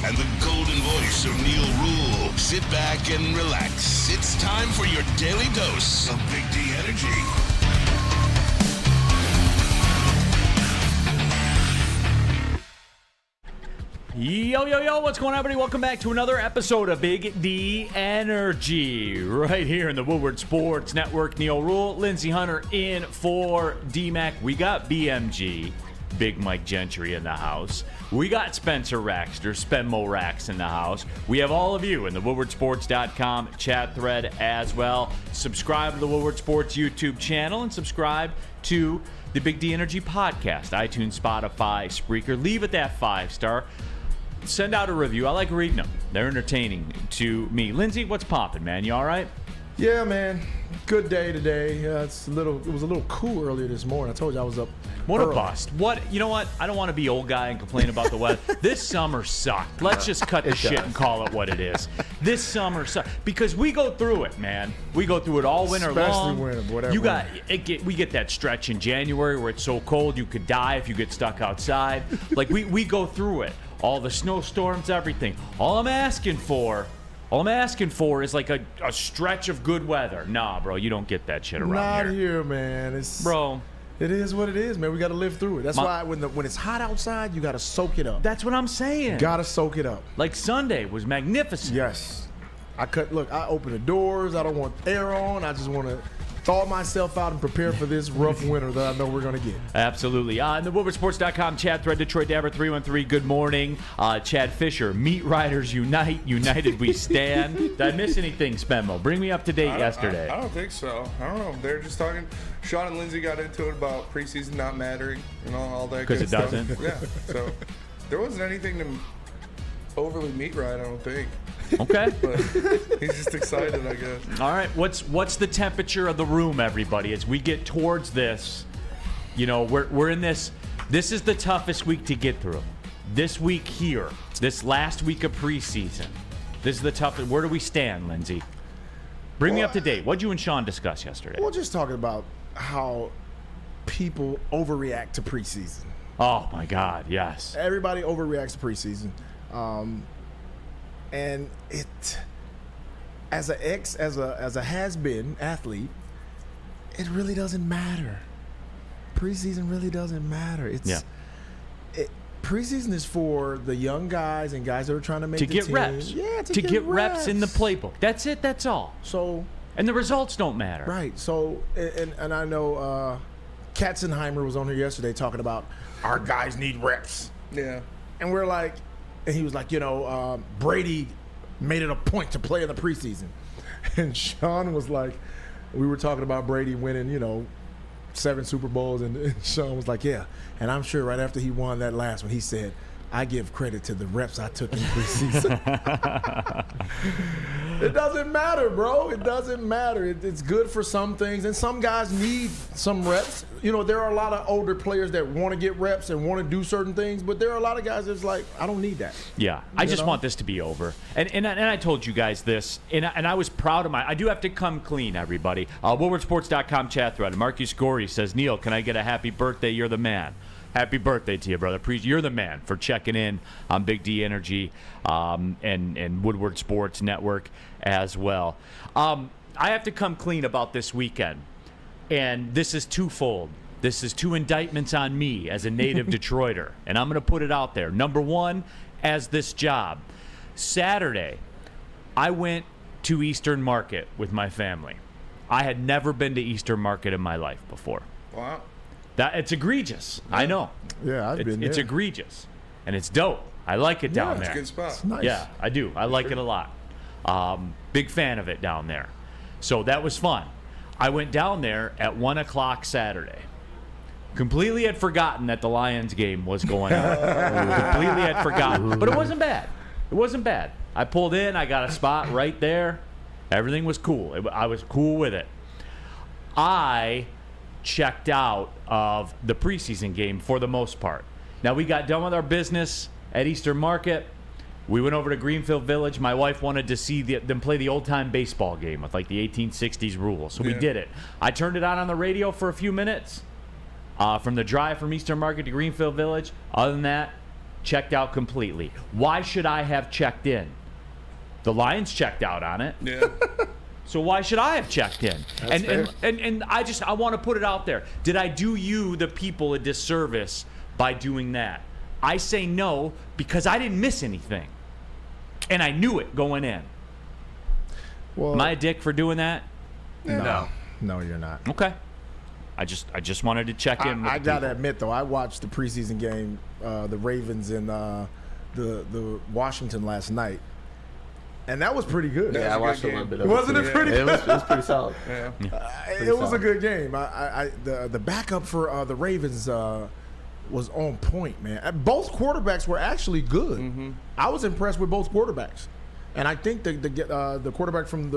and the golden voice of Neal Ruhl. Sit back and relax. It's time for your daily dose of Big D energy. Yo, what's going on, everybody? Welcome back to another episode of Big D Energy, right here in the Woodward Sports Network. Neal Ruhl, Lindsey Hunter in for D-Mac. We got BMG, Big Mike Gentry in the house. We got Spencer Raxter, Spenmo Rax in the house. We have all of you in the WoodwardSports.com chat thread as well. Subscribe to the Woodward Sports YouTube channel and subscribe to the Big D Energy podcast, iTunes, Spotify, Spreaker. Leave it that 5-star. Send out a review. I like reading them. They're entertaining to me. Lindsey, what's popping, man? You all right? Yeah, man. Good day today. It was a little cool earlier this morning. I told you I was up. What early. a bust. What? You know what? I don't want to be old guy and complain about the weather. This summer sucked. Let's just cut the shit and call it what it is. This summer sucked. Because we go through it, man. We go through it all winter long. We get that stretch in January where it's so cold you could die if you get stuck outside. Like, we go through it. All the snowstorms, everything. All I'm asking for is like a stretch of good weather. Nah, bro, you don't get that shit around Not here. here, man. It is what it is, man. We got to live through it. That's why when it's hot outside, you got to soak it up. That's what I'm saying. Got to soak it up. Like Sunday was magnificent. Yes. I open the doors. I don't want air on. I just want to thaw myself out and prepare for this rough winter that I know we're going to get. Absolutely. In the WoodwardSports.com chat thread, Detroit Dabber 313, good morning. Chad Fisher, Meat Riders Unite, United We Stand. Did I miss anything, Spenmo? Bring me up to date yesterday. I don't think so. I don't know. They're just talking. Sean and Lindsey got into it about preseason not mattering and all that good stuff. Because it doesn't? Yeah. So there wasn't anything to overly meat ride, I don't think. Okay. But he's just excited, I guess. All right. What's the temperature of the room, everybody, as we get towards this? You know, we're in this. This is the toughest week to get through. This week here, this last week of preseason, this is the toughest. Where do we stand, Lindsey? Bring me up to date. What'd you and Sean discuss yesterday? We're just talking about how people overreact to preseason. Oh my God, yes. Everybody overreacts to preseason. And it, as a has-been athlete, it really doesn't matter. Preseason really doesn't matter. Preseason is for the young guys and guys that are trying to make the team. Reps. Yeah, to get reps in the playbook. That's it. That's all. So, and the results don't matter. Right. So, and I know Katzenheimer was on here yesterday talking about our guys need reps. Yeah. And we're like. And he was like, Brady made it a point to play in the preseason. And Sean was like, we were talking about Brady winning, 7 Super Bowls. And Sean was like, yeah. And I'm sure right after he won that last one, he said, I give credit to the reps I took in preseason. It doesn't matter, bro. It doesn't matter. It's good for some things. And some guys need some reps. There are a lot of older players that want to get reps and want to do certain things. But there are a lot of guys that's like, I don't need that. Yeah. I just want this to be over. And I told you guys this. And I was proud of I do have to come clean, everybody. WoodwardSports.com chat thread. Marcus Gorey says, Neal, can I get a happy birthday? You're the man. Happy birthday to you, brother. You're the man for checking in on Big D Energy and Woodward Sports Network as well. I have to come clean about this weekend, and this is twofold. This is 2 indictments on me as a native Detroiter, and I'm going to put it out there. Number 1, as this job. Saturday, I went to Eastern Market with my family. I had never been to Eastern Market in my life before. Wow. It's egregious. I know. Yeah, I've been there. It's egregious. And it's dope. I like it down there. It's a good spot. It's nice. Yeah, I do. I like it a lot. Big fan of it down there. So that was fun. I went down there at 1 o'clock Saturday. Completely had forgotten that the Lions game was going on. Completely had forgotten. But it wasn't bad. It wasn't bad. I pulled in. I got a spot right there. Everything was cool. I was cool with it. I checked out of the preseason game for the most part. Now, we got done with our business at Eastern Market. We went over to Greenfield Village. My wife wanted to see them play the old-time baseball game with, like, the 1860s Ruhl. So we did it. I turned it on the radio for a few minutes from the drive from Eastern Market to Greenfield Village. Other than that, checked out completely. Why should I have checked in? The Lions checked out on it. Yeah. So why should I have checked in? And I want to put it out there. Did I do you, the people, a disservice by doing that? I say no, because I didn't miss anything. And I knew it going in. Well, Am I a dick for doing that? no, you're not. Okay. I just wanted to check in with I the gotta people. admit though, I watched the preseason game, the Ravens and the Washington last night, and that was pretty good. Yeah, Yeah, I a watched good a little game. bit of Wasn't it pretty? It was pretty solid. Yeah. It was a good game. The backup for the Ravens was on point, man. Both quarterbacks were actually good. Mm-hmm. I was impressed with both quarterbacks, and I think the quarterback from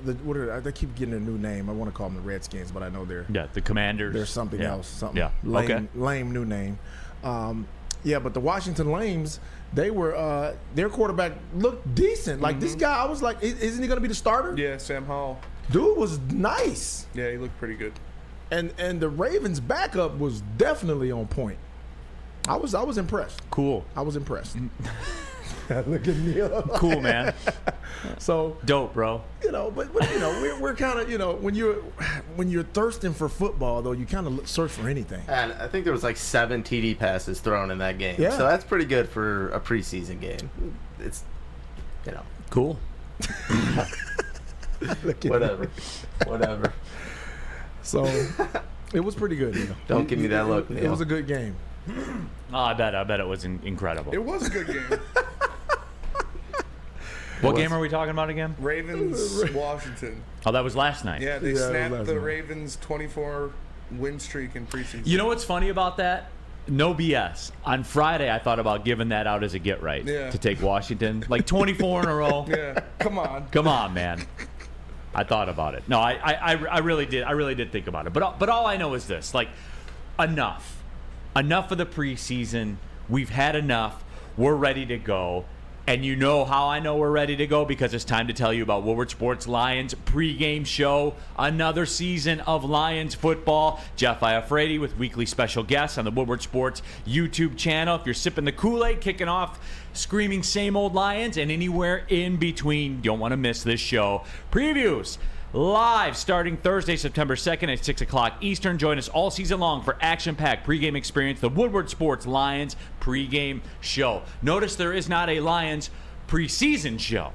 they keep getting a new name. I want to call them the Redskins, but I know they're The Commanders. there's something else, something Yeah. lame, Okay. lame new name. But the Washington Lames, they were their quarterback looked decent. Like this guy, I was like, isn't he going to be the starter? Yeah, Sam Howell. Dude was nice, Yeah, he looked pretty good. and the Ravens' backup was definitely on point. I was impressed. Cool. I was impressed. Look at Neal. Cool, man. So Dope, bro. but we're kind of when you're thirsting for football though, you kind of search for anything. And I think there was like 7 TD passes thrown in that game. Yeah. So that's pretty good for a preseason game. It's, Cool. Look at whatever. Whatever. So it was pretty good. Neal. Don't give me that look, It Neal. was a good game. Oh, I bet it was incredible. It was a good game. What game are we talking about again? Ravens, Washington. Oh, that was last night. Yeah, they Yeah, it was snapped last the night. Ravens' 24 win streak in preseason. You know what's funny about that? No BS. On Friday, I thought about giving that out as a get right Yeah. to take Washington, like 24 in a row. Yeah, come on. Come on, man. I thought about it. No, I really did. I really did think about it. But all I know is this: like, enough of the preseason. We've had enough. We're ready to go. And you know how I know we're ready to go? Because it's time to tell you about Woodward Sports Lions pregame show. Another season of Lions football. Jeff Iafredi with weekly special guests on the Woodward Sports YouTube channel. If you're sipping the Kool-Aid, kicking off, screaming same old Lions, and anywhere in between, you don't want to miss this show. Previews live starting Thursday, September 2nd at 6 o'clock Eastern. Join us all season long for action-packed pregame experience, the Woodward Sports Lions pregame show. Notice there is not a Lions preseason show,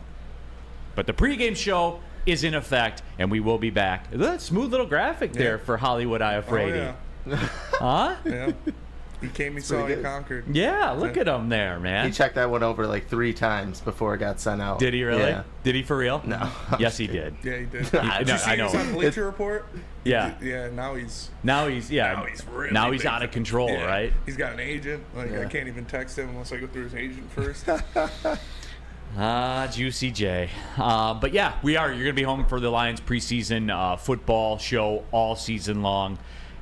but the pregame show is in effect, and we will be back. That smooth little graphic there for Hollywood Iafredi. Oh, Huh? yeah. Yeah. He came, he saw, he good. conquered. Yeah, look at him there, man. He checked that one over like 3 times before it got sent out. Did he really? Yeah. Did he for real? No. Yes, he did. Yeah, he did. I Did you know- see I he was know. on Bleacher Report? Yeah. Yeah, now he's Now he's really now he's big. out of control, Yeah. right? He's got an agent. Like I Yeah. can't even text him unless I go through his agent first. Juicy J. But yeah, we are. You're going to be home for the Lions preseason football show all season long.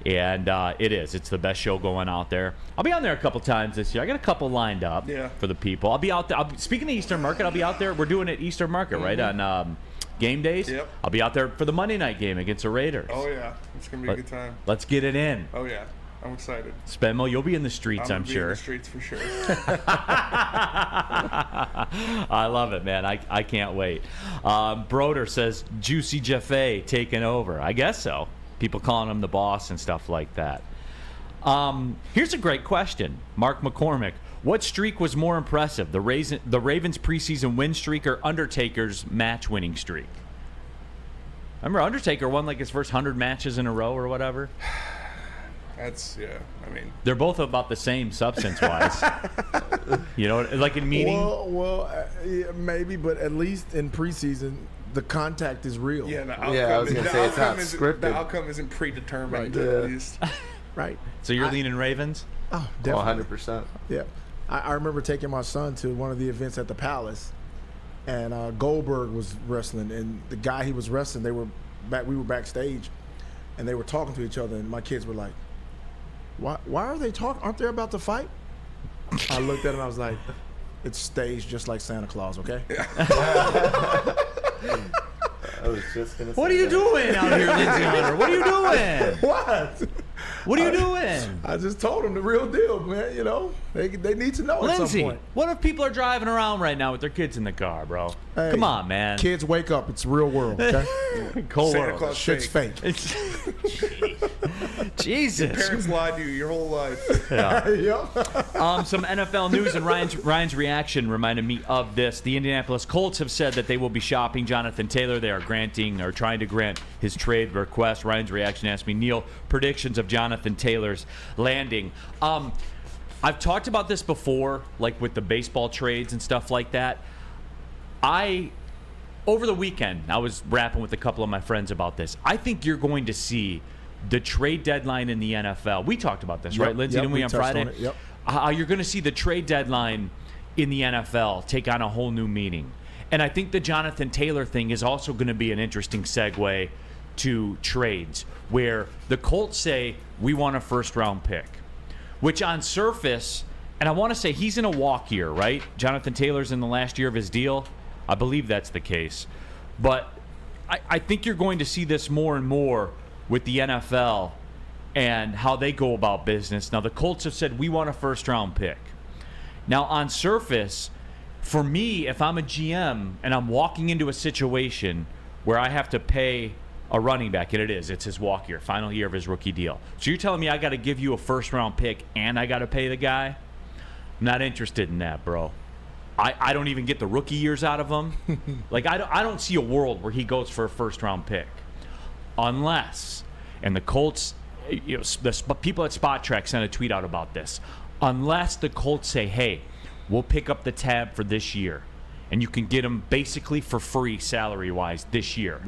And it's the best show going out there. I'll be on there a couple times this year. I got a couple lined up for the people. I'll be out there. Speaking of Eastern Market, I'll be out there. We're doing it Eastern Market, right, on game days. Yep. I'll be out there for the Monday night game against the Raiders. Oh yeah, it's gonna be a good time. Let's get it in. Oh yeah, I'm excited. Spenmo, you'll be in the streets, I'm gonna be sure. in the streets for sure. I love it, man. I can't wait. Broder says Juicy Jaffe taking over. I guess so. People calling him the boss and stuff like that. Here's a great question. Mark McCormick. What streak was more impressive, the Ravens' preseason win streak or Undertaker's match-winning streak? Remember, Undertaker won like his first 100 matches in a row or whatever? That's I mean, They're both about the same substance-wise. You know, like in meaning? Yeah, maybe, but at least in preseason, the contact is real. yeah. The outcome, I was gonna say it's not scripted. The outcome isn't predetermined Right. at least. Right. So you're leaning Ravens? Oh, definitely. 100%. Yeah. I remember taking my son to one of the events at the Palace, and Goldberg was wrestling, and the guy he was wrestling, we were backstage, and they were talking to each other, and my kids were like, why are they talking? Aren't they about to fight? I looked at him, I was like, it's staged just like Santa Claus, okay? I was just going to say What are you that. doing out here, Lindsey Hunter? What are you doing? What? What are you doing? I just told them the real deal, man. You know, they need to know at some Lindsey, point. what if people are driving around right now with their kids in the car, bro? Hey, Come on, man. Kids, wake up. It's the real world, okay? Cold Santa world. Claus Shit's fake. Jesus. Parents lied to you your whole life. Yeah. Yep. Some NFL news and Ryan's reaction reminded me of this. The Indianapolis Colts have said that they will be shopping Jonathan Taylor. They are trying to grant his trade request. Ryan's reaction asked me, Neal, predictions of Jonathan Taylor's landing. I've talked about this before, like with the baseball trades and stuff like that. Over the weekend, I was rapping with a couple of my friends about this. I think you're going to see the trade deadline in the NFL. We talked about this, right, Lindsey? Didn't we on Friday? On it. Yep. You're going to see the trade deadline in the NFL take on a whole new meaning. And I think the Jonathan Taylor thing is also going to be an interesting segue to trades, where the Colts say, we want a first-round pick, which on surface, and I want to say he's in a walk year, right? Jonathan Taylor's in the last year of his deal. I believe that's the case. But I think you're going to see this more and more with the NFL and how they go about business. Now, the Colts have said, we want a first-round pick. Now, on surface, for me, if I'm a GM and I'm walking into a situation where I have to pay a running back, and it's his walk year, final year of his rookie deal. So you're telling me I got to give you a first-round pick and I got to pay the guy? I'm not interested in that, bro. I don't even get the rookie years out of him. Like, I don't see a world where he goes for a first-round pick. Unless, and the Colts, the people at Spot Track sent a tweet out about this. Unless the Colts say, hey, we'll pick up the tab for this year, and you can get him basically for free salary-wise this year.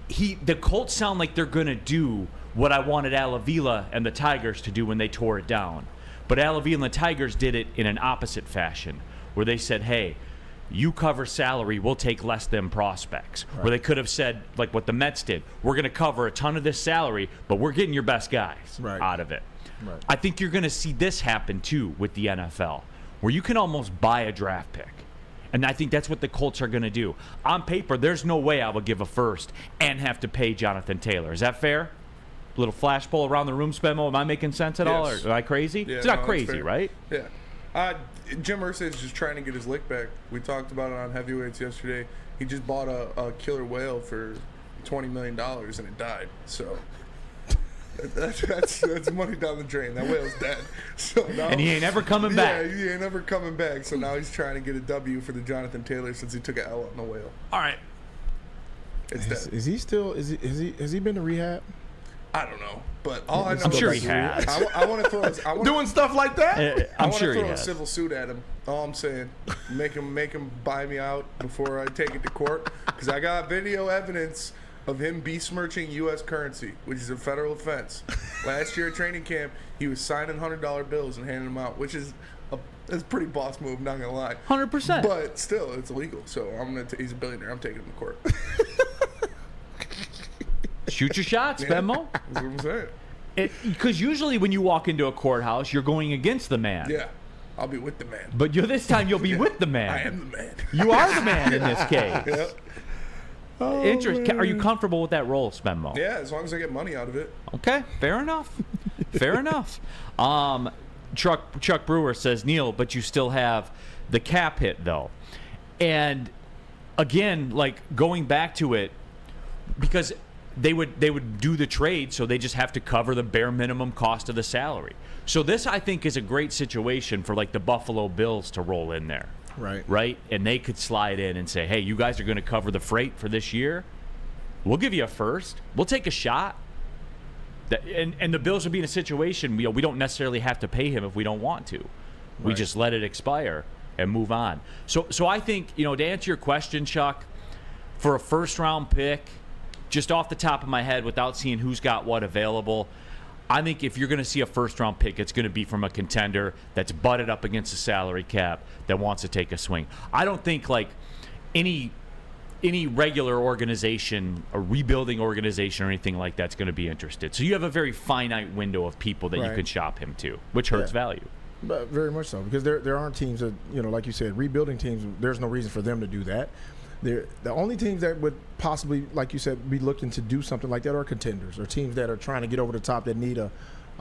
The Colts sound like they're going to do what I wanted Al Avila and the Tigers to do when they tore it down. But Al Avila and the Tigers did it in an opposite fashion, where they said, hey, you cover salary, we'll take less than prospects. Right. Where they could have said, like what the Mets did, we're going to cover a ton of this salary, but we're getting your best guys out of it. Right. I think you're going to see this happen, too, with the NFL, where you can almost buy a draft pick. And I think that's what the Colts are going to do. On paper, there's no way I would give a first and have to pay Jonathan Taylor. Is that fair? A little flash poll around the room, Spemo. Am I making sense at all? Or am I crazy? Yeah, it's not crazy, right? Yeah. Jim Irsay is just trying to get his lick back. We talked about it on Heavyweights yesterday. He just bought a killer whale for $20 million and it died. So that's money down the drain. That whale's dead. So now, and he ain't ever coming back. Yeah, he ain't ever coming back. So now he's trying to get a W for the Jonathan Taylor since he took an L on the whale. All right. It's dead. Is he still? Has he been to rehab? I don't know, but all I know I'm sure is he has. I want to throw doing stuff like that. I'm sure he throw a has. civil suit at him. All I'm saying, make him buy me out before I take it to court, because I got video evidence of him besmirching U.S. currency, which is a federal offense. Last year at training camp, he was signing $100 bills and handing them out, which is a pretty boss move. Not gonna lie, 100%. But still, it's illegal. So he's a billionaire. I'm taking him to court. Shoot your shots, Venmo. That's what I'm saying. Because usually when you walk into a courthouse, you're going against the man. Yeah, I'll be with the man. But this time you'll be with the man. I am the man. You are the man in this case. Yep. Interesting. Are you comfortable with that role, Spenmo? Yeah, as long as I get money out of it. Okay, fair enough. Fair enough. Chuck Brewer says, Neal, but you still have the cap hit, though. And, again, like, going back to it, because they would do the trade, so they just have to cover the bare minimum cost of the salary. So this, I think, is a great situation for, like, the Buffalo Bills to roll in there. Right? And they could slide in and say, hey, you guys are going to cover the freight for this year? We'll give you a first. We'll take a shot. And the Bills would be in a situation, we don't necessarily have to pay him if we don't want to. We just let it expire and move on. So I think, to answer your question, Chuck, for a first-round pick, just off the top of my head, without seeing who's got what available, I think if you're going to see a first-round pick, it's going to be from a contender that's butted up against the salary cap that wants to take a swing. I don't think, like, any regular organization, a rebuilding organization or anything like that's going to be interested. So you have a very finite window of people that you can shop him to, which hurts value. But very much so, because there aren't teams that, like you said, rebuilding teams, there's no reason for them to do that. The only teams that would possibly, like you said, be looking to do something like that are contenders, or teams that are trying to get over the top that need a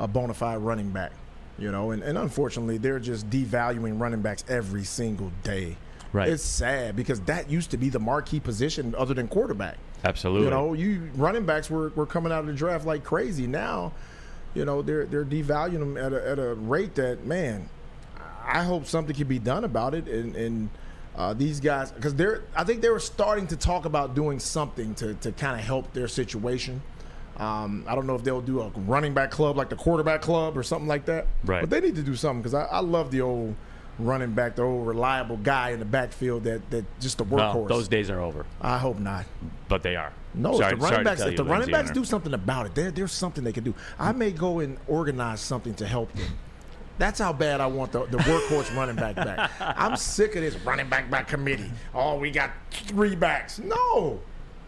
bona fide running back. And unfortunately, they're just devaluing running backs every single day. Right. It's sad because that used to be the marquee position other than quarterback. Absolutely. Running backs were coming out of the draft like crazy. Now, they're devaluing them at a rate that, man, I hope something can be done about it. And these guys, because I think they were starting to talk about doing something to kind of help their situation. I don't know if they'll do a running back club like the quarterback club or something like that. Right. But they need to do something because I love the old running back, the old reliable guy in the backfield that just the workhorse. Well, those days are over. I hope not. But they are. No, sorry, if the running backs, sorry to tell you, running backs Lindsey, do something about it, there's something they can do. I may go and organize something to help them. That's how bad I want the workhorse running back back. I'm sick of this running back committee. Oh, we got 3 backs. No.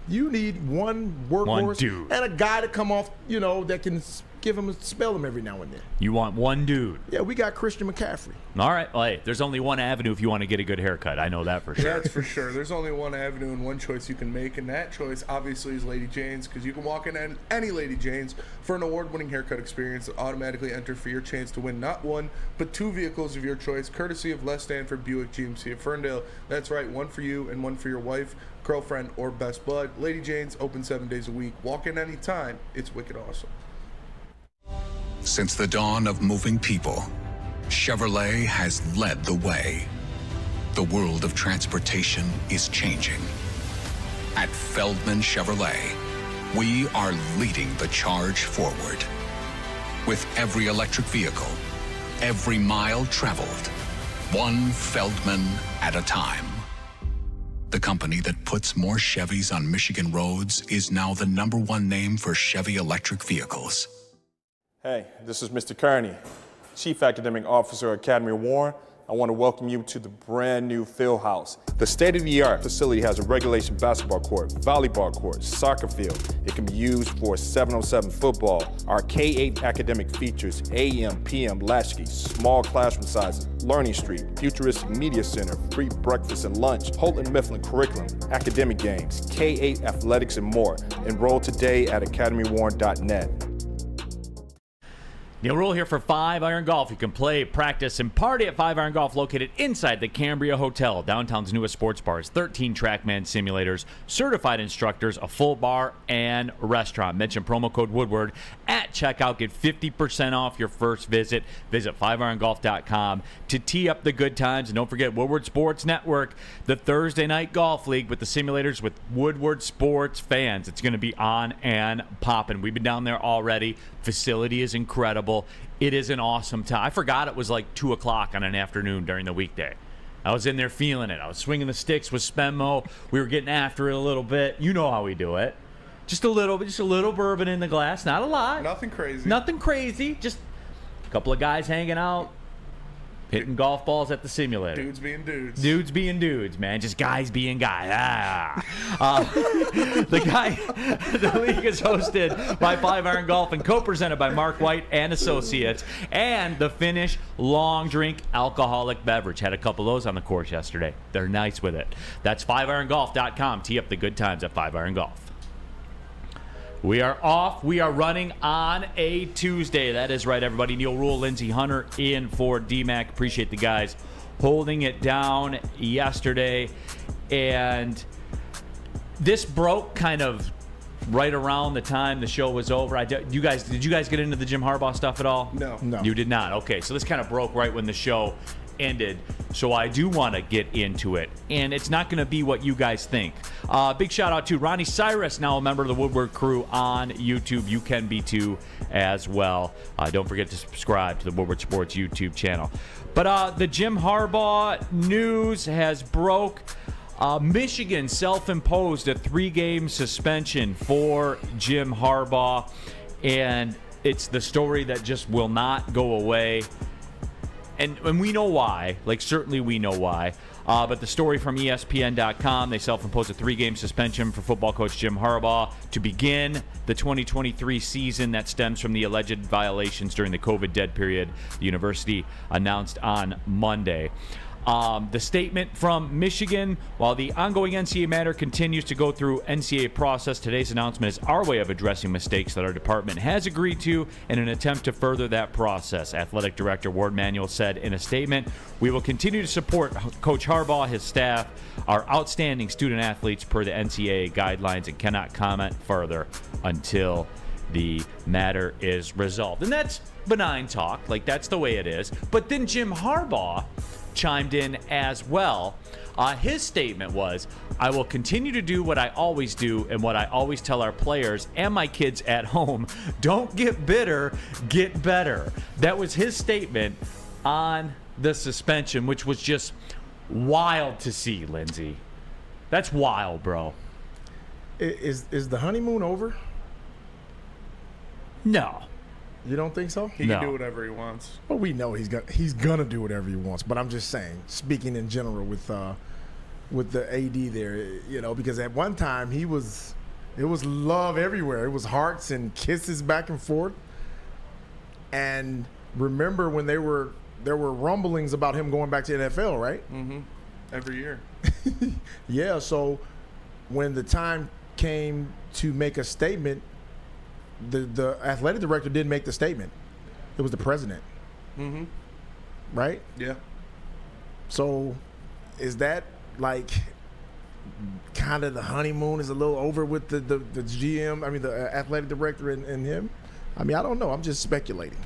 You need one workhorse One dude. and a guy to come off, that can give him spell him every now and then. You want one dude. Yeah, we got Christian McCaffrey. All right. Well, hey, there's only one avenue if you want to get a good haircut. I know that for sure. That's for sure. There's only one avenue and one choice you can make, and that choice obviously is Lady Jane's, because you can walk in any Lady Jane's for an award-winning haircut experience that automatically enter for your chance to win not 1, but 2 vehicles of your choice, courtesy of Les Stanford Buick GMC of Ferndale. That's right, 1 for you and 1 for your wife, girlfriend, or best bud. Lady Jane's open 7 days a week. Walk in anytime. It's wicked awesome. Since the dawn of moving people, Chevrolet has led the way. The world of transportation is changing. At Feldman Chevrolet, we are leading the charge forward. With every electric vehicle, every mile traveled, one Feldman at a time. The company that puts more Chevys on Michigan roads is now the #1 name for Chevy electric vehicles. Hey, this is Mr. Kearney, Chief Academic Officer at Academy of Warren. I want to welcome you to the brand new field house. The state-of-the-art facility has a regulation basketball court, volleyball court, soccer field. It can be used for 7-on-7 football. Our K-8 academic features AM, PM, latchkey, small classroom sizes, Learning Street, futuristic media center, free breakfast and lunch, Houghton Mifflin curriculum, academic games, K-8 athletics, and more. Enroll today at academywarren.net. Neal Ruhl here for 5 Iron Golf. You can play, practice, and party at 5 Iron Golf, located inside the Cambria Hotel, downtown's newest sports bars, 13 TrackMan simulators, certified instructors, a full bar, and restaurant. Mention promo code Woodward at checkout. Get 50% off your first visit. Visit 5irongolf.com to tee up the good times. And don't forget Woodward Sports Network, the Thursday Night Golf League with the simulators with Woodward Sports fans. It's going to be on and popping. We've been down there already. Facility is incredible. It is an awesome time. I forgot it was like 2 o'clock on an afternoon during the weekday. I was in there feeling it. I was swinging the sticks with Spenmo. We were getting after it a little bit. You know how we do it. Just a little bourbon in the glass. Not a lot. Nothing crazy. Nothing crazy. Just a couple of guys hanging out, hitting golf balls at the simulator. Dudes being dudes. Dudes being dudes, man. Just guys being guys. The league is hosted by 5 Iron Golf and co-presented by Mark White and Associates, and the Finnish long drink alcoholic beverage. Had a couple of those on the course yesterday. They're nice with it. That's 5irongolf.com. Tee up the good times at 5 Iron Golf. We are off. We are running on a Tuesday. That is right, everybody. Neal Ruhl, Lindsey Hunter in for DMAC. Appreciate the guys holding it down yesterday. And this broke kind of right around the time the show was over. Did you guys get into the Jim Harbaugh stuff at all? No. You did not. Okay, so this kind of broke right when the show ended, so I do want to get into it, and it's not going to be what you guys think. Big shout out to Ronnie Cyrus, now a member of the Woodward crew on YouTube. You can be too as well. Don't forget to subscribe to the Woodward Sports YouTube channel. But the Jim Harbaugh news has broke. Michigan self-imposed a 3-game suspension for Jim Harbaugh, and it's the story that just will not go away. And we know why. Like, certainly we know why. But the story from ESPN.com, they self-imposed a 3-game suspension for football coach Jim Harbaugh to begin the 2023 season. That stems from the alleged violations during the COVID dead period, the university announced on Monday. The statement from Michigan: while the ongoing NCAA matter continues to go through NCAA process, today's announcement is our way of addressing mistakes that our department has agreed to in an attempt to further that process. Athletic Director Ward Manuel said in a statement, "We will continue to support Coach Harbaugh, his staff, our outstanding student athletes per the NCAA guidelines, and cannot comment further until the matter is resolved." And that's benign talk. Like, that's the way it is. But then Jim Harbaugh chimed in as well. His statement was, "I will continue to do what I always do and what I always tell our players and my kids at home. Don't get bitter, get better." That was his statement on the suspension, which was just wild to see, Lindsey. That's wild, bro. Is the honeymoon over? No. You don't think so? He No. can do whatever he wants. Well, we know he's gonna do whatever he wants. But I'm just saying, speaking in general with the AD there, you know, because at one time it was love everywhere. It was hearts and kisses back and forth. And remember when there were rumblings about him going back to NFL, right? Mm-hmm. Every year. Yeah. So when the time came to make a statement, the athletic director didn't make the statement. It was the president. Mm-hmm. Right? Yeah. So is that like kind of the honeymoon is a little over with the GM, I mean the athletic director and him? I mean, I don't know. I'm just speculating.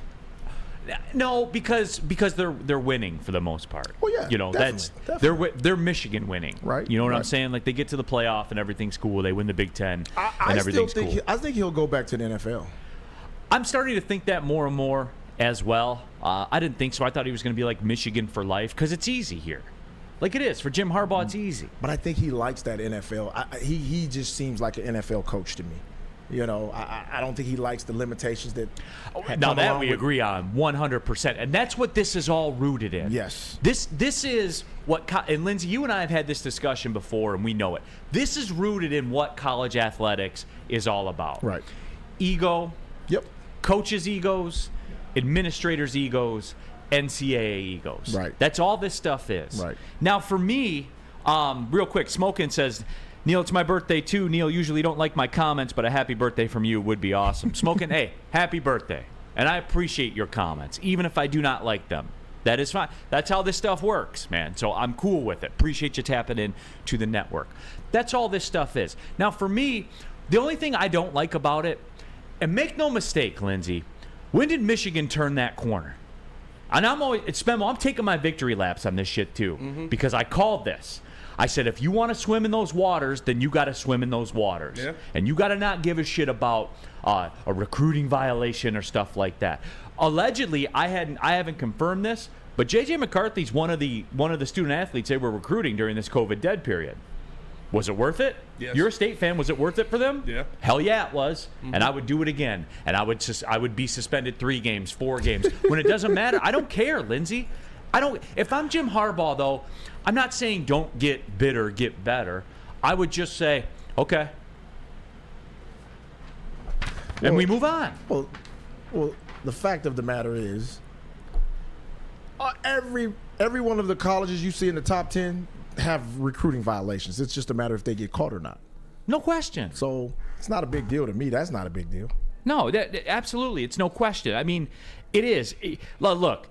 No, because they're winning for the most part. Well, yeah, you know, definitely. they're Michigan winning, Right, You know what I'm right. saying? Like, they get to the playoff and everything's cool. They win the Big Ten and everything's cool. I think he'll go back to the NFL. I'm starting to think that more and more as well. I didn't think so. I thought he was going to be like Michigan for life because it's easy here. Like it is for Jim Harbaugh, it's easy. But I think he likes that NFL. He just seems like an NFL coach to me. You know, I don't think he likes the limitations that. Now that we agree on 100%, and that's what this is all rooted in. Yes. This is what, and Lindsey, you and I have had this discussion before, and we know it. This is rooted in what college athletics is all about. Right. Ego. Yep. Coaches' egos, administrators' egos, NCAA egos. Right. That's all this stuff is. Right. Now, for me, real quick, Smokin' says, "Neal, it's my birthday too. Neal, usually don't like my comments, but a happy birthday from you would be awesome." Smokin', hey, happy birthday. And I appreciate your comments, even if I do not like them. That is fine. That's how this stuff works, man. So I'm cool with it. Appreciate you tapping in to the network. That's all this stuff is. Now, for me, the only thing I don't like about it, and make no mistake, Lindsey, when did Michigan turn that corner? And I'm taking my victory laps on this shit too, because I called this. I said, if you want to swim in those waters, then you got to swim in those waters. Yeah. And you got to not give a shit about a recruiting violation or stuff like that. Allegedly, I haven't confirmed this, but J.J. McCarthy's one of the student athletes they were recruiting during this COVID dead period. Was it worth it? Yes. You're a State fan. Was it worth it for them? Yeah. Hell yeah, it was. And I would do it again. And I would be suspended 3 games, 4 games. When it doesn't matter, I don't care, Lindsey. If I'm Jim Harbaugh, though, I'm not saying don't get bitter, get better. I would just say, okay. And we move on. Well, the fact of the matter is, every one of the colleges you see in the top 10 have recruiting violations. It's just a matter if they get caught or not. No question. So it's not a big deal to me. That's not a big deal. No, absolutely. It's no question. I mean, it is. Look,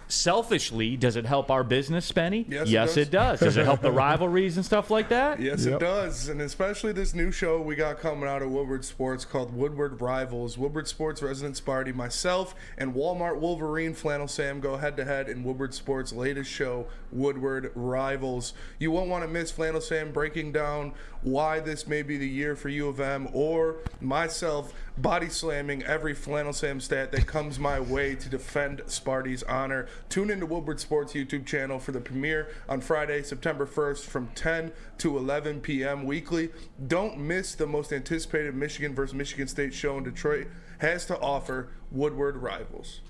selfishly, does it help our business, Spenny? Yes, it does. Does it help the rivalries and stuff like that? Yes, Yep. it does. And especially this new show we got coming out of Woodward Sports called Woodward Rivals. Woodward Sports resident Sparty, myself, and Walmart Wolverine Flannel Sam go head-to-head in Woodward Sports' latest show, Woodward Rivals. You won't want to miss Flannel Sam breaking down why this may be the year for U of M, or myself body slamming every Flannel Sam stat that comes my way to defend Sparty's honor. Tune into Woodward Sports YouTube channel for the premiere on Friday, September 1st from 10 to 11 p.m. weekly. Don't miss the most anticipated Michigan versus Michigan State show in Detroit has to offer, Woodward Rivals.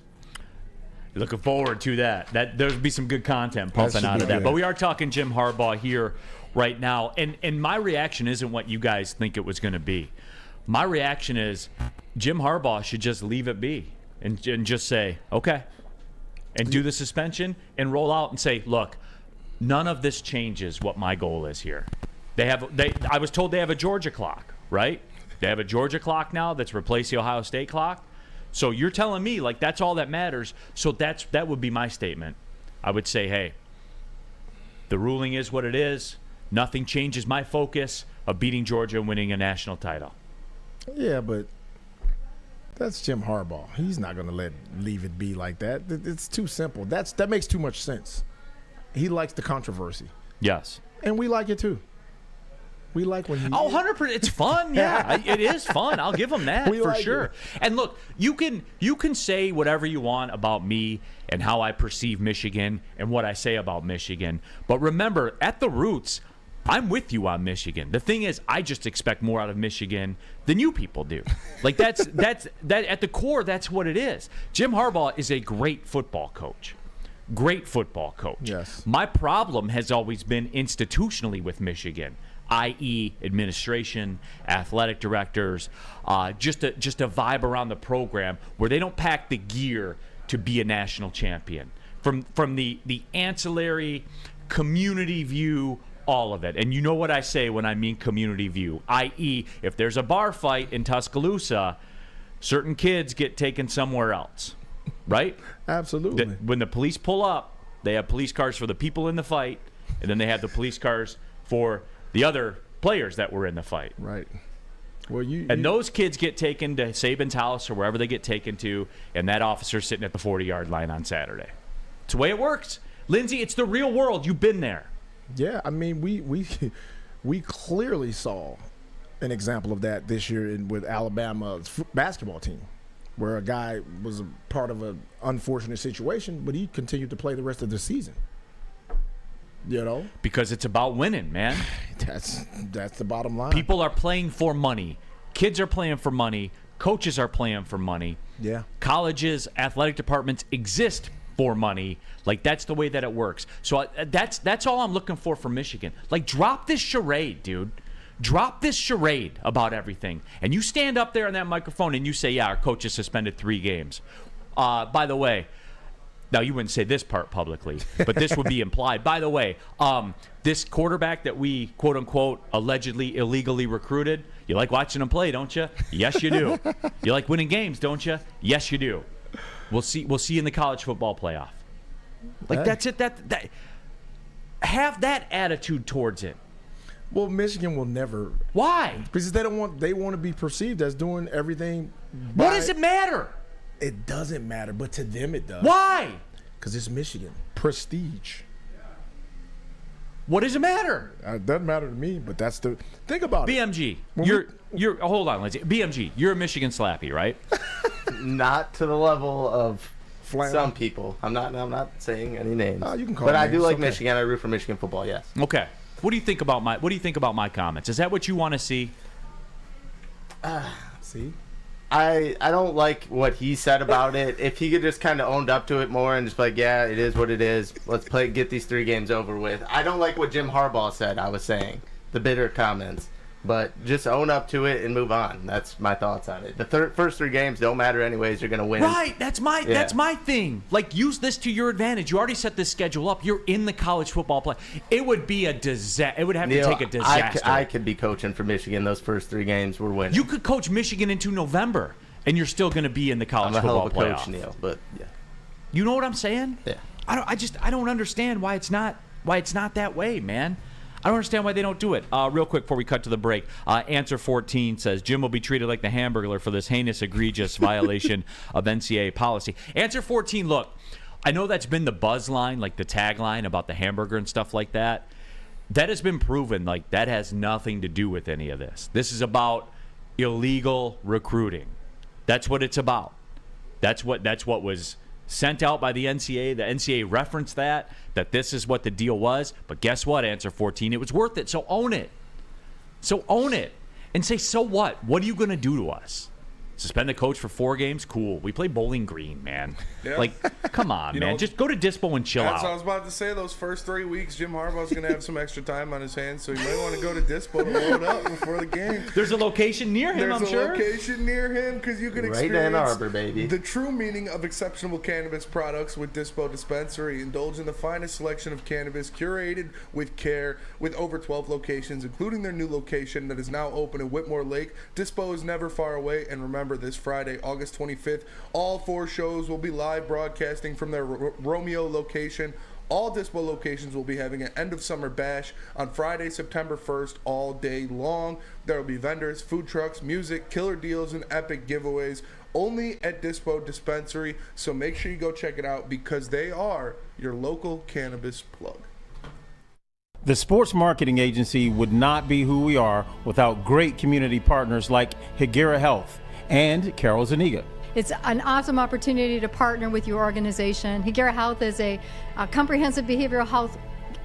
Looking forward to that. There'll be some good content pumping should out be of that. good. But we are talking Jim Harbaugh here right now. And my reaction isn't what you guys think it was going to be. My reaction is Jim Harbaugh should just leave it be and just say, okay, and do the suspension and roll out and say, look, none of this changes what my goal is here. I was told they have a Georgia clock, right? They have a Georgia clock now that's replaced the Ohio State clock. So you're telling me like that's all that matters. So that would be my statement. I would say, hey, the ruling is what it is. Nothing changes my focus of beating Georgia and winning a national title. Yeah, but that's Jim Harbaugh. He's not going to leave it be like that. It's too simple. That makes too much sense. He likes the controversy. Yes. And we like it too. We like when he... Oh, 100%. It's fun. Yeah, it is fun. I'll give him that for sure. It. And look, you can say whatever you want about me and how I perceive Michigan and what I say about Michigan. But remember, at the roots, I'm with you on Michigan. The thing is, I just expect more out of Michigan than you people do. Like that at the core, that's what it is. Jim Harbaugh is a great football coach. Great football coach. Yes. My problem has always been institutionally with Michigan, i.e. administration, athletic directors, just a vibe around the program where they don't pack the gear to be a national champion. From the ancillary community view, all of it. And you know what I say when I mean community view, i.e. if there's a bar fight in Tuscaloosa, certain kids get taken somewhere else, right? Absolutely. When the police pull up, they have police cars for the people in the fight, and then they have the police cars for the other players that were in the fight. Right. Well, those kids get taken to Saban's house or wherever they get taken to, and that officer's sitting at the 40-yard line on Saturday. It's the way it works. Lindsey, it's the real world. You've been there. Yeah, I mean, we clearly saw an example of that this year with Alabama's basketball team, where a guy was a part of an unfortunate situation, but he continued to play the rest of the season. You know? Because it's about winning, man. That's the bottom line. People are playing for money. Kids are playing for money. Coaches are playing for money. Yeah. Colleges, athletic departments exist for money. Like, that's the way that it works. So that's all I'm looking for from Michigan. Like, drop this charade, dude. Drop this charade about everything. And you stand up there on that microphone and you say, yeah, our coach has suspended 3 games. By the way, now you wouldn't say this part publicly, but this would be implied. By the way, this quarterback that we, quote unquote, allegedly illegally recruited, you like watching him play, don't you? Yes, you do. You like winning games, don't you? Yes, you do. We'll see you in the college football playoff. Like, that's it. That have that attitude towards it. Well, Michigan will never. Why? Because they want to be perceived as doing everything. What does it matter? It doesn't matter, but to them it does. Why? Because it's Michigan. Prestige. What does it matter? It doesn't matter to me, but that's the think about BMG, it. You're hold on, Lindsey. BMG, you're a Michigan slappy, right? Not to the level of Flannel. some people. I'm not saying any names. You can call but I names. do like Okay. Michigan. I root for Michigan football. Yes. Okay. What do you think about my comments? Is that what you want to see? See? I don't like what he said about it. If he could just kind of owned up to it more and just be like, yeah, it is what it is. Let's get these 3 games over with. I don't like what Jim Harbaugh said. I was saying the bitter comments, but just own up to it and move on. That's my thoughts on it. The first 3 games don't matter anyways. You're gonna win. Right. That's my thing. Like, use this to your advantage. You already set this schedule up. You're in the college football play. It would be a disaster. It would have Neal, to take a disaster. I could be coaching for Michigan. Those first 3 games we're winning. You could coach Michigan into November, and you're still going to be in the college I'm a hell football of a playoff. coach, Neal. But yeah. You know what I'm saying? Yeah. I don't understand why it's not that way, man. I don't understand why they don't do it. Real quick before we cut to the break, Answer 14 says Jim will be treated like the Hamburglar for this heinous, egregious violation of NCAA policy. Answer 14, look, I know that's been the buzz line, like the tagline about the hamburger and stuff like that. That has been proven. Like, that has nothing to do with any of this. This is about illegal recruiting. That's what it's about. That's what was sent out by the NCAA. The NCAA referenced that this is what the deal was. But guess what, Answer 14? It was worth it. So own it. And say, so what? What are you going to do to us? Suspend the coach for 4 games? Cool. We play Bowling Green, man. Yeah. Like, come on, You man. know, Just go to Dispo and chill That's what I out. was about to say. Those first 3 weeks, Jim Harbaugh's going to have some extra time on his hands, so you might want to go to Dispo to load up before the game. There's a location near him, I'm There's a sure. location near him because you can Right in experience Ann Arbor, baby. the true meaning of exceptional cannabis products with Dispo Dispensary. Indulge in the finest selection of cannabis curated with care with over 12 locations, including their new location that is now open in Whitmore Lake. Dispo is never far away, and remember, this Friday, August 25th, all 4 shows will be live broadcasting from their Romeo location. All Dispo locations will be having an end of summer bash on Friday, September 1st, all day long. There will be vendors, food trucks, music, killer deals, and epic giveaways only at Dispo Dispensary. So make sure you go check it out because they are your local cannabis plug. The sports marketing agency would not be who we are without great community partners like Higuera Health and Carol Zaniga. It's an awesome opportunity to partner with your organization. Higuera Health is a comprehensive behavioral health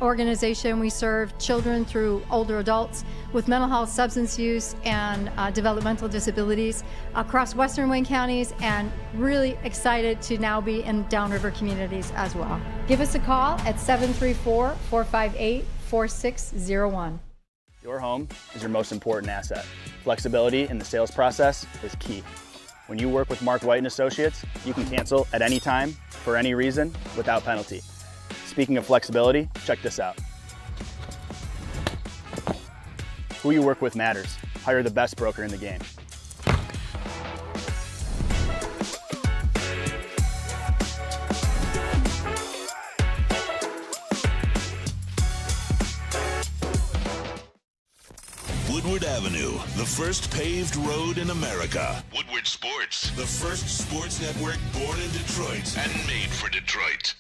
organization. We serve children through older adults with mental health, substance use, and developmental disabilities across Western Wayne counties, and really excited to now be in downriver communities as well. Give us a call at 734-458-4601. Your home is your most important asset. Flexibility in the sales process is key. When you work with Mark White & Associates, you can cancel at any time, for any reason, without penalty. Speaking of flexibility, check this out. Who you work with matters. Hire the best broker in the game. Woodward Avenue, the first paved road in America. Woodward Sports, the first sports network born in Detroit and made for Detroit.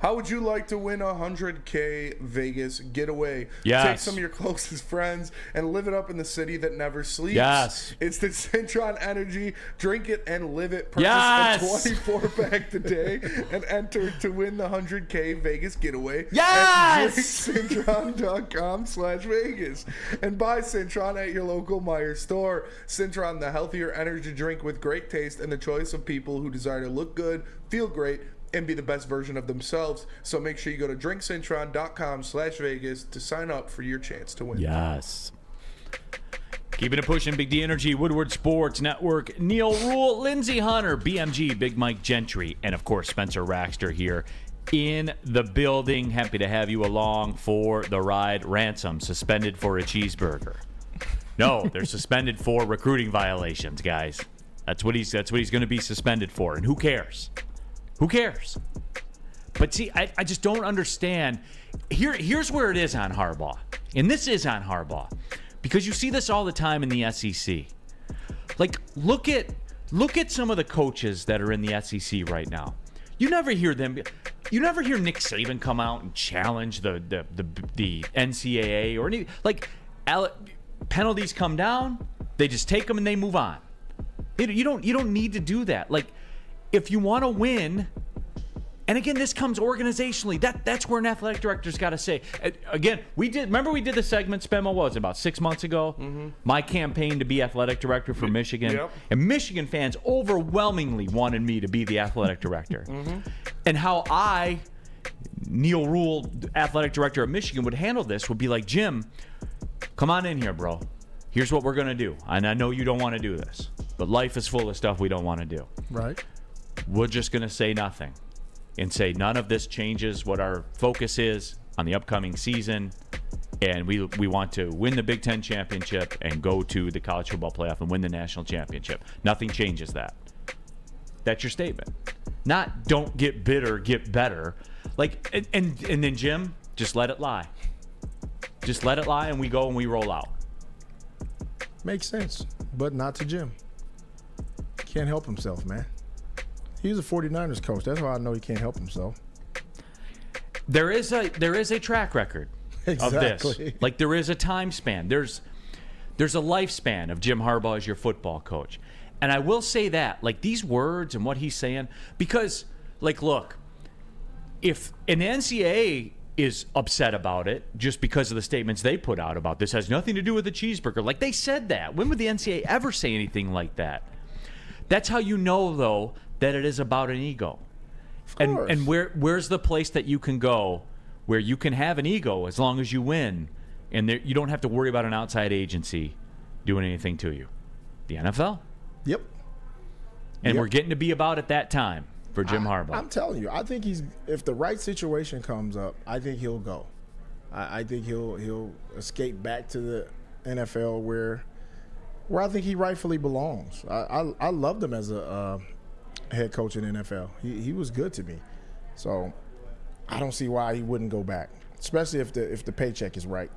How would you like to win a $100K Vegas getaway? Yes. Take some of your closest friends and live it up in the city that never sleeps. Yes. It's the Cintron Energy. Drink it and live it. Purchase Yes. a 24-pack today and enter to win the $100K Vegas getaway. Yes. At drinkcintron.com/Vegas and buy Cintron at your local Meijer store. Cintron, the healthier energy drink with great taste and the choice of people who desire to look good, feel great, and be the best version of themselves. So make sure you go to drinkcintron.com/Vegas to sign up for your chance to win. Yes. Keeping it pushing, Big D Energy, Woodward Sports Network, Neal, Ruhl, Lindsey Hunter, BMG, Big Mike Gentry, and of course Spencer Raxter here in the building. Happy to have you along for the ride. Ransom suspended for a cheeseburger. No, they're suspended for recruiting violations, guys. That's what he's going to be suspended for, and who cares? Who cares? But see, I just don't understand. Here's where it is on Harbaugh. And this is on Harbaugh. Because you see this all the time in the SEC. Like, look at some of the coaches that are in the SEC right now. You never hear Nick Saban come out and challenge the NCAA or any, like, penalties come down, they just take them and they move on. You don't need to do that. Like, if you want to win, and again, this comes organizationally. That's where an athletic director's got to say. Again, we did the segment, Spemo, what was it, about 6 months ago? Mm-hmm. My campaign to be athletic director for Michigan. Yep. And Michigan fans overwhelmingly wanted me to be the athletic director. Mm-hmm. And how I, Neal Ruhl, athletic director of Michigan, would handle this would be like, Jim, come on in here, bro. Here's what we're going to do. And I know you don't want to do this, but life is full of stuff we don't want to do. Right. We're just going to say nothing and say none of this changes what our focus is on the upcoming season. And we want to win the Big Ten championship and go to the college football playoff and win the national championship. Nothing changes that. That's your statement. Not don't get bitter, get better. Like, and then, Jim, just let it lie. Just let it lie and we go and we roll out. Makes sense, but not to Jim. Can't help himself, man. He was a 49ers coach. That's why I know he can't help himself. There is a track record of this. Like, there is a time span. There's a lifespan of Jim Harbaugh as your football coach. And I will say that, like, these words and what he's saying, because, like, look, if an NCAA is upset about it just because of the statements they put out about this has nothing to do with the cheeseburger. Like, they said that. When would the NCAA ever say anything like that? That's how you know, though, that it is about an ego. And where's the place that you can go where you can have an ego as long as you win, and you don't have to worry about an outside agency doing anything to you? The NFL. Yep. And we're getting to be about at that time for Jim Harbaugh. I'm telling you, I think if the right situation comes up, I think he'll go. I think he'll escape back to the NFL where I think he rightfully belongs. I loved him as a head coach in the NFL. He was good to me. So I don't see why he wouldn't go back, especially if the paycheck is right.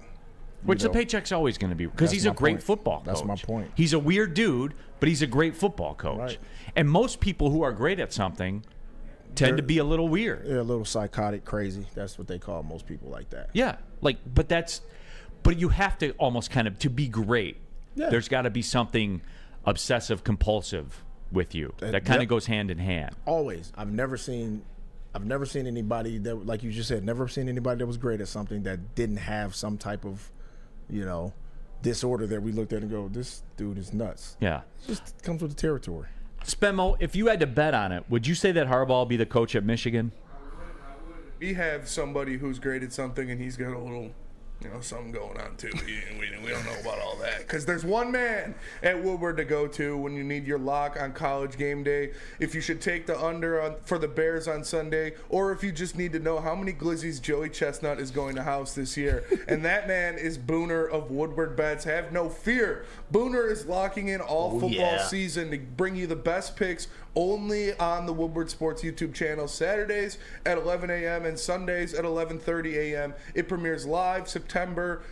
Which the paycheck's always going to be, because he's a great football coach. That's my point. He's a weird dude, but he's a great football coach. Right. And most people who are great at something tend to be a little weird. They're a little psychotic, crazy. That's what they call most people like that. Yeah, but you have to almost kind of, to be great, there's got to be something obsessive compulsive with you that kind of goes hand in hand. Always. I've never seen anybody that, like you just said, never seen anybody that was great at something that didn't have some type of, disorder that we looked at and go, this dude is nuts. Yeah. It just comes with the territory. Spenmo, if you had to bet on it, would you say that Harbaugh will be the coach at Michigan? We have somebody who's great at something, and he's got a little, something going on too. We don't know about all that, because there's one man at Woodward to go to when you need your lock on College game day. If you should take the under for the Bears on Sunday, or if you just need to know how many glizzies Joey Chestnut is going to house this year, and that man is Booner of Woodward Bets. Have no fear. Booner is locking in all football season to bring you the best picks only on the Woodward Sports YouTube channel, Saturdays at 11 a.m. and Sundays at 11:30 a.m. It premieres live September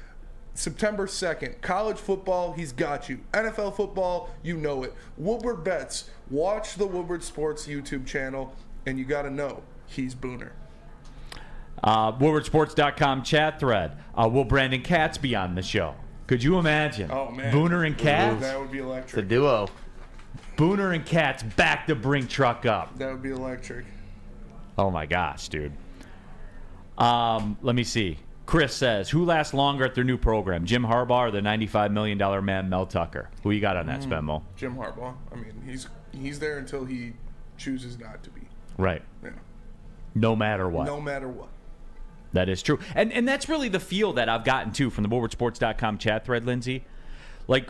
2nd. College football, he's got you. NFL football, you know it. Woodward Bets, watch the Woodward Sports YouTube channel, and you got to know he's Booner. WoodwardSports.com chat thread. Will Brandon Katz be on the show? Could you imagine? Oh, man. Booner and Katz? That would be electric. It's a duo. Booner and Katz back the brink truck up. That would be electric. Oh, my gosh, dude. Let me see. Chris says, who lasts longer at their new program, Jim Harbaugh or the $95 million man, Mel Tucker? Who you got on that, Spenmo? Jim Harbaugh. I mean, he's there until he chooses not to be. Right. Yeah. No matter what. No matter what. That is true. And that's really the feel that I've gotten, too, from the WoodwardSports.com chat thread, Lindsey. Like,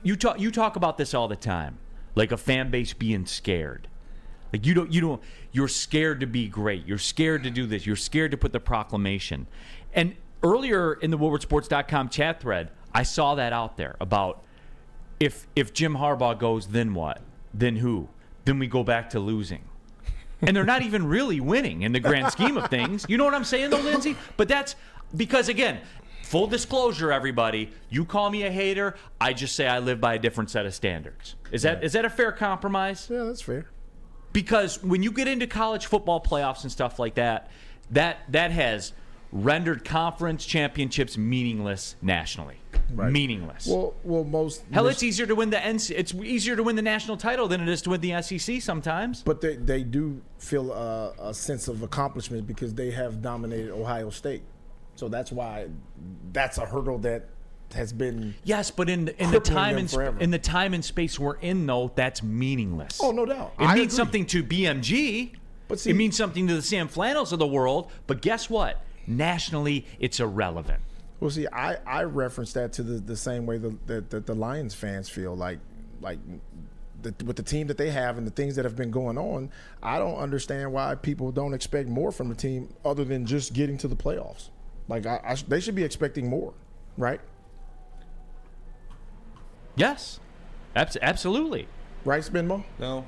you talk about this all the time, like a fan base being scared. Like you're scared to be great. You're scared to do this. You're scared to put the proclamation. And earlier in the WoodwardSports.com chat thread, I saw that out there about if Jim Harbaugh goes, then what? Then who? Then we go back to losing. And they're not even really winning in the grand scheme of things. You know what I'm saying, though, Lindsey? But that's because, again, full disclosure, everybody, you call me a hater, I just say I live by a different set of standards. Is that a fair compromise? Yeah, that's fair. Because when you get into college football playoffs and stuff like that, that has rendered conference championships meaningless nationally. Right. Meaningless. Well, it's easier to win it's easier to win the national title than it is to win the SEC sometimes. But they do feel a sense of accomplishment because they have dominated Ohio State. So that's why that's a hurdle that has been but in the time and space we're in, though, that's meaningless. Oh, no doubt. It means something to BMG. But it means something to the Sam Flannels of the world. But guess what? Nationally, it's irrelevant. Well, see, I reference that to the same way that the Lions fans feel like with the team that they have and the things that have been going on. I don't understand why people don't expect more from the team other than just getting to the playoffs. Like they should be expecting more, right? Yes, absolutely. Right, Spenmo? No,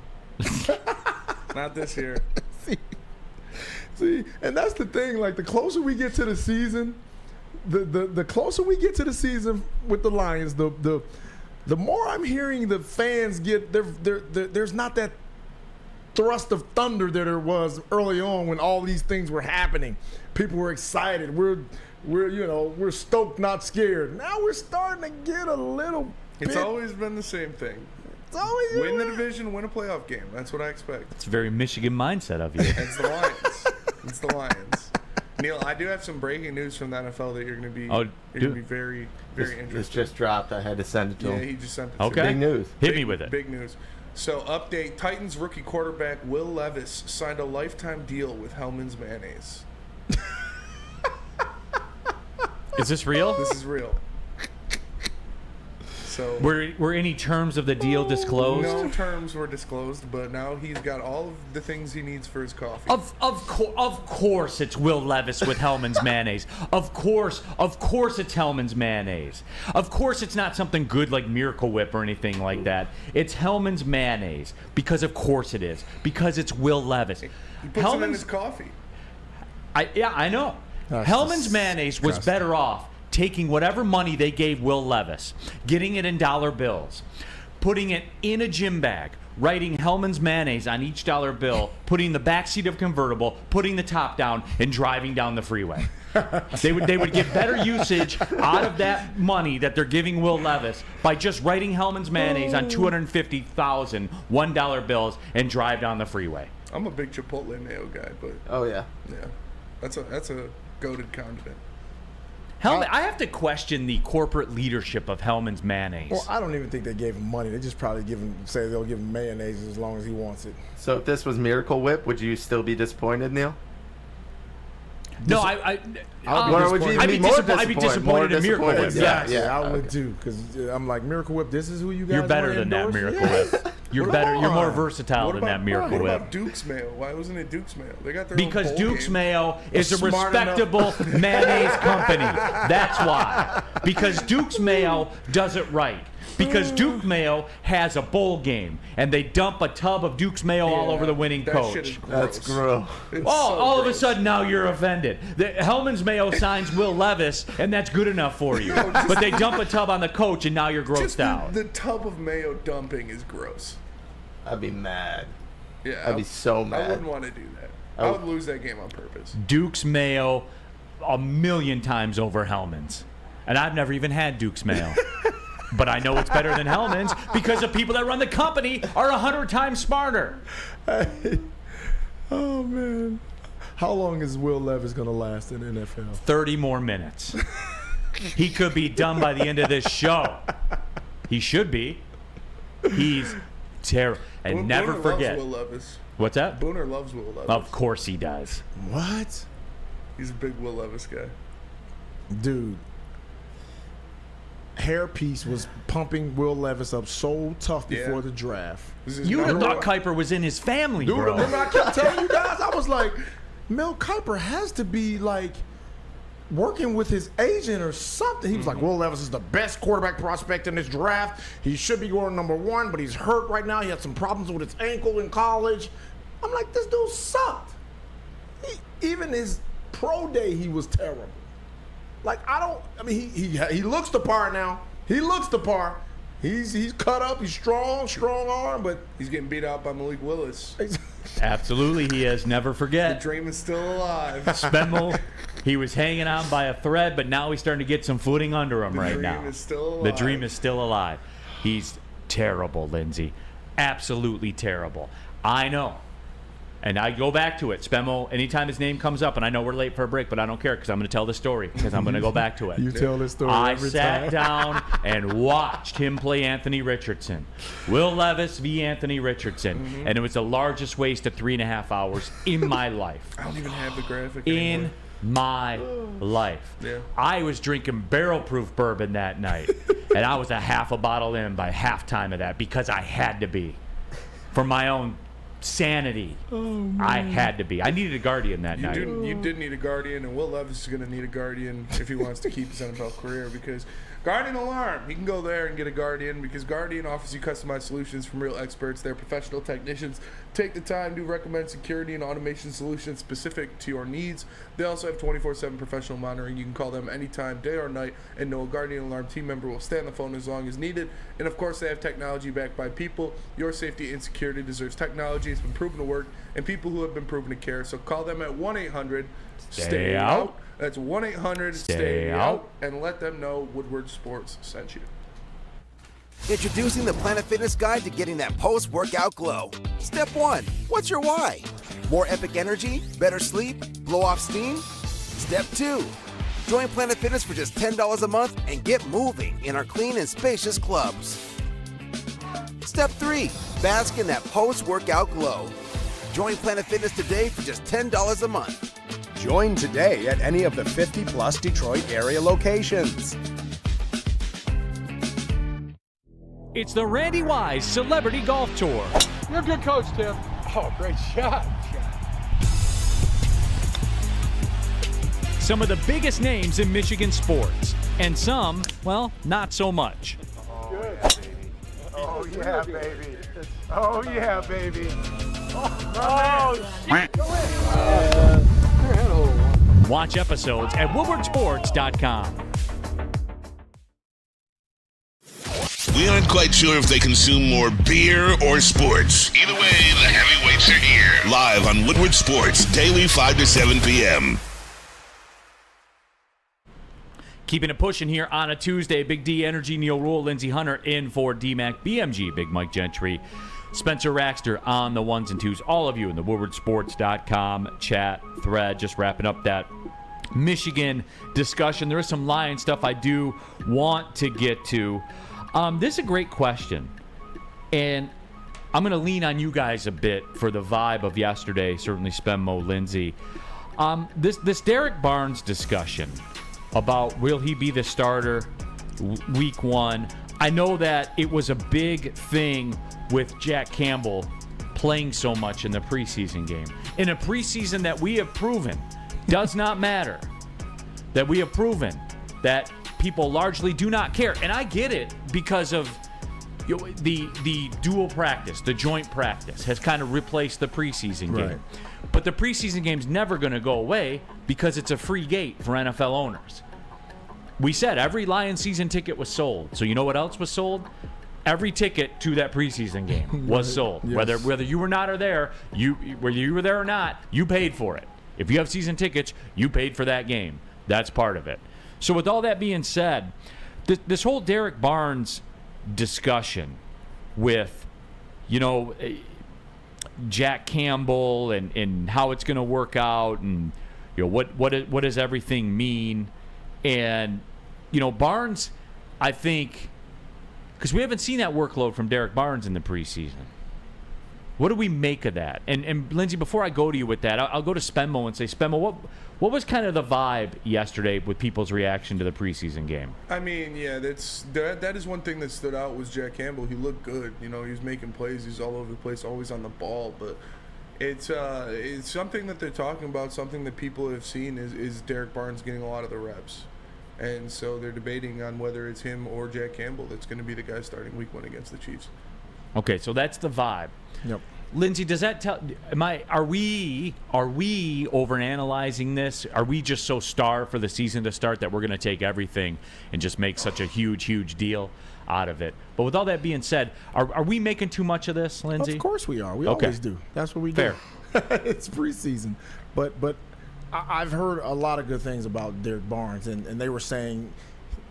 not this year. See, and that's the thing. Like the closer we get to the season, the closer we get to the season with the Lions, the more I'm hearing the fans get there's not that thrust of thunder that there was early on when all these things were happening. People were excited. We're stoked, not scared. Now we're starting to get a little. It's always been the same thing. It's always win the division, win a playoff game. That's what I expect. It's a very Michigan mindset of you. It's the Lions. It's the Lions. Neal, I do have some breaking news from the NFL that you're going to be very, very interested. This just dropped. I had to send it to him. Yeah, he just sent it to Okay. me. Big news. Hit me with it. Big news. So, update, Titans rookie quarterback Will Levis signed a lifetime deal with Hellman's Mayonnaise. Is this real? This is real. So Were any terms of the deal disclosed? no terms were disclosed, but now he's got all of the things he needs for his coffee. Of course it's Will Levis with Hellman's mayonnaise. Of course it's Hellman's mayonnaise. Of course it's not something good like Miracle Whip or anything like that. It's Hellman's mayonnaise because of course it is. Because it's Will Levis. He puts it in his coffee. I know. That's Hellman's mayonnaise was disgusting. better off taking whatever money they gave Will Levis, getting it in dollar bills, putting it in a gym bag, writing Hellman's mayonnaise on each dollar bill, putting the backseat of a convertible, putting the top down, and driving down the freeway. They would get better usage out of that money that they're giving Will Levis by just writing Hellman's mayonnaise on 250,000 $1 bills and drive down the freeway. I'm a big Chipotle mayo guy, but Oh, yeah. that's a goated condiment. Hellman, I have to question the corporate leadership of Hellman's mayonnaise. Well, I don't even think they gave him money. They just probably say they'll give him mayonnaise as long as he wants it. So if this was Miracle Whip, would you still be disappointed, Neal? No, I'd I'd be disappointed in Miracle Whip. Yeah, I would too. Because I'm like, Miracle Whip, this is who you guys You're better wanna than that endorse? Miracle Whip. You're better. You're more versatile What than about that Miracle What Whip. about Duke's mayo? Why wasn't it Duke's mayo? They got their Because own bowl Duke's game. Mayo is a Smart respectable mayonnaise company. That's why. Because Duke's Mayo does it right. Because Duke Mayo has a bowl game, and they dump a tub of Duke's Mayo all over the winning that coach. Shit is gross. That's gross. It's Oh, so all of a gross. sudden now you're offended. The Hellman's Mayo signs Will Levis, and that's good enough for you. But they dump a tub on the coach, and now you're grossed Just out. the tub of mayo dumping is gross. I'd be mad. Yeah, I'd be so mad. I wouldn't want to do that. I would lose that game on purpose. Duke's Mayo a million times over Hellman's. And I've never even had Duke's Mayo. But I know it's better than Hellman's because the people that run the company are 100 times smarter. Hey. Oh, man. How long is Will Levis going to last in the NFL? 30 more minutes. He could be done by the end of this show. He should be. He's terrible. And never Booner forget. loves Will Levis. What's that? Booner loves Will Levis. Of course he does. What? He's a big Will Levis guy. Dude. Hairpiece was pumping Will Levis up so tough before the draft. You would have thought Kuiper was in his family, Dude, bro. remember I kept telling you guys? I was like, Mel Kiper has to be like working with his agent or something. He was like, Will Levis is the best quarterback prospect in this draft. He should be going number 1, but he's hurt right now. He had some problems with his ankle in college. I'm like, this dude sucked. Even his pro day, he was terrible. Like, he looks the part now. He looks the part. He's cut up. He's strong arm, but he's getting beat out by Malik Willis. Absolutely, he is. Never The forget. dream is still alive. Spemel, he was hanging on by a thread, but now he's starting to get some footing under him right now. The dream is still alive. The dream is still alive. He's terrible, Lindsey. Absolutely terrible. I know. And I go back to it. Spemo, anytime his name comes up, and I know we're late for a break, but I don't care because I'm going to tell the story because I'm going to go back to it. You tell this story I every sat time. down and watched him play Anthony Richardson. Will Levis v. Anthony Richardson. And it was the largest waste of 3.5 hours in my life. I don't even have the graphic In anymore. my life. Yeah. I was drinking barrel-proof bourbon that night, and I was a half a bottle in by halftime of that because I had to be. For my own sanity. I had to be. I needed a guardian that night. You did need a guardian, and Will Levis is going to need a guardian if he wants to keep his NFL career because Guardian Alarm, he can go there and get a guardian because Guardian offers you customized solutions from real experts. They're professional technicians. Take the time to recommend security and automation solutions specific to your needs. They also have 24/7 professional monitoring. You can call them anytime, day or night, and know a Guardian Alarm team member will stay on the phone as long as needed. And of course, they have technology backed by people. Your safety and security deserves technology. It's been proven to work, and people who have been proven to care. So call them at 1-800-STAY-OUT. That's 1-800-STAY-OUT, and let them know Woodward Sports sent you. Introducing the Planet Fitness Guide to getting that post-workout glow. Step 1. What's your why? More epic energy? Better sleep? Blow off steam? Step 2. Join Planet Fitness for just $10 a month and get moving in our clean and spacious clubs. Step 3. Bask in that post-workout glow. Join Planet Fitness today for just $10 a month. Join today at any of the 50-plus Detroit area locations. It's the Randy Wise Celebrity Golf Tour. You're a good coach, Tim. Oh, great shot. Some of the biggest names in Michigan sports, and some, well, not so much. Oh, yeah, baby. Oh, yeah, baby. Watch episodes at woodwardsports.com. We aren't quite sure if they consume more beer or sports. Either way, the heavyweights are here. Live on Woodward Sports, daily 5 to 7 p.m. Keeping it pushing here on a Tuesday. Big D Energy, Neal, Ruhl, Lindsey, Hunter in for DMAC, BMG, Big Mike Gentry, Spencer Raxter on the ones and twos. All of you in the woodwardsports.com chat thread. Just wrapping up that Michigan discussion. There is some Lion stuff I do want to get to. This is a great question, and I'm going to lean on you guys a bit for the vibe of yesterday, certainly Spenmo, Lindsey. This Derek Barnes discussion about will he be the starter week 1. I know that it was a big thing with Jack Campbell playing so much in the preseason game. In a preseason that we have proven does not matter, that we have proven that people largely do not care. And I get it because of the dual practice, the joint practice has kind of replaced the preseason game. Right. But the preseason game's never going to go away because it's a free gate for NFL owners. We said every Lions season ticket was sold. So you know what else was sold? Every ticket to that preseason game was sold. Yes. Whether you were not or there, whether you were there or not, you paid for it. If you have season tickets, you paid for that game. That's part of it. So with all that being said, this whole Derek Barnes discussion with, Jack Campbell and how it's going to work out and, what does everything mean? And, Barnes, I think, because we haven't seen that workload from Derek Barnes in the preseason. What do we make of that? And Lindsey, before I go to you with that, I'll go to Spenmo and say, Spenmo, what was kind of the vibe yesterday with people's reaction to the preseason game? I mean, yeah, that is one thing that stood out was Jack Campbell. He looked good. He was making plays. He's all over the place, always on the ball. But it's something that they're talking about, something that people have seen is Derek Barnes getting a lot of the reps. And so they're debating on whether it's him or Jack Campbell that's going to be the guy starting week 1 against the Chiefs. Okay, so that's the vibe. Yep. Lindsey, does that tell? Are we overanalyzing this? Are we just so starved for the season to start that we're going to take everything and just make such a huge deal out of it? But with all that being said, are we making too much of this, Lindsey? Of course we are. We always do. That's what we do. Fair. It's preseason, but I've heard a lot of good things about Derek Barnes, and they were saying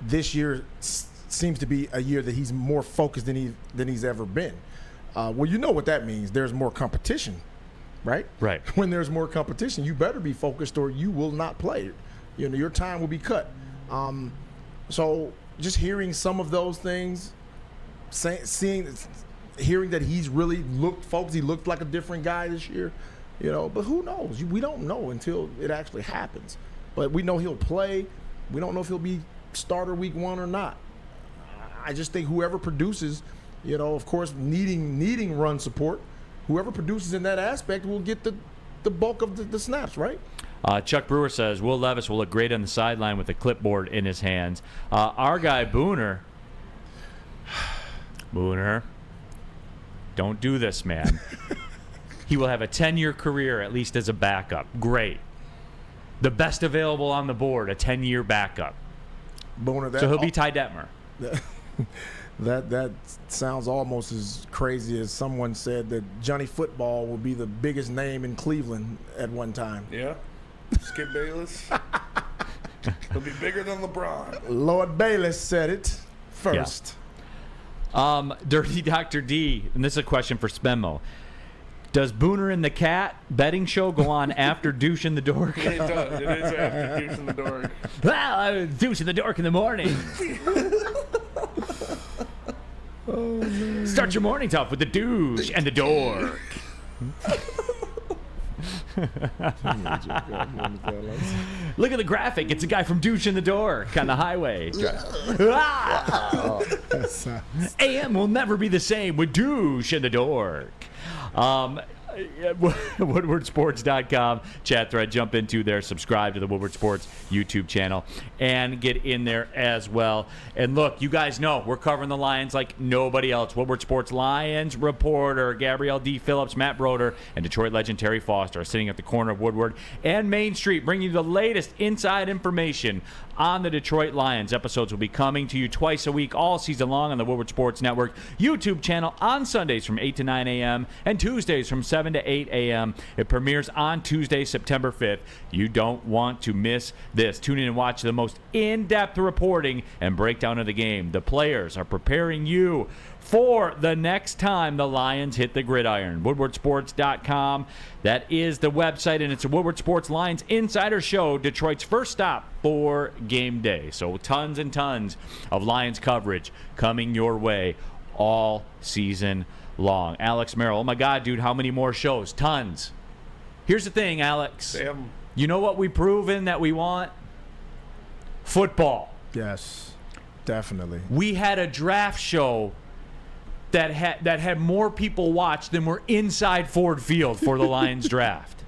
this year seems to be a year that he's more focused than he's ever been. Well, you know what that means. There's more competition, right? Right. When there's more competition, you better be focused or you will not play. Your time will be cut. So just hearing some of those things, hearing that he's really looked focused, he looked like a different guy this year, but who knows? We don't know until it actually happens. But we know he'll play. We don't know if he'll be starter week 1 or not. I just think whoever produces, of course, needing run support, whoever produces in that aspect will get the bulk of the snaps, right? Chuck Brewer says, Will Levis will look great on the sideline with a clipboard in his hands. Our guy, Booner, don't do this, man. He will have a 10-year career, at least as a backup. Great. The best available on the board, a 10-year backup. Booner, so he'll be Ty Detmer. That sounds almost as crazy as someone said that Johnny Football will be the biggest name in Cleveland at one time. Yeah. Skip Bayless. He'll be bigger than LeBron. Lord Bayless said it first. Yeah. Dirty Dr. D, and this is a question for Spenmo. Does Booner and the Cat betting show go on after Douche and the Dork? It does. It is after Douche and the Dork. Well, I was Douche and the Dork in the morning. Start your mornings off with the Douche and the Dork. Look at the graphic. It's a guy from Douche and the Dork on the highway. AM will never be the same with Douche and the Dork. WoodwardSports.com chat thread. Jump into there. Subscribe to the Woodward Sports YouTube channel and get in there as well. And look, you guys know we're covering the Lions like nobody else. Woodward Sports Lions reporter Gabrielle D. Phillips, Matt Broder, and Detroit legend Terry Foster are sitting at the corner of Woodward and Main Street, bringing you the latest inside information on the Detroit Lions. Episodes will be coming to you twice a week all season long on the Woodward Sports Network YouTube channel on Sundays from 8 to 9 a.m. and Tuesdays from 7 to 8 a.m. It premieres on Tuesday, September 5th. You don't want to miss this. Tune in and watch the most in-depth reporting and breakdown of the game. The players are preparing you for the next time the Lions hit the gridiron. WoodwardSports.com. That is the website, and it's a Woodward Sports Lions Insider Show, Detroit's first stop for game day. So tons and tons of Lions coverage coming your way all season long. Alex Merrill, oh my God, dude, how many more shows? Tons. Here's the thing, Alex. You know what we've proven that we want? Football. Yes, definitely. We had a draft show that had more people watch than were inside Ford Field for the Lions draft.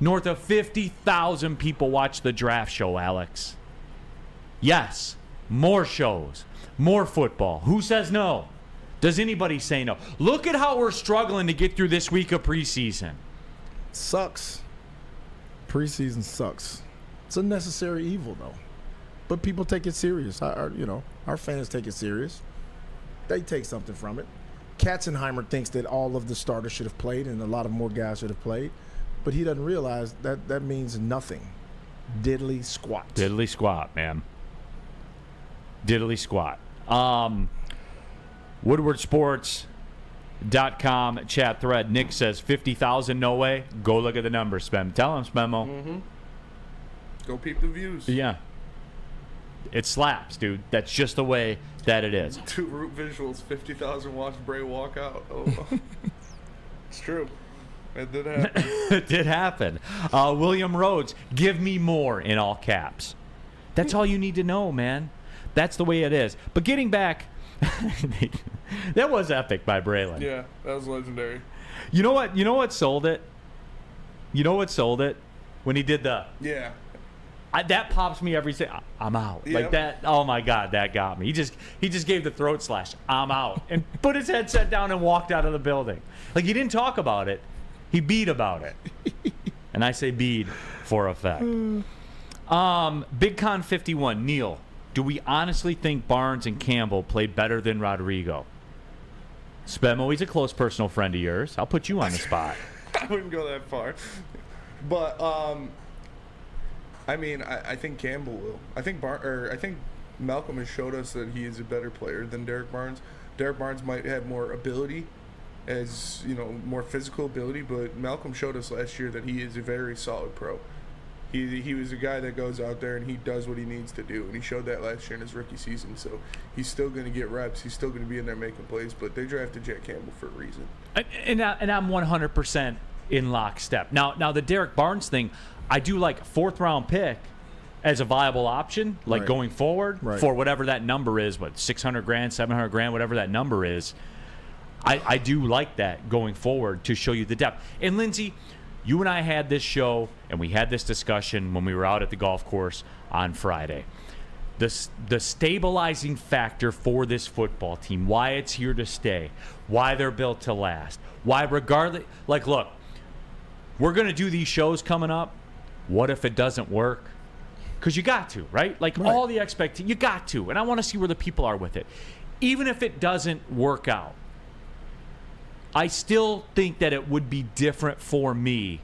North of 50,000 people watched the draft show, Alex. Yes, more shows, more football. Who says no? Does anybody say no? Look at how we're struggling to get through this week of preseason. Sucks. Preseason sucks. It's a necessary evil, though. But people take it serious. Our fans take it serious. They take something from it. Katzenheimer thinks that all of the starters should have played and a lot of more guys should have played, but he doesn't realize that means nothing. Diddly squat. Diddly squat, man. Diddly squat. WoodwardSports.com chat thread. Nick says 50,000, no way. Go look at the numbers, Spem. Tell him, Spemo. Mm-hmm. Go peep the views. Yeah. It slaps, dude. That's just the way that it is. 2 root visuals, 50,000 watch Bray walk out. Oh, it's true. It did happen. It did happen. William Rhodes, give me more in all caps. That's all you need to know, man. That's the way it is. But getting back, that was epic by Braylon. Yeah, that was legendary. You know what? You know what sold it? You know what sold it? When he did the... Yeah. That pops me every time. I'm out. Yep. Like that. Oh my God, that got me. He just gave the throat slash. I'm out, and put his headset down and walked out of the building. Like he didn't talk about it. He beat about it. And I say bead for effect. Big Con 51. Neal, do we honestly think Barnes and Campbell played better than Rodrigo? Spemo, he's a close personal friend of yours. I'll put you on the spot. I wouldn't go that far, but I mean, I think Campbell will. I think Malcolm has showed us that he is a better player than Derek Barnes. Derek Barnes might have more ability, more physical ability, but Malcolm showed us last year that he is a very solid pro. He was a guy that goes out there and he does what he needs to do, and he showed that last year in his rookie season. So he's still going to get reps. He's still going to be in there making plays. But they drafted Jack Campbell for a reason. And I'm 100% in lockstep. Now the Derek Barnes thing, I do like a 4th-round pick as a viable option, like going forward for whatever that number is, what, $600,000, $700,000, whatever that number is. I do like that going forward to show you the depth. And Lindsey, you and I had this show and we had this discussion when we were out at the golf course on Friday. The stabilizing factor for this football team, why it's here to stay, why they're built to last, why regardless, like, look, we're going to do these shows coming up. What if it doesn't work? Because you got to, right? Like all the expectations, you got to. And I want to see where the people are with it. Even if it doesn't work out, I still think that it would be different for me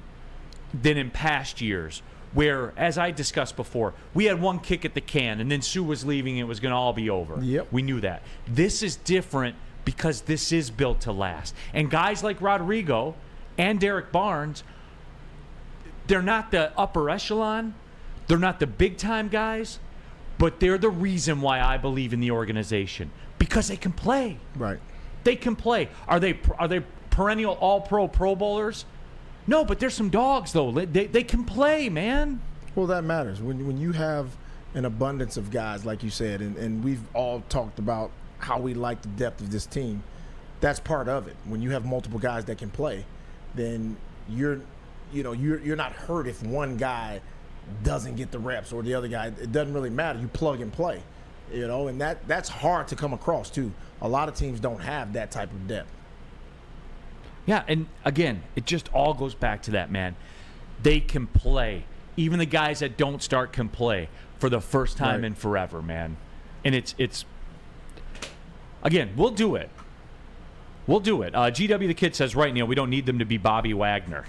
than in past years where, as I discussed before, we had one kick at the can and then Sue was leaving and it was going to all be over. Yep. We knew that. This is different because this is built to last. And guys like Rodrigo and Derek Barnes, they're not the upper echelon. They're not the big-time guys, but they're the reason why I believe in the organization, because they can play. Right. They can play. Are they perennial all-pro Pro Bowlers? No, but there's some dogs, though. They can play, man. Well, that matters. When you have an abundance of guys, like you said, and we've all talked about how we like the depth of this team, that's part of it. When you have multiple guys that can play, then you're not hurt if one guy doesn't get the reps or the other guy. It doesn't really matter. You plug and play, and that's hard to come across too. A lot of teams don't have that type of depth. Yeah, and again, it just all goes back to that, man. They can play. Even the guys that don't start can play for the first time in forever, man. And it's again, we'll do it. We'll do it. GW the Kid says, right, Neal, we don't need them to be Bobby Wagner.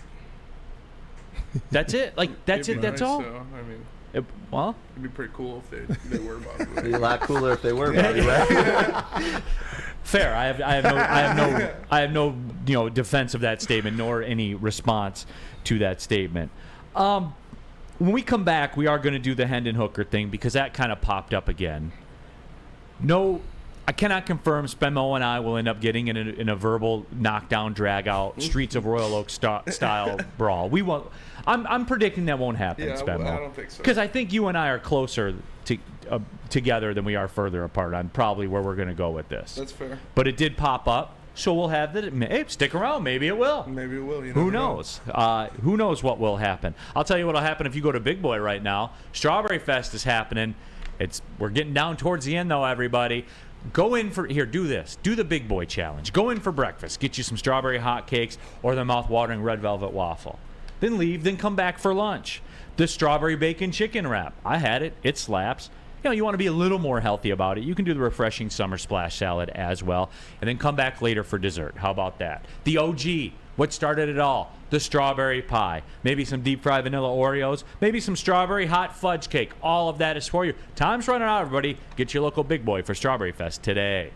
That's it. Like, that's it. That's all. So, I mean, well, it'd be pretty cool if they were Bobby Wagner. It'd be a lot cooler if they were Bobby Wagner. Fair. I have no defense of that statement nor any response to that statement. When we come back, we are going to do the Hendon Hooker thing because that kind of popped up again. No, I cannot confirm Spenmo and I will end up getting in a verbal knockdown, drag-out, Streets of Royal Oak style brawl. We won't. I'm predicting that won't happen, Spenmo. I don't think so. Because I think you and I are closer together than we are further apart on probably where we're going to go with this. That's fair. But it did pop up. So we'll have that. Hey, stick around. Maybe it will. Maybe it will. Who knows? Who knows what will happen? I'll tell you what will happen if you go to Big Boy right now. Strawberry Fest is happening. We're getting down towards the end, though, everybody. Go in for, here, do this. Do the Big Boy Challenge. Go in for breakfast. Get you some strawberry hotcakes or the mouth-watering red velvet waffle. Then leave, then come back for lunch. The strawberry bacon chicken wrap. I had it. It slaps. You want to be a little more healthy about it. You can do the refreshing summer splash salad as well. And then come back later for dessert. How about that? The OG. What started it all? The strawberry pie. Maybe some deep fried vanilla Oreos. Maybe some strawberry hot fudge cake. All of that is for you. Time's running out, everybody. Get your local Big Boy for Strawberry Fest today.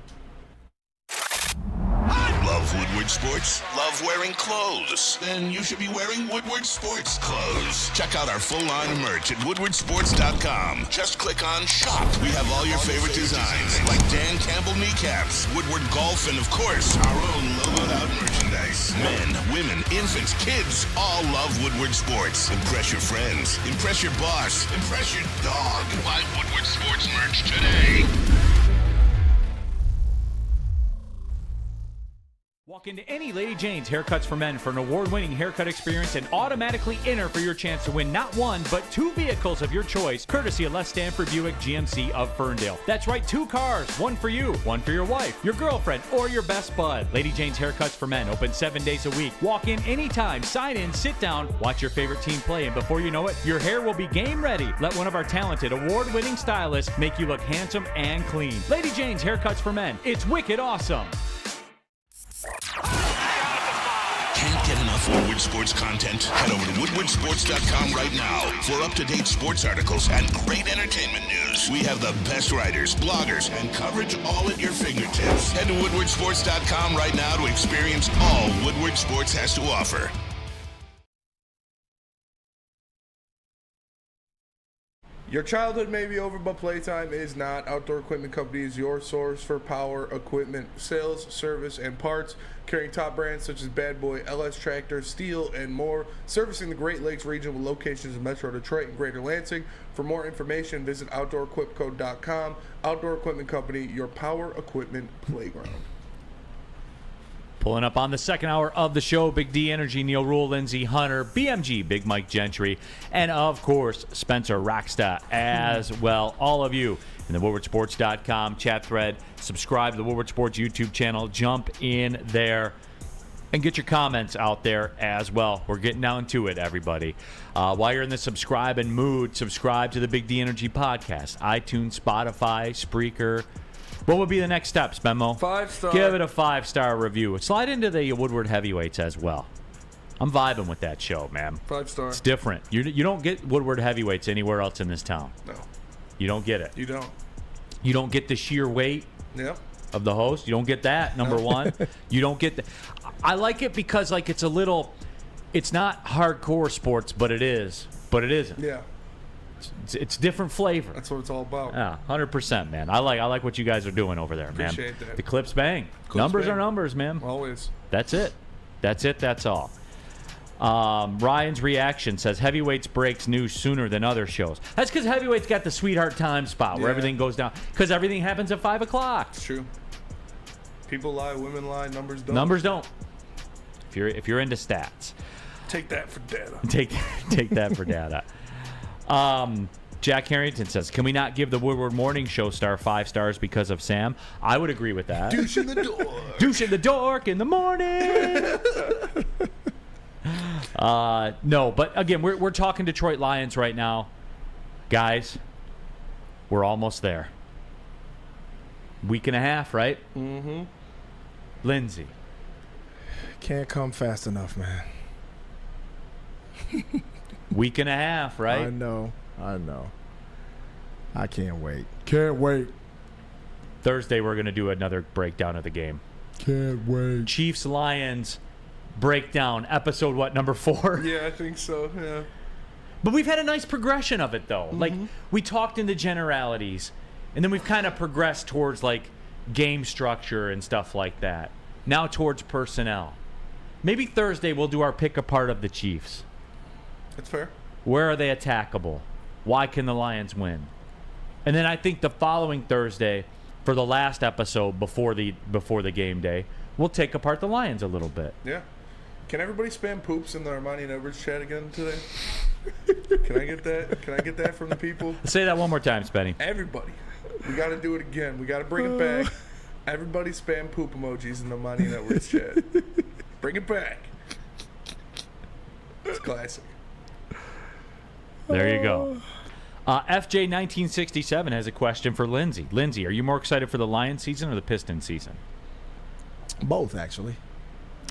Love Woodward Sports? Love wearing clothes? Then you should be wearing Woodward Sports clothes. Check out our full line of merch at woodwardsports.com. Just click on Shop. We have all your favorite designs, like Dan Campbell kneecaps, Woodward Golf, and of course, our own logoed out merchandise. Men, women, infants, kids, all love Woodward Sports. Impress your friends. Impress your boss. Impress your dog. Buy Woodward Sports merch today. Walk into any Lady Jane's Haircuts for Men for an award-winning haircut experience and automatically enter for your chance to win not one, but 2 vehicles of your choice, courtesy of Les Stanford Buick GMC of Ferndale. That's right, 2 cars, one for you, one for your wife, your girlfriend, or your best bud. Lady Jane's Haircuts for Men, open 7 days a week. Walk in anytime, sign in, sit down, watch your favorite team play, and before you know it, your hair will be game ready. Let one of our talented, award-winning stylists make you look handsome and clean. Lady Jane's Haircuts for Men. It's wicked awesome. Can't get enough Woodward Sports content? Head over to woodwardsports.com right now for up-to-date sports articles and great entertainment news. We have the best writers, bloggers, and coverage all at your fingertips. Head to woodwardsports.com right now to experience all Woodward Sports has to offer. Your childhood may be over, but playtime is not. Outdoor Equipment Company is your source for power equipment sales, service, and parts. Carrying top brands such as Bad Boy, LS Tractor, Steel, and more. Servicing the Great Lakes region with locations in Metro Detroit and Greater Lansing. For more information, visit OutdoorEquipCo.com. Outdoor Equipment Company, your power equipment playground. Pulling up on the second hour of the show, Big D Energy, Neal, Ruhl, Lindsey, Hunter, BMG, Big Mike Gentry, and of course, Spencer Rockstar as well. All of you in the WoodwardSports.com chat thread. Subscribe to the Woodward Sports YouTube channel. Jump in there and get your comments out there as well. We're getting down to it, everybody. While you're in the subscribing mood, subscribe to the Big D Energy podcast. iTunes, Spotify, Spreaker. What would be the next steps, Memo? 5-star. Give it a 5-star review. Slide into the Woodward Heavyweights as well. I'm vibing with that show, man. 5-star. It's different. You don't get Woodward Heavyweights anywhere else in this town. No. You don't get it. You don't. You don't get the sheer weight. Yep. of the host. You don't get that, number one. You don't get that. I like it because, like, it's a little, it's not hardcore sports, but it is. But it isn't. Yeah. It's different flavor. That's what it's all about. Yeah, 100%, man. I like what you guys are doing over there, man. Appreciate that. The clips bang. Numbers are numbers, man. Always. That's it. That's all. Ryan's reaction says heavyweights breaks news sooner than other shows. That's because heavyweights got the sweetheart time spot where everything goes down. Because everything happens at 5 o'clock. It's true. People lie, women lie, numbers don't. Numbers don't. If you're into stats, take that for data. Take that for data. Jack Harrington says, can we not give the Woodward Morning Show star 5 stars because of Sam? I would agree with that. Douche in the door. Douche in the dork in the morning. No, but again, we're talking Detroit Lions right now. Guys, we're almost there. Week and a half, right? Mm-hmm. Lindsey. Can't come fast enough, man. Week and a half, right? I know. I can't wait. Can't wait. Thursday, we're going to do another breakdown of the game. Can't wait. Chiefs Lions breakdown, episode number 4? Yeah, I think so. Yeah. But we've had a nice progression of it, though. Like, we talked in the generalities, and then we've kind of progressed towards, like, game structure and stuff like that. Now towards personnel. Maybe Thursday we'll do our pick apart of the Chiefs. That's fair. Where are they attackable? Why can the Lions win? And then I think the following Thursday, for the last episode before the game day, we'll take apart the Lions a little bit. Yeah. Can everybody spam poops in the Ermanni and Edwards chat again today? Can I get that? Can I get that from the people? Say that one more time, Spenny. Everybody. We got to do it again. We got to bring it back. Everybody spam poop emojis in the Ermanni and Edwards chat. Bring it back. It's classic. There you go. FJ1967 has a question for Lindsey. Lindsey, are you more excited for the Lions season or the Pistons season? Both, actually.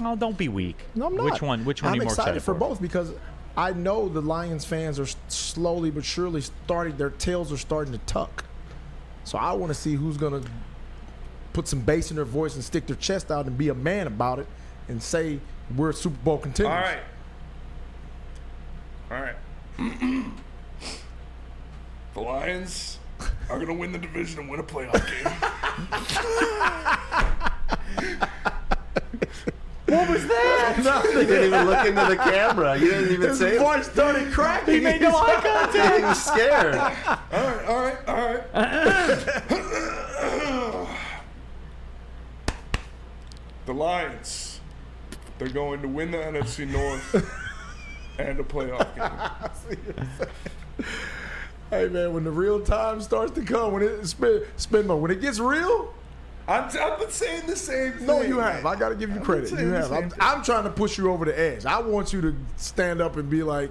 Oh, don't be weak. No, I'm not. Which one are you more excited for? I'm excited for both because I know the Lions fans are slowly but surely their tails are starting to tuck. So I want to see who's going to put some bass in their voice and stick their chest out and be a man about it and say we're Super Bowl contenders. All right. The Lions are going to win the division and win a playoff game. What was that? No, they didn't even look into the camera. You didn't even say it. His voice started cracking. He made no eye contact. He was scared. All right. The Lions, they're going to win the NFC North and a playoff game. Hey, man, when the real time starts to come, when when it gets real, I've been saying the same thing. No, you have. I got to give you credit. You have. I'm trying to push you over the edge. I want you to stand up and be like,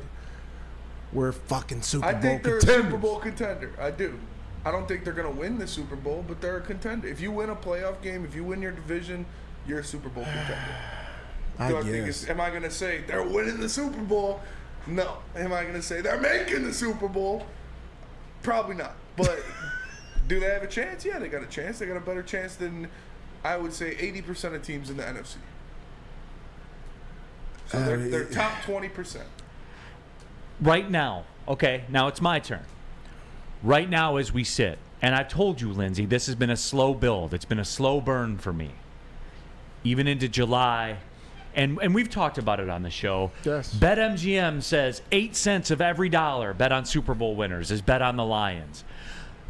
we're fucking Super Bowl contenders. I think they're a Super Bowl contender. I do. I don't think they're going to win the Super Bowl, but they're a contender. If you win a playoff game, if you win your division, you're a Super Bowl contender. I guess. Am I going to say they're winning the Super Bowl? No. Am I going to say they're making the Super Bowl? Probably not. But do they have a chance? Yeah, they got a chance. They got a better chance than, I would say, 80% of teams in the NFC. So they're top 20%. Right now, okay, now it's my turn. Right now as we sit, and I've told you, Lindsey, this has been a slow build. It's been a slow burn for me. Even into July. And we've talked about it on the show. Yes. BetMGM says 8 cents of every dollar bet on Super Bowl winners is bet on the Lions.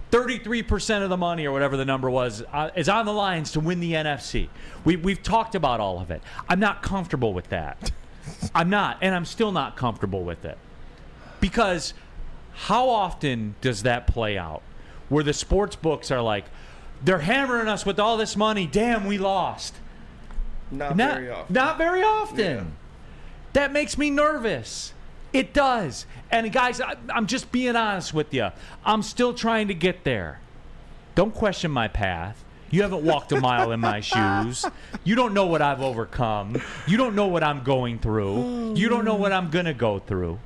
33% of the money, or whatever the number was, is on the Lions to win the NFC. We've talked about all of it. I'm not comfortable with that. I'm not, and I'm still not comfortable with it. Because how often does that play out? Where the sports books are like, they're hammering us with all this money. Damn, we lost. Not very often. Not very often. Yeah. That makes me nervous. It does. And guys, I'm just being honest with you. I'm still trying to get there. Don't question my path. You haven't walked a mile in my shoes. You don't know what I've overcome. You don't know what I'm going through. You don't know what I'm going to go through.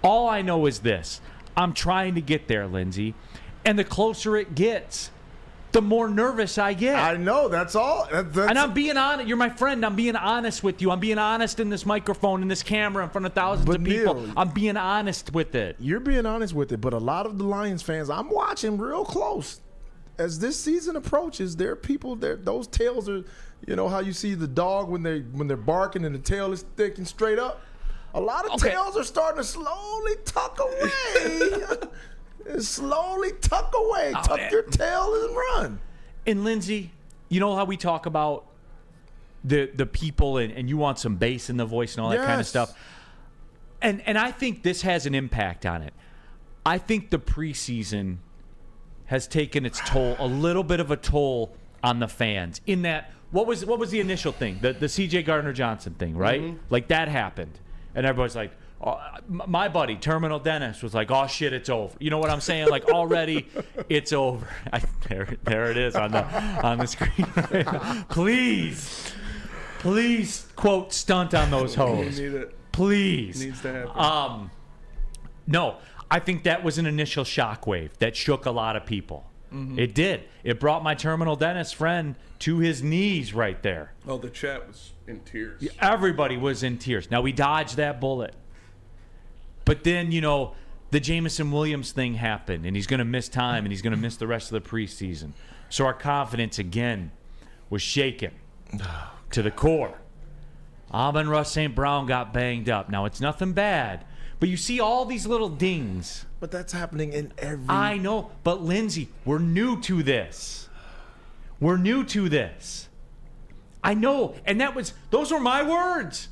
All I know is this. I'm trying to get there, Lindsey. And the closer it gets, the more nervous I get. I know, that's all. And I'm being honest. You're my friend. I'm being honest with you. I'm being honest in this microphone, in this camera, in front of thousands of people. Neal, I'm being honest with it. You're being honest with it, but a lot of the Lions fans, I'm watching real close. As this season approaches, there are people there. Those tails are, you know how you see the dog when they're barking and the tail is thick and straight up. A lot of tails are starting to slowly tuck away. Slowly tuck away. Tuck your tail and run. And Lindsey, you know how we talk about the people and you want some bass in the voice and all that kind of stuff. And I think this has an impact on it. I think the preseason has taken its toll, a little bit of a toll on the fans. In that, what was the initial thing? The C.J. Gardner-Johnson thing, right? Mm-hmm. Like that happened, and everybody's like, oh, my buddy Terminal Dennis was like, "Oh shit, it's over." You know what I'm saying? Like already, it's over. There it is on the screen. Please quote stunt on those hoes. You need it. Please. It needs to happen. No, I think that was an initial shockwave that shook a lot of people. Mm-hmm. It did. It brought my Terminal Dennis friend to his knees right there. Oh, the chat was in tears. Everybody was in tears. Now, we dodged that bullet. But then, you know, the Jameson Williams thing happened, and he's going to miss time, and he's going to miss the rest of the preseason. So our confidence, again, was shaken to the core. Amon-Ra St. Brown got banged up. Now, it's nothing bad, but you see all these little dings. But that's happening in every... I know, but Lindsey, we're new to this. We're new to this. I know, and those were my words.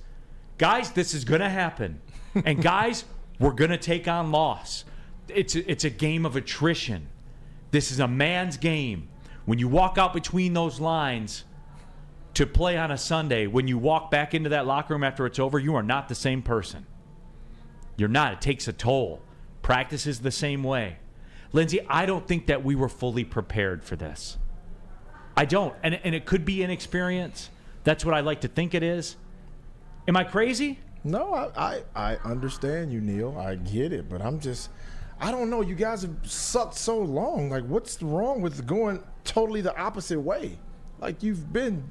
Guys, this is going to happen. And guys, we're going to take on loss. It's a game of attrition. This is a man's game. When you walk out between those lines to play on a Sunday, when you walk back into that locker room after it's over, you are not the same person. You're not. It takes a toll. Practice is the same way. Lindsey, I don't think that we were fully prepared for this. I don't. And it could be inexperience. That's what I like to think it is. Am I crazy? No, I understand you, Neal. I get it. But I don't know. You guys have sucked so long. Like, what's wrong with going totally the opposite way? Like, you've been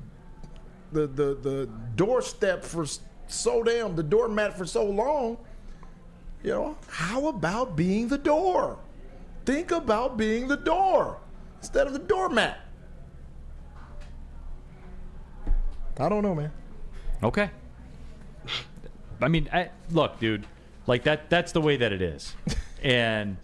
the doorstep for the doormat for so long. You know, how about being the door? Think about being the door instead of the doormat. I don't know, man. Okay. I mean, look, dude, like that's the way that it is. And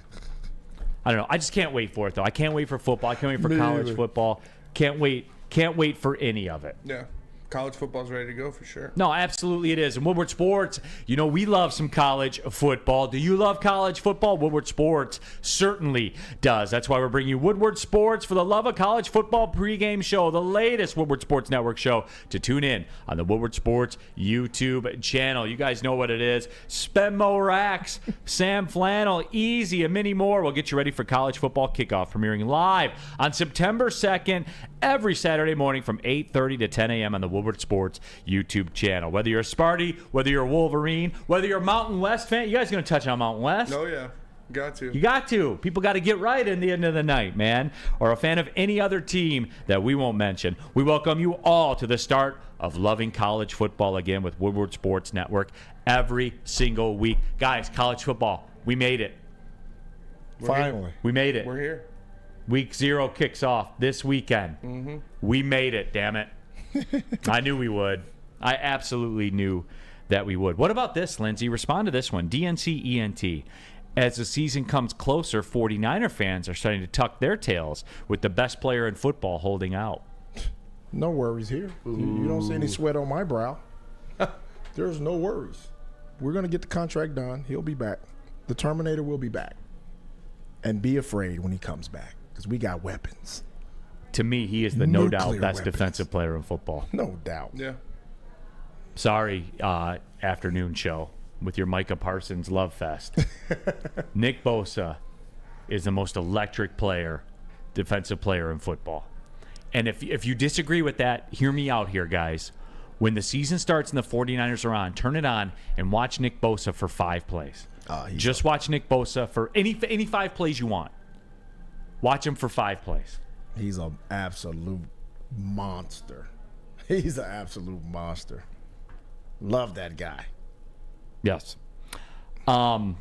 I don't know. I just can't wait for it, though. I can't wait for football. I can't wait for college football. Can't wait for any of it. Yeah. College football's ready to go for sure. No, absolutely it is. And Woodward Sports, you know, we love some college football. Do you love college football? Woodward Sports certainly does. That's why we're bringing you Woodward Sports for the love of college football pregame show, the latest Woodward Sports Network show to tune in on the Woodward Sports YouTube channel. You guys know what it is. Spenmo Racks, Sam Flannel, Easy, and many more will get you ready for college football kickoff, premiering live on September 2nd, every Saturday morning from 8:30 to 10 a.m. on the Woodward Sports YouTube channel. Whether you're a Sparty, whether you're a Wolverine, whether you're a Mountain West fan, you guys going to touch on Mountain West? Oh, yeah. Got to. You got to. People got to get right in the end of the night, man. Or a fan of any other team that we won't mention. We welcome you all to the start of loving college football again with Woodward Sports Network every single week. Guys, college football, we made it. Finally. We made it. We're here. Week 0 kicks off this weekend. Mm-hmm. We made it, damn it. I knew we would. I absolutely knew that we would. What about this, Lindsey? Respond to this one. DNC ENT. As the season comes closer, 49er fans are starting to tuck their tails with the best player in football holding out. No worries here. You don't see any sweat on my brow. There's no worries. We're going to get the contract done. He'll be back. The Terminator will be back. And be afraid when he comes back because we got weapons. To me, he is the no doubt best weapons. Defensive player in football. No doubt. Yeah. Sorry, afternoon show with your Micah Parsons love fest. Nick Bosa is the most electric player, defensive player in football. And if you disagree with that, hear me out here, guys. When the season starts and the 49ers are on, turn it on and watch Nick Bosa for 5 plays. Just watch Nick Bosa for any 5 plays you want. Watch him for 5 plays. He's an absolute monster. He's an absolute monster. Love that guy. Yes. Where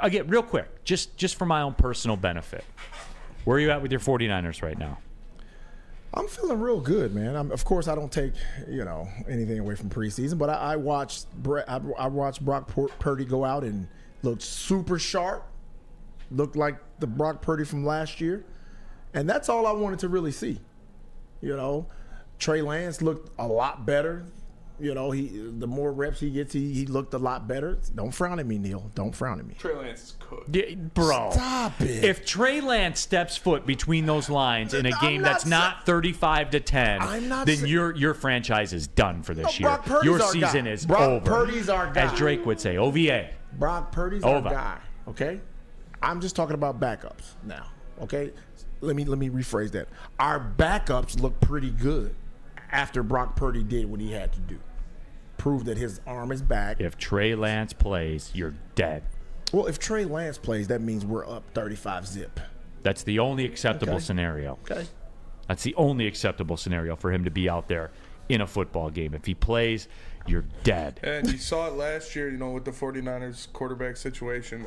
again, real quick, just for my own personal benefit, where are you at with your 49ers right now? I'm feeling real good, man. Of course, I don't take anything away from preseason, but I watched Brock Purdy go out and looked super sharp, looked like the Brock Purdy from last year, and that's all I wanted to really see. Trey Lance looked a lot better. The more reps he gets, he looked a lot better. Don't frown at me, Neal. Don't frown at me. Trey Lance is cooked. Yeah, bro. Stop it. If Trey Lance steps foot between those lines in a game that's not 35-10, then your franchise is done for this year. Brock Purdy's your our season guy. is Brock over. Purdy's our guy. As Drake would say, OVA. Brock Purdy's our guy. Okay? I'm just talking about backups now. Okay? Let me rephrase that. Our backups look pretty good after Brock Purdy did what he had to do. Prove that his arm is back. If Trey Lance plays, you're dead. Well, if Trey Lance plays, that means we're up 35-zip. That's the only acceptable scenario. Okay. That's the only acceptable scenario for him to be out there in a football game. If he plays, you're dead. And you saw it last year, with the 49ers quarterback situation.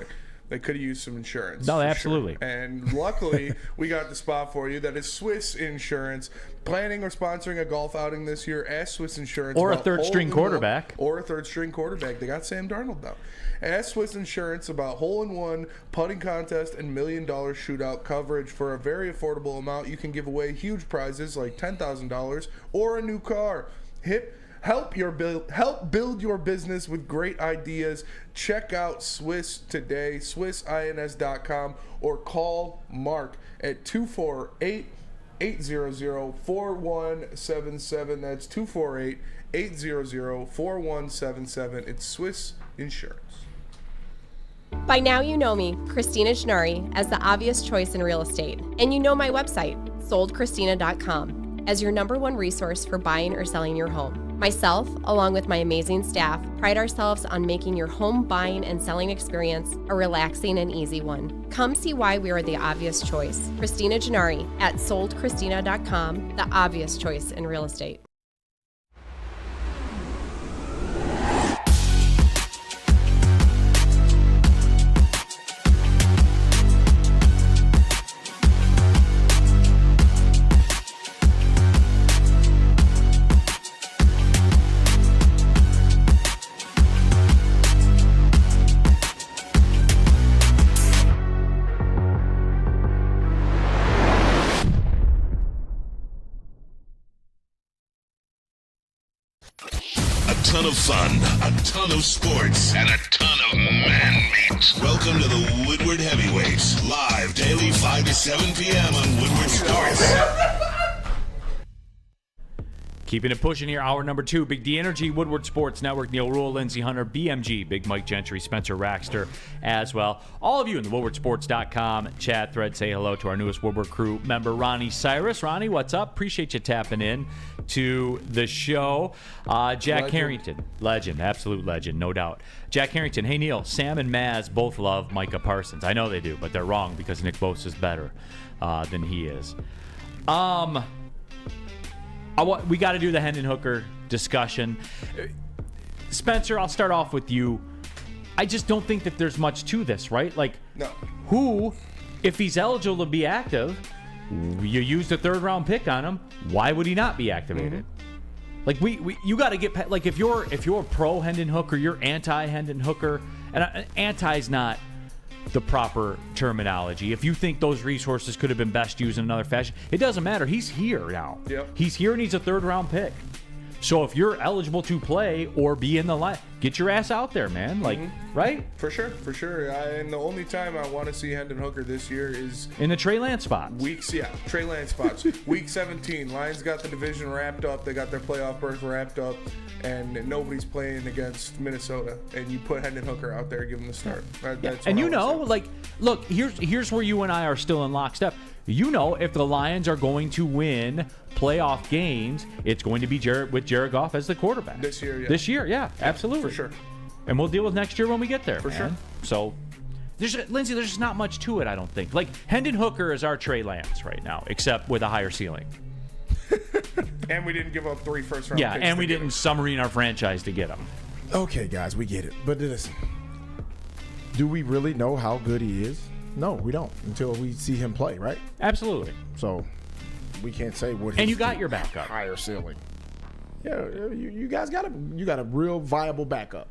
They could have used some insurance. No, absolutely. Sure. And luckily, we got the spot for you. That is Swiss Insurance. Planning or sponsoring a golf outing this year, ask Swiss Insurance. Or a third-string quarterback. Or a third-string quarterback. They got Sam Darnold now. Ask Swiss Insurance about hole-in-one, putting contest, and $1 million shootout coverage for a very affordable amount. You can give away huge prizes like $10,000 or a new car. Help build your business with great ideas. Check out Swiss today, SwissINS.com, or call Mark at 248-800-4177. That's 248-800-4177. It's Swiss Insurance. By now you know me, Christina Gennari, as the obvious choice in real estate. And you know my website, soldchristina.com, as your #1 resource for buying or selling your home. Myself, along with my amazing staff, pride ourselves on making your home buying and selling experience a relaxing and easy one. Come see why we are the obvious choice. Christina Gennari at soldchristina.com, the obvious choice in real estate. A ton of fun, a ton of sports, and a ton of man-meat. Welcome to the Woodward Heavyweights, live daily 5 to 7 p.m. on Woodward Sports. Keeping it pushing here, hour number 2. Big D Energy, Woodward Sports Network, Neal, Ruhl, Lindsey, Hunter, BMG, Big Mike Gentry, Spencer Raxter as well. All of you in the WoodwardSports.com chat thread, say hello to our newest Woodward crew member, Ronnie Cyrus. Ronnie, what's up? Appreciate you tapping in to the show. Jack Harrington, legend, absolute legend, no doubt. Jack Harrington, hey Neal, Sam and Maz both love Micah Parsons. I know they do, but they're wrong because Nick Bosa's better than he is. We got to do the Hendon Hooker discussion. Spencer, I'll start off with you. I just don't think that there's much to this, right? Like, no. Who, if he's eligible to be active, you used a third-round pick on him, why would he not be activated? Like, you got to get, like, if you're pro Hendon Hooker, you're anti Hendon Hooker, and anti's not the proper terminology. If you think those resources could have been best used in another fashion, it doesn't matter. He's here now. Yep. He's here and he's a third-round pick. So if you're eligible to play or be in the line, get your ass out there, man. Like, right? For sure. And the only time I want to see Hendon Hooker this year is in the Trey Lance spots. Trey Lance spots. Week 17, Lions got the division wrapped up. They got their playoff berth wrapped up, and nobody's playing against Minnesota. And you put Hendon Hooker out there, give him the start. That's and like, look, here's where you and I are still in lockstep. You know, if the Lions are going to win playoff games, it's going to be with Jared Goff as the quarterback. This year, yeah. Absolutely. For sure. And we'll deal with next year when we get there. For sure. So, Lindsey, there's just not much to it, I don't think. Like, Hendon Hooker is our Trey Lance right now, except with a higher ceiling. And we didn't give up 3 first-round Yeah, picks and we to get didn't him. submarine our franchise to get him. Okay, guys, we get it. But listen, do we really know how good he is? No, we don't until we see him play, right? Absolutely. So we can't say what. And you got your backup. Higher ceiling. Yeah, you guys got a real viable backup.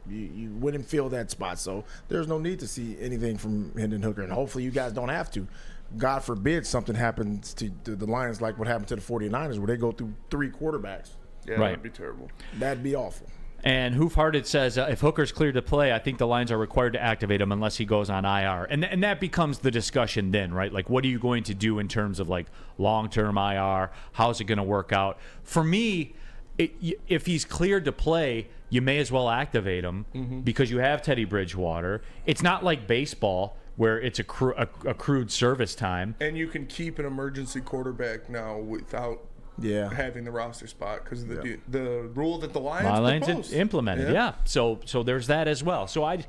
You wouldn't fill that spot, so there's no need to see anything from Hendon Hooker, and hopefully you guys don't have to. God forbid something happens to the Lions like what happened to the 49ers where they go through 3 quarterbacks. Yeah, Right. that'd be terrible. That'd be awful. And Hoofhearted says, if Hooker's cleared to play, I think the Lions are required to activate him unless he goes on IR. And that becomes the discussion then, right? Like, what are you going to do in terms of, like, long-term IR? How's it going to work out? For me, if he's cleared to play, you may as well activate him because you have Teddy Bridgewater. It's not like baseball where it's accrued service time. And you can keep an emergency quarterback now without having the roster spot because of the rule that the Lions proposed. Implemented. Yeah. So there's that as well. So I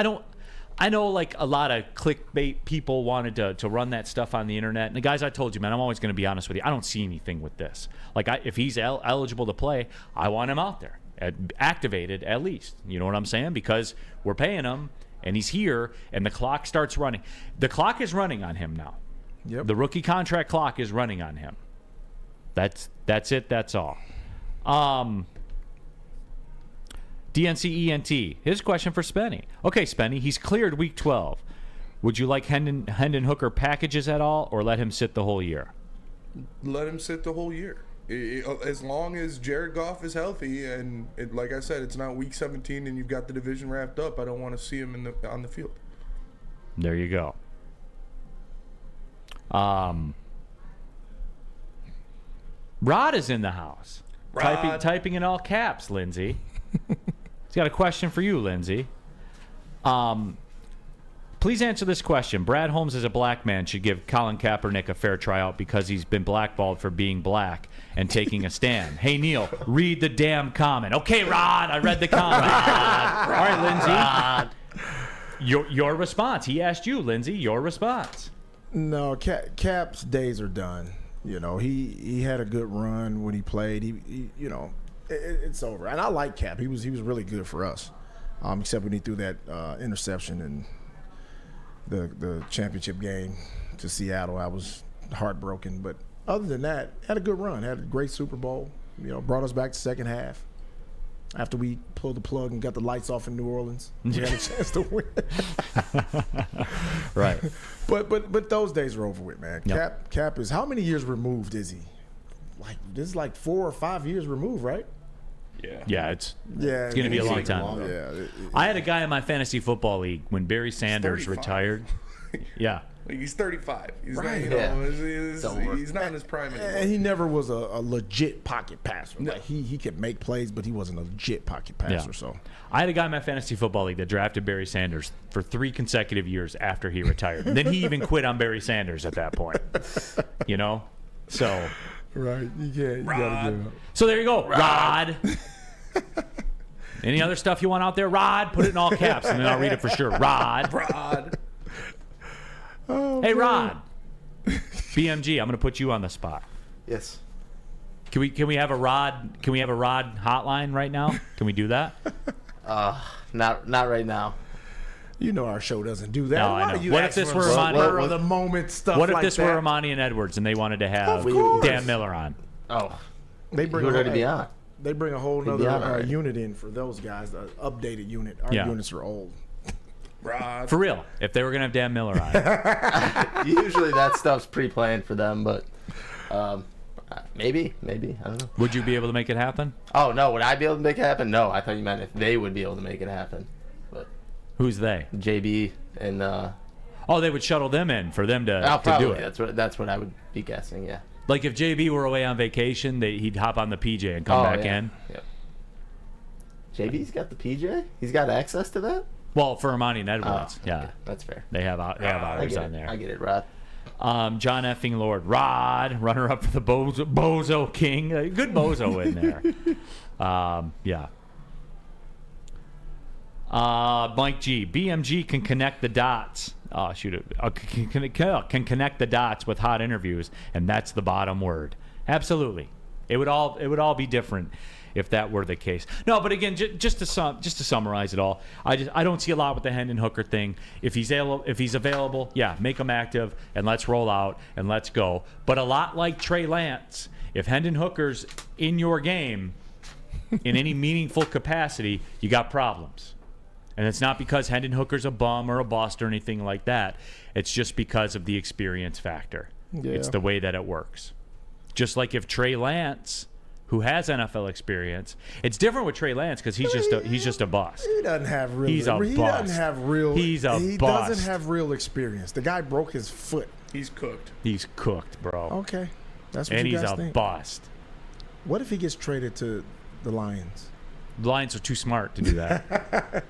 know like a lot of clickbait people wanted to run that stuff on the internet. And the guys, I told you, man, I'm always going to be honest with you. I don't see anything with this. Like if he's eligible to play, I want him out there, activated at least. You know what I'm saying? Because we're paying him. And he's here, and the clock starts running. The clock is running on him now. Yep. The rookie contract clock is running on him. That's it. That's all. DNCENT. His question for Spenny. Okay, Spenny, he's cleared Week 12. Would you like Hendon Hooker packages at all, or let him sit the whole year? Let him sit the whole year. As long as Jared Goff is healthy, and like I said, it's not Week 17 and you've got the division wrapped up, I don't want to see him on the field. There you go. Rod is in the house. Typing in all caps, Lindsey. He's got a question for you, Lindsey. Please answer this question. Brad Holmes, as a black man, should give Colin Kaepernick a fair tryout because he's been blackballed for being black and taking a stand. Hey, Neal, read the damn comment. Okay, Rod, I read the comment. All right, Lindsey. Your response. He asked you, Lindsey, your response. No, Cap's days are done. You know, he had a good run when he played. He you know, it's over. And I like Cap. He was really good for us, except when he threw that interception and the championship game to Seattle. I was heartbroken, but other than that, had a good run, had a great Super Bowl, you know, brought us back to second half after we pulled the plug and got the lights off in New Orleans. We had a chance to win. Right. But those days are over with, man. Yep. Cap is, how many years removed is he? Like, this is like 4 or 5 years removed, right? Yeah, it's going to be a long time. I had a guy in my fantasy football league when Barry Sanders retired. Yeah. Like, he's 35. He's Right. not, he's not in his prime anymore. And he never was a legit pocket passer. No. Like he could make plays, but he wasn't a legit pocket passer. Yeah. So I had a guy in my fantasy football league that drafted Barry Sanders for 3 consecutive years after he retired. And then he even quit on Barry Sanders at that point. You know? So right. You gotta give him. So there you go, Rod. Any other stuff you want out there, Rod? Put it in all caps, and then I'll read it for sure. Rod. Oh, hey, man. Rod. BMG, I'm going to put you on the spot. Yes. Can we have a Rod? Can we have a Rod hotline right now? Can we do that? Not right now. You know our show doesn't do that. No, Why I know. do you What ask if this for were spur of the moment stuff? What if like this that? were Ermanni and Edwards, and they wanted to have Of course. Dan Miller on? Oh, They bring he would already be on. They bring a whole He'd be on other already. unit in for those guys, the updated unit. Our Yeah. units are old. Rod. For real, if they were going to have Dan Miller on. Usually that stuff's pre-planned for them, but maybe I don't know. Would you be able to make it happen? Oh no, would I be able to make it happen? No, I thought you meant if they would be able to make it happen. But Who's they? JB and Oh, they would shuttle them in for them to probably, do it. That's what I would be guessing. Yeah. Like if JB were away on vacation, he'd hop on the PJ and come back in. Yep. JB's got the PJ. He's got access to that. Well, for Ermanni and Edwards, Okay, yeah, that's fair. They have hours on there. I get it, Rod. John effing Lord, Rod, runner up for the Bozo King. Good Bozo in there. Yeah. Mike G. BMG can connect the dots. Oh, shoot. Can connect the dots with hot interviews, and that's the bottom word. Absolutely. It would all be different if that were the case. No, but again, just to summarize it all, I don't see a lot with the Hendon Hooker thing. If he's available, yeah, make him active and let's roll out and let's go. But a lot like Trey Lance, if Hendon Hooker's in your game in any meaningful capacity, you got problems. And it's not because Hendon Hooker's a bum or a bust or anything like that. It's just because of the experience factor. Yeah. It's the way that it works. Just like if Trey Lance, who has NFL experience, it's different with Trey Lance because he's just a bust. He doesn't have real. He's a bust. He doesn't have real. He's a he bust. doesn't have real experience. The guy broke his foot. He's cooked. He's cooked, bro. Okay, that's what and you guys he's a think. Bust. What if he gets traded to the Lions? The Lions are too smart to do that.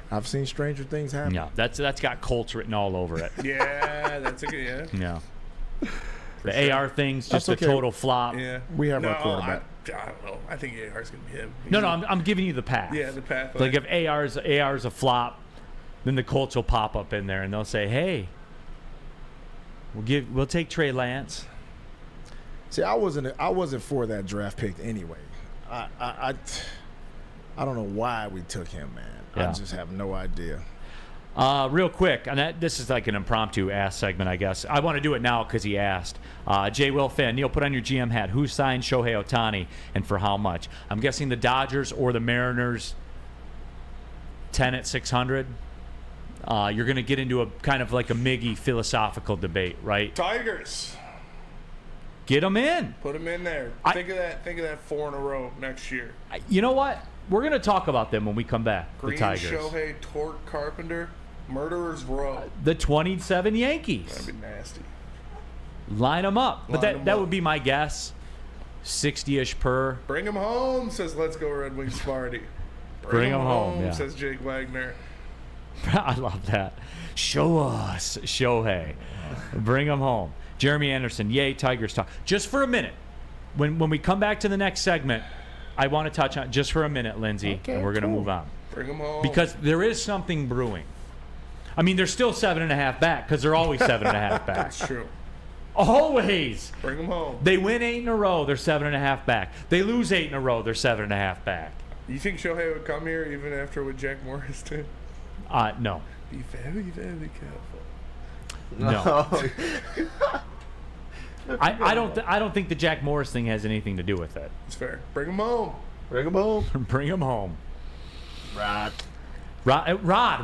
I've seen stranger things happen. No, that's got Colts written all over it. Yeah, that's a good, Yeah. The AR thing's just a total flop. Yeah. We have our quarterback. I don't know. I think AR's going to be him. No, I'm giving you the path. Yeah, the path. Like if AR's a flop, then the Colts will pop up in there and they'll say, "Hey, we'll take Trey Lance." See, I wasn't for that draft pick anyway. I don't know why we took him, man. Yeah. I just have no idea. Real quick, and this is like an impromptu ask segment, I guess. I want to do it now because he asked. J. Will Fan, Neal, put on your GM hat. Who signed Shohei Ohtani and for how much? I'm guessing the Dodgers or the Mariners. 10 at 600. You're going to get into a kind of like a Miggy philosophical debate, right? Tigers. Get them in. Put them in there. Think of that 4 in a row next year. You know what? We're going to talk about them when we come back. Green, the Tigers. Shohei, Torque, Carpenter, Murderers Row. The 27 Yankees. That'd be nasty. Line them up. But that would be my guess. 60-ish per. Bring them home, says Let's Go Red Wings Sparty. Bring them home, yeah. Says Jake Wagner. I love that. Show us, Shohei. Bring them home. Jeremy Anderson, yay, Tigers talk. Just for a minute. When we come back to the next segment, I want to touch on just for a minute, Lindsey, and we're going to move on. Bring them home. Because there is something brewing. I mean, they're still 7.5 back because they're always 7.5 back. That's true. Always. Bring them home. They win 8 in a row, they're 7.5 back. They lose 8 in a row, they're 7.5 back. You think Shohei would come here even after what Jack Morris did? No. Be very, very careful. No. I don't think the Jack Morris thing has anything to do with it. It's fair. Bring him home. Bring him home. Bring him home. Rod,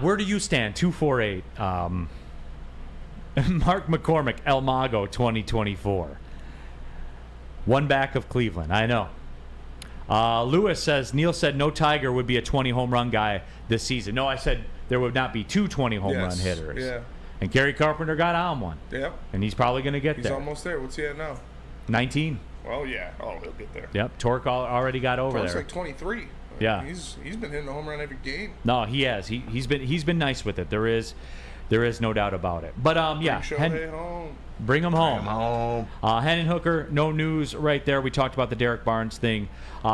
where do you stand? 248. Mark McCormick, El Mago, 2024. One back of Cleveland. I know. Lewis says, Neal said no Tiger would be a 20 home run guy this season. No, I said there would not be 2 20 home run hitters. Yeah. And Gary Carpenter got on one. Yep. And he's probably going to get there. He's almost there. What's he at now? 19. Well, yeah. Oh, he'll get there. Yep. Torque already got over Torque's there. like 23. Yeah. He's been hitting a home run every game. No, he has. He's been nice with it. There is no doubt about it. But yeah. Bring him home. Hendon Hooker, no news right there. We talked about the Derek Barnes thing.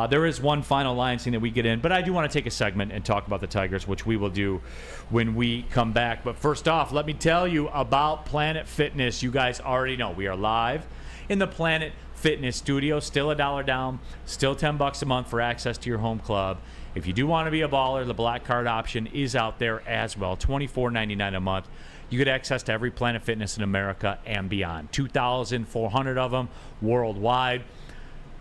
There is one final Lions thing that we get in, but I do want to take a segment and talk about the Tigers, which we will do when we come back. But first off, let me tell you about Planet Fitness. You guys already know we are live in the Planet Fitness studio. Still $1 down, still $10 a month for access to your home club. If you do want to be a baller, the Black Card option is out there as well. $24.99 a month. You get access to every Planet Fitness in America and beyond. 2,400 of them worldwide.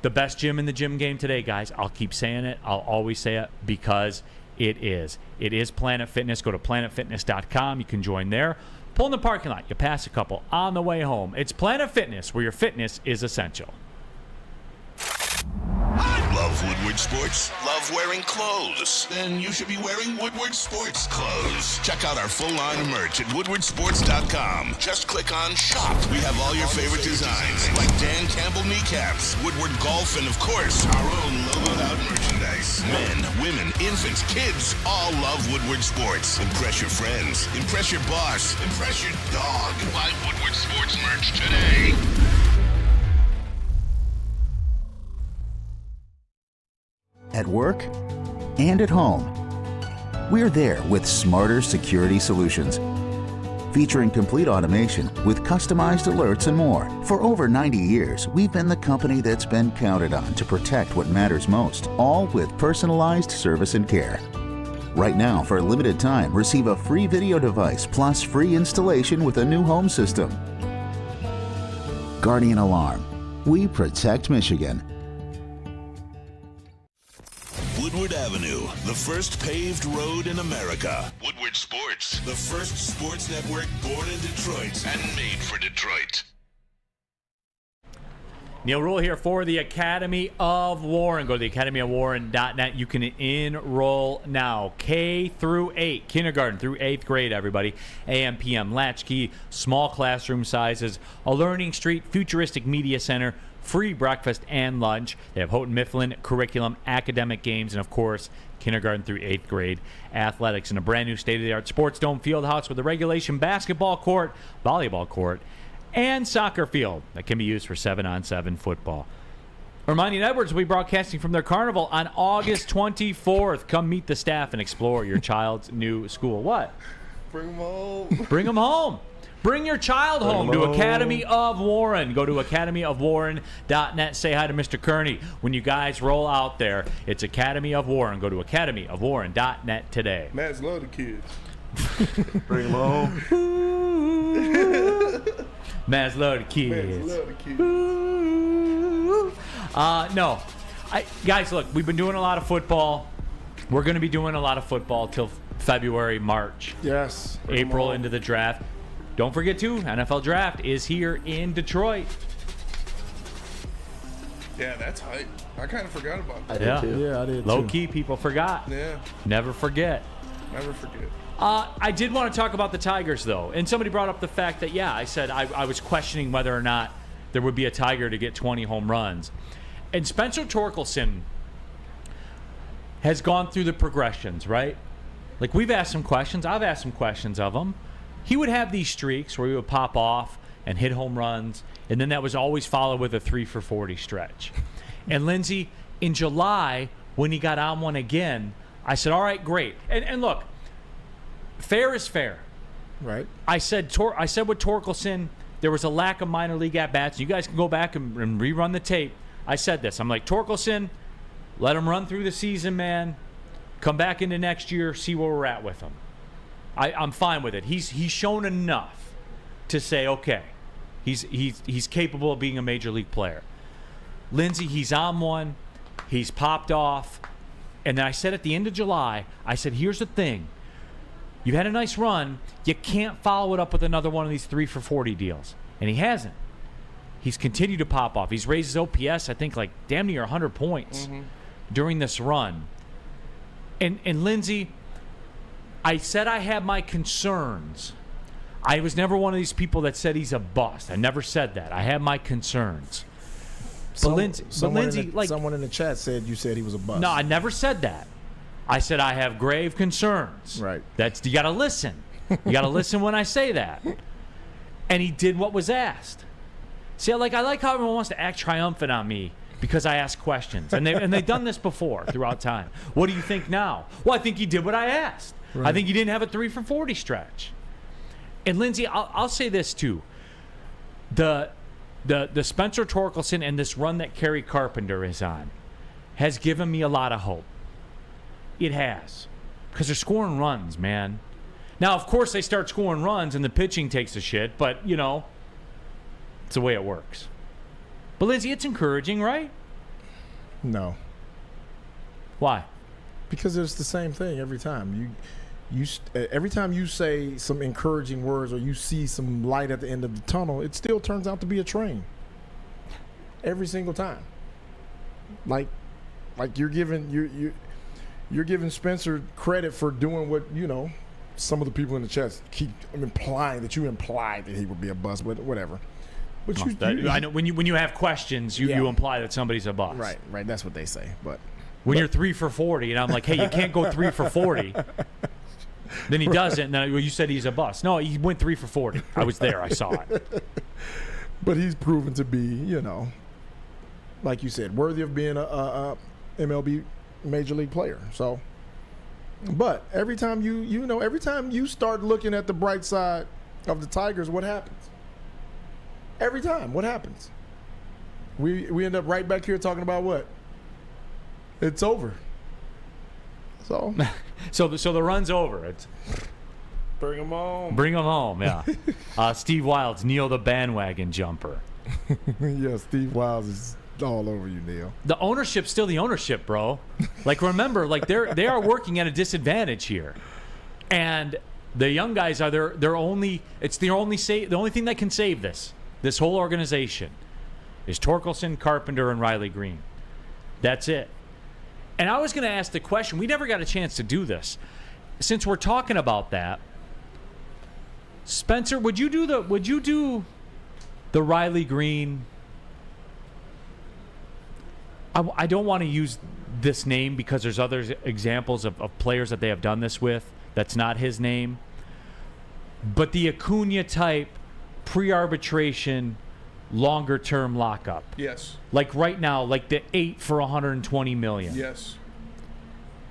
The best gym in the gym game today, guys. I'll keep saying it. I'll always say it because it is. It is Planet Fitness. Go to planetfitness.com. You can join there. Pull in the parking lot. You pass a couple on the way home. It's Planet Fitness, where your fitness is essential. Love Woodward Sports? Love wearing clothes? Then you should be wearing Woodward Sports clothes. Check out our full line of merch at woodwardsports.com. Just click on shop. We have all your favorite designs, like Dan Campbell kneecaps, Woodward golf, and of course, our own logoed out merchandise. Men, women, infants, kids, all love Woodward Sports. Impress your friends. Impress your boss. Impress your dog. Buy Woodward Sports merch today. At work and at home. We're there with smarter security solutions, featuring complete automation with customized alerts and more. For over 90 years, we've been the company that's been counted on to protect what matters most, all with personalized service and care. Right now, for a limited time, receive a free video device plus free installation with a new home system. Guardian Alarm. We protect Michigan. Woodward Avenue, the first paved road in America. Woodward Sports, the first sports network born in Detroit and made for Detroit. Neal Ruhl here for the Academy of Warren. Go to theacademyofwarren.net. You can enroll now. K through 8, kindergarten through 8th grade, everybody. AM, PM, latchkey, small classroom sizes, a learning street, futuristic media center, free breakfast and lunch. They have Houghton Mifflin curriculum, academic games, and, of course, kindergarten through 8th grade athletics in a brand new state-of-the-art Sports Dome Fieldhouse with a regulation basketball court, volleyball court, and soccer field that can be used for 7-on-7 football. Ermanni and Edwards will be broadcasting from their carnival on August 24th. Come meet the staff and explore your child's new school. What? Bring them home. Bring them home. Bring your child home to Academy of Warren. Go to academyofwarren.net. Say hi to Mr. Kearney. When you guys roll out there, it's Academy of Warren. Go to academyofwarren.net today. Matt's love the kids. Bring them home. Matt's love the kids. Matt's love the kids. No. Guys, look, we've been doing a lot of football. We're going to be doing a lot of football till February, March. Yes. April into the draft. Don't forget, too, NFL Draft is here in Detroit. Yeah, that's hype. I kind of forgot about that. I did too. Yeah, I did Low too. key, people forgot. Yeah, Never forget. never forget. I did want to talk about the Tigers, though. And somebody brought up the fact that, I said I was questioning whether or not there would be a Tiger to get 20 home runs. And Spencer Torkelson has gone through the progressions, right? Like, we've asked some questions. I've asked some questions of him. He would have these streaks where he would pop off and hit home runs, and then that was always followed with a 3-for-40 stretch. And Lindsey, in July, when he got on one again, I said, all right, great. And look, fair is fair. Right. I said with Torkelson, there was a lack of minor league at-bats. You guys can go back and rerun the tape. I said this. I'm like, Torkelson, let him run through the season, man. Come back into next year, see where we're at with him. I'm fine with it. He's shown enough to say, okay, he's capable of being a major league player. Lindsey, he's on one. He's popped off. And then I said at the end of July, I said, here's the thing. You had a nice run. You can't follow it up with another one of these 3-for-40 deals. And he hasn't. He's continued to pop off. He's raised his OPS, I think, like damn near 100 points during this run. And Lindsey, I said I had my concerns. I was never one of these people that said he's a bust. I never said that. I had my concerns. But Someone in the chat said you said he was a bust. No, I never said that. I said I have grave concerns. Right. You got to listen. You got to listen when I say that. And he did what was asked. See, I like how everyone wants to act triumphant on me because I ask questions. And they've done this before throughout time. What do you think now? Well, I think he did what I asked. Right. I think he didn't have a 3-for-40 stretch. And Lindsey, I'll say this too. The Spencer Torkelson and this run that Kerry Carpenter is on has given me a lot of hope. It has. Because they're scoring runs, man. Now, of course, they start scoring runs and the pitching takes a shit, but, it's the way it works. But, Lindsey, it's encouraging, right? No. Why? Because it's the same thing every time. Every time you say some encouraging words or you see some light at the end of the tunnel, it still turns out to be a train. Every single time. Like you're giving Spencer credit for doing what, some of the people in the chat keep implying that you implied that he would be a bust, but whatever. But I know when you have questions, you imply that somebody's a bust. Right. That's what they say. But when you're 3-for-40, and I'm like, hey, you can't go 3-for-40. Then he doesn't, and then you said he's a bust. No, he went 3-for-40. I was there. I saw it. But he's proven to be, like you said, worthy of being a MLB major league player. So But every time every time you start looking at the bright side of the Tigers, what happens? Every time, what happens? We end up right back here talking about what? It's over. So so the run's over. It's Bring them home. Bring them home, yeah. Steve Wilds, Neal the bandwagon jumper. Yeah, Steve Wilds is all over you, Neal. The ownership's still the ownership, bro. Like, remember, like they are working at a disadvantage here, and the young guys are their only. It's the only thing that can save this whole organization is Torkelson, Carpenter, and Riley Green. That's it. And I was going to ask the question. We never got a chance to do this. Since we're talking about that, Spencer, would you do the Riley Green? I don't want to use this name because there's other examples of players that they have done this with. That's not his name. But the Acuna type pre-arbitration longer-term lockup. Yes. Like right now, like the 8 for $120 million. Yes.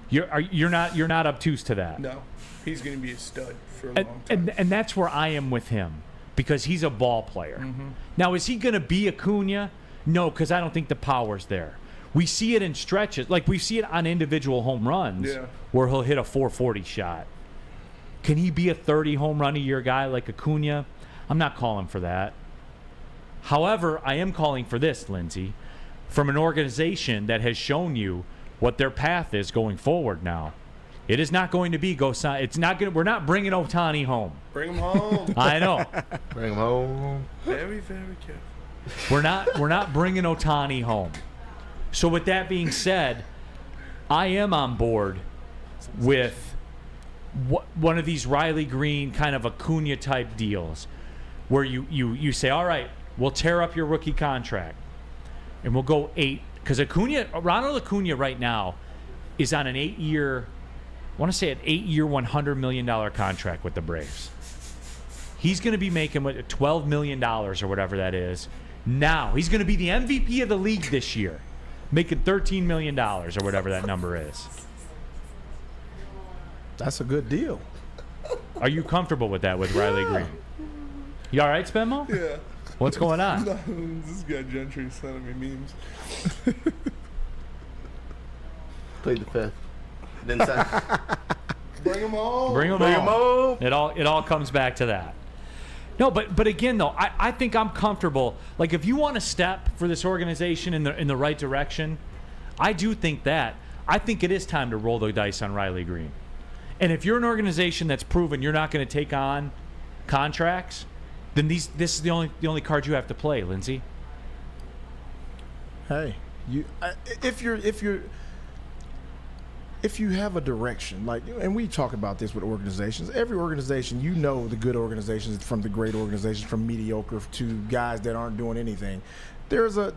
You're not obtuse to that. No. He's going to be a stud for a long time. And that's where I am with him because he's a ball player. Mm-hmm. Now, is he going to be Acuna? No, because I don't think the power's there. We see it in stretches. Like, we see it on individual home runs where he'll hit a 440 shot. Can he be a 30 home run a year guy like Acuna? I'm not calling for that. However, I am calling for this, Lindsey, from an organization that has shown you what their path is going forward now. It is not going to be it's not going. We're not bringing Ohtani home. Bring him home. I know. Bring him home. Very, very careful. We're not bringing Ohtani home. So with that being said, I am on board with one of these Riley Green kind of Acuna type deals where you say, all right, we'll tear up your rookie contract and we'll go 8. Because Ronald Acuna right now is on an 8-year, I want to say an 8-year, $100 million contract with the Braves. He's going to be making $12 million or whatever that is. Now, he's going to be the MVP of the league this year, making $13 million or whatever that number is. That's a good deal. Are you comfortable with that with Riley Green? You all right, Spenmo? Yeah. What's going on? This guy Gentry sending me memes. Played the fifth. Didn't send. Bring him home. Bring him home. It all comes back to that. No, but again though, I think I'm comfortable. Like if you want to step for this organization in the right direction, I do think that. I think it is time to roll the dice on Riley Green. And if you're an organization that's proven you're not going to take on contracts, then this is the only card you have to play, Lindsey. Hey, if you have a direction, like, and we talk about this with organizations, every organization, you know, the good organizations from the great organizations, from mediocre to guys that aren't doing anything. There's a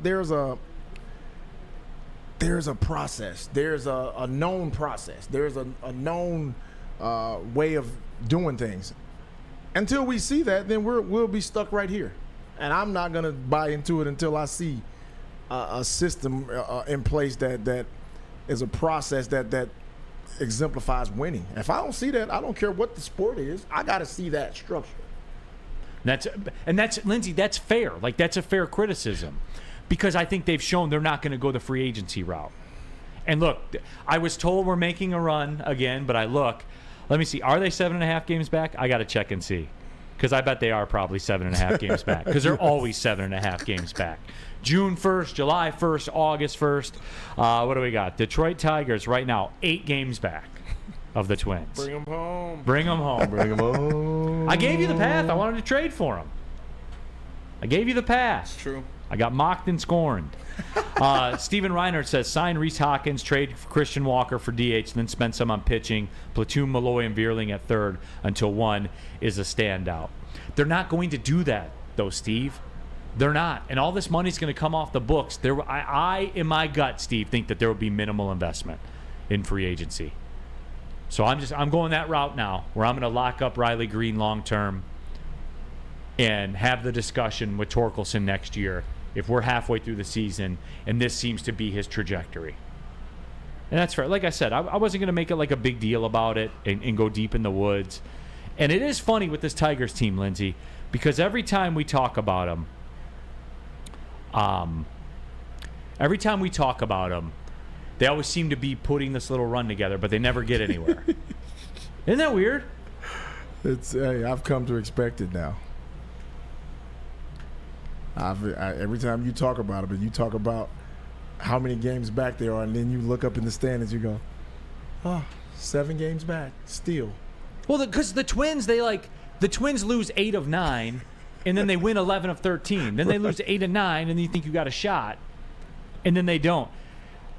process. There's a known process. There's a known way of doing things. Until we see that, then we'll be stuck right here. And I'm not going to buy into it until I see a system in place that is a process that exemplifies winning. If I don't see that, I don't care what the sport is. I got to see that structure. That's Lindsey, that's fair. Like, that's a fair criticism because I think they've shown they're not going to go the free agency route. And look, I was told we're making a run again, but let me see. Are they 7.5 games back? I got to check and see because I bet they are probably 7.5 games back because they're always 7.5 games back. June 1st, July 1st, August 1st. What do we got? Detroit Tigers right now, 8 games back of the Twins. Bring them home. Bring them home. Bring them home. I gave you the path. I wanted to trade for them. I gave you the pass. It's true. I got mocked and scorned. Steven Reinhardt says, sign Rhys Hoskins, trade Christian Walker for DH, then spend some on pitching, platoon Malloy and Veerling at third until one is a standout. They're not going to do that, though, Steve. They're not. And all this money's going to come off the books. I, in my gut, Steve, think that there will be minimal investment in free agency. So I'm going that route now, where I'm going to lock up Riley Green long term and have the discussion with Torkelson next year if we're halfway through the season and this seems to be his trajectory. And that's fair. Like I said, I wasn't going to make it like a big deal about it and go deep in the woods. And it is funny with this Tigers team, Lindsey, because every time we talk about them, they always seem to be putting this little run together, but they never get anywhere. Isn't that weird? I've come to expect it now. Every time you talk about it, and you talk about how many games back they are, and then you look up in the standings, you go, 7 games back, still. Well, because the Twins lose 8 of 9, and then they win 11 of 13. Then they lose 8 of 9, and then you think you got a shot, and then they don't.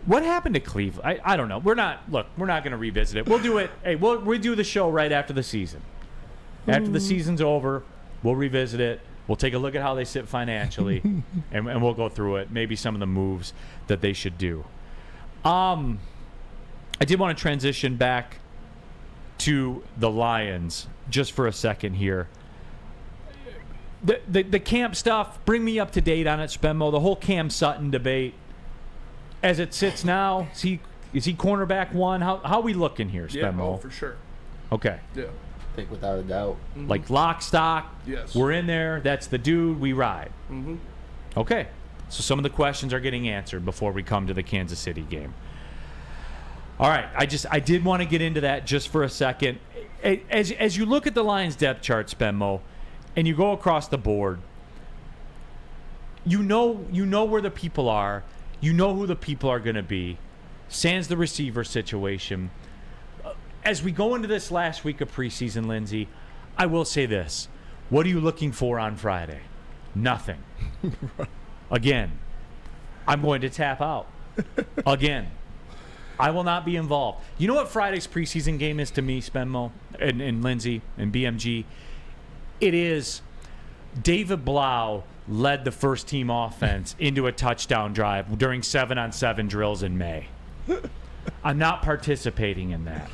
What happened to Cleveland? I don't know. We're not going to revisit it. We'll do it. Hey, we'll do the show right after the season. After the season's over, we'll revisit it. We'll take a look at how they sit financially, and we'll go through it. Maybe some of the moves that they should do. I did want to transition back to the Lions just for a second here. The camp stuff, bring me up to date on it, Spenmo. The whole Cam Sutton debate. As it sits now, is he cornerback 1? How are we looking here, Spenmo? Yeah, for sure. Okay. Yeah. I think without a doubt. Mm-hmm. Like lock, stock. Yes. We're in there. That's the dude. We ride. Mm-hmm. Okay. So some of the questions are getting answered before we come to the Kansas City game. All right. I did want to get into that just for a second. As you look at the Lions depth chart, Spenmo, and you go across the board, you know where the people are. You know who the people are going to be. Sans the receiver situation. As we go into this last week of preseason, Lindsey, I will say this. What are you looking for on Friday? Nothing. Again, I'm going to tap out. Again, I will not be involved. You know what Friday's preseason game is to me, Spenmo, and Lindsey, and BMG? It is David Blau led the first team offense into a touchdown drive during 7-on-7 drills in May. I'm not participating in that.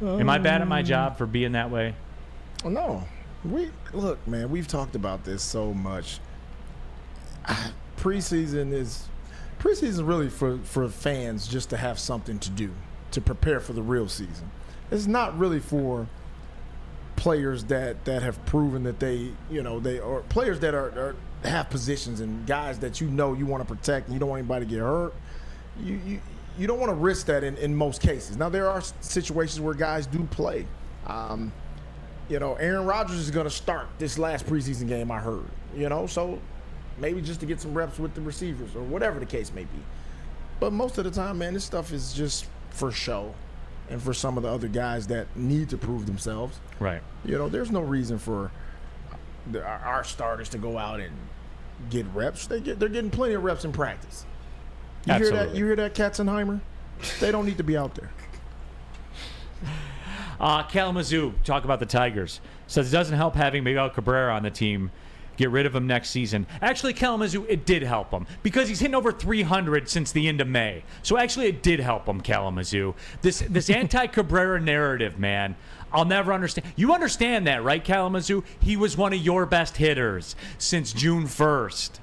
Am I bad at my job for being that way? No. Look, man, we've talked about this so much. Preseason is really for fans just to have something to do, to prepare for the real season. It's not really for players that have proven that they are players that are have positions and guys that you want to protect and you don't want anybody to get hurt. You don't want to risk that in most cases. Now, there are situations where guys do play. Aaron Rodgers is going to start this last preseason game, I heard. So maybe just to get some reps with the receivers or whatever the case may be. But most of the time, man, this stuff is just for show and for some of the other guys that need to prove themselves. Right. There's no reason for our starters to go out and get reps. They're getting plenty of reps in practice. Absolutely. You hear that, Katzenheimer? They don't need to be out there. Kalamazoo, talk about the Tigers. Says it doesn't help having Miguel Cabrera on the team. Get rid of him next season. Actually, Kalamazoo, it did help him because he's hitting over 300 since the end of May. So actually, it did help him, Kalamazoo. This anti-Cabrera narrative, man, I'll never understand. You understand that, right, Kalamazoo? He was one of your best hitters since June 1st.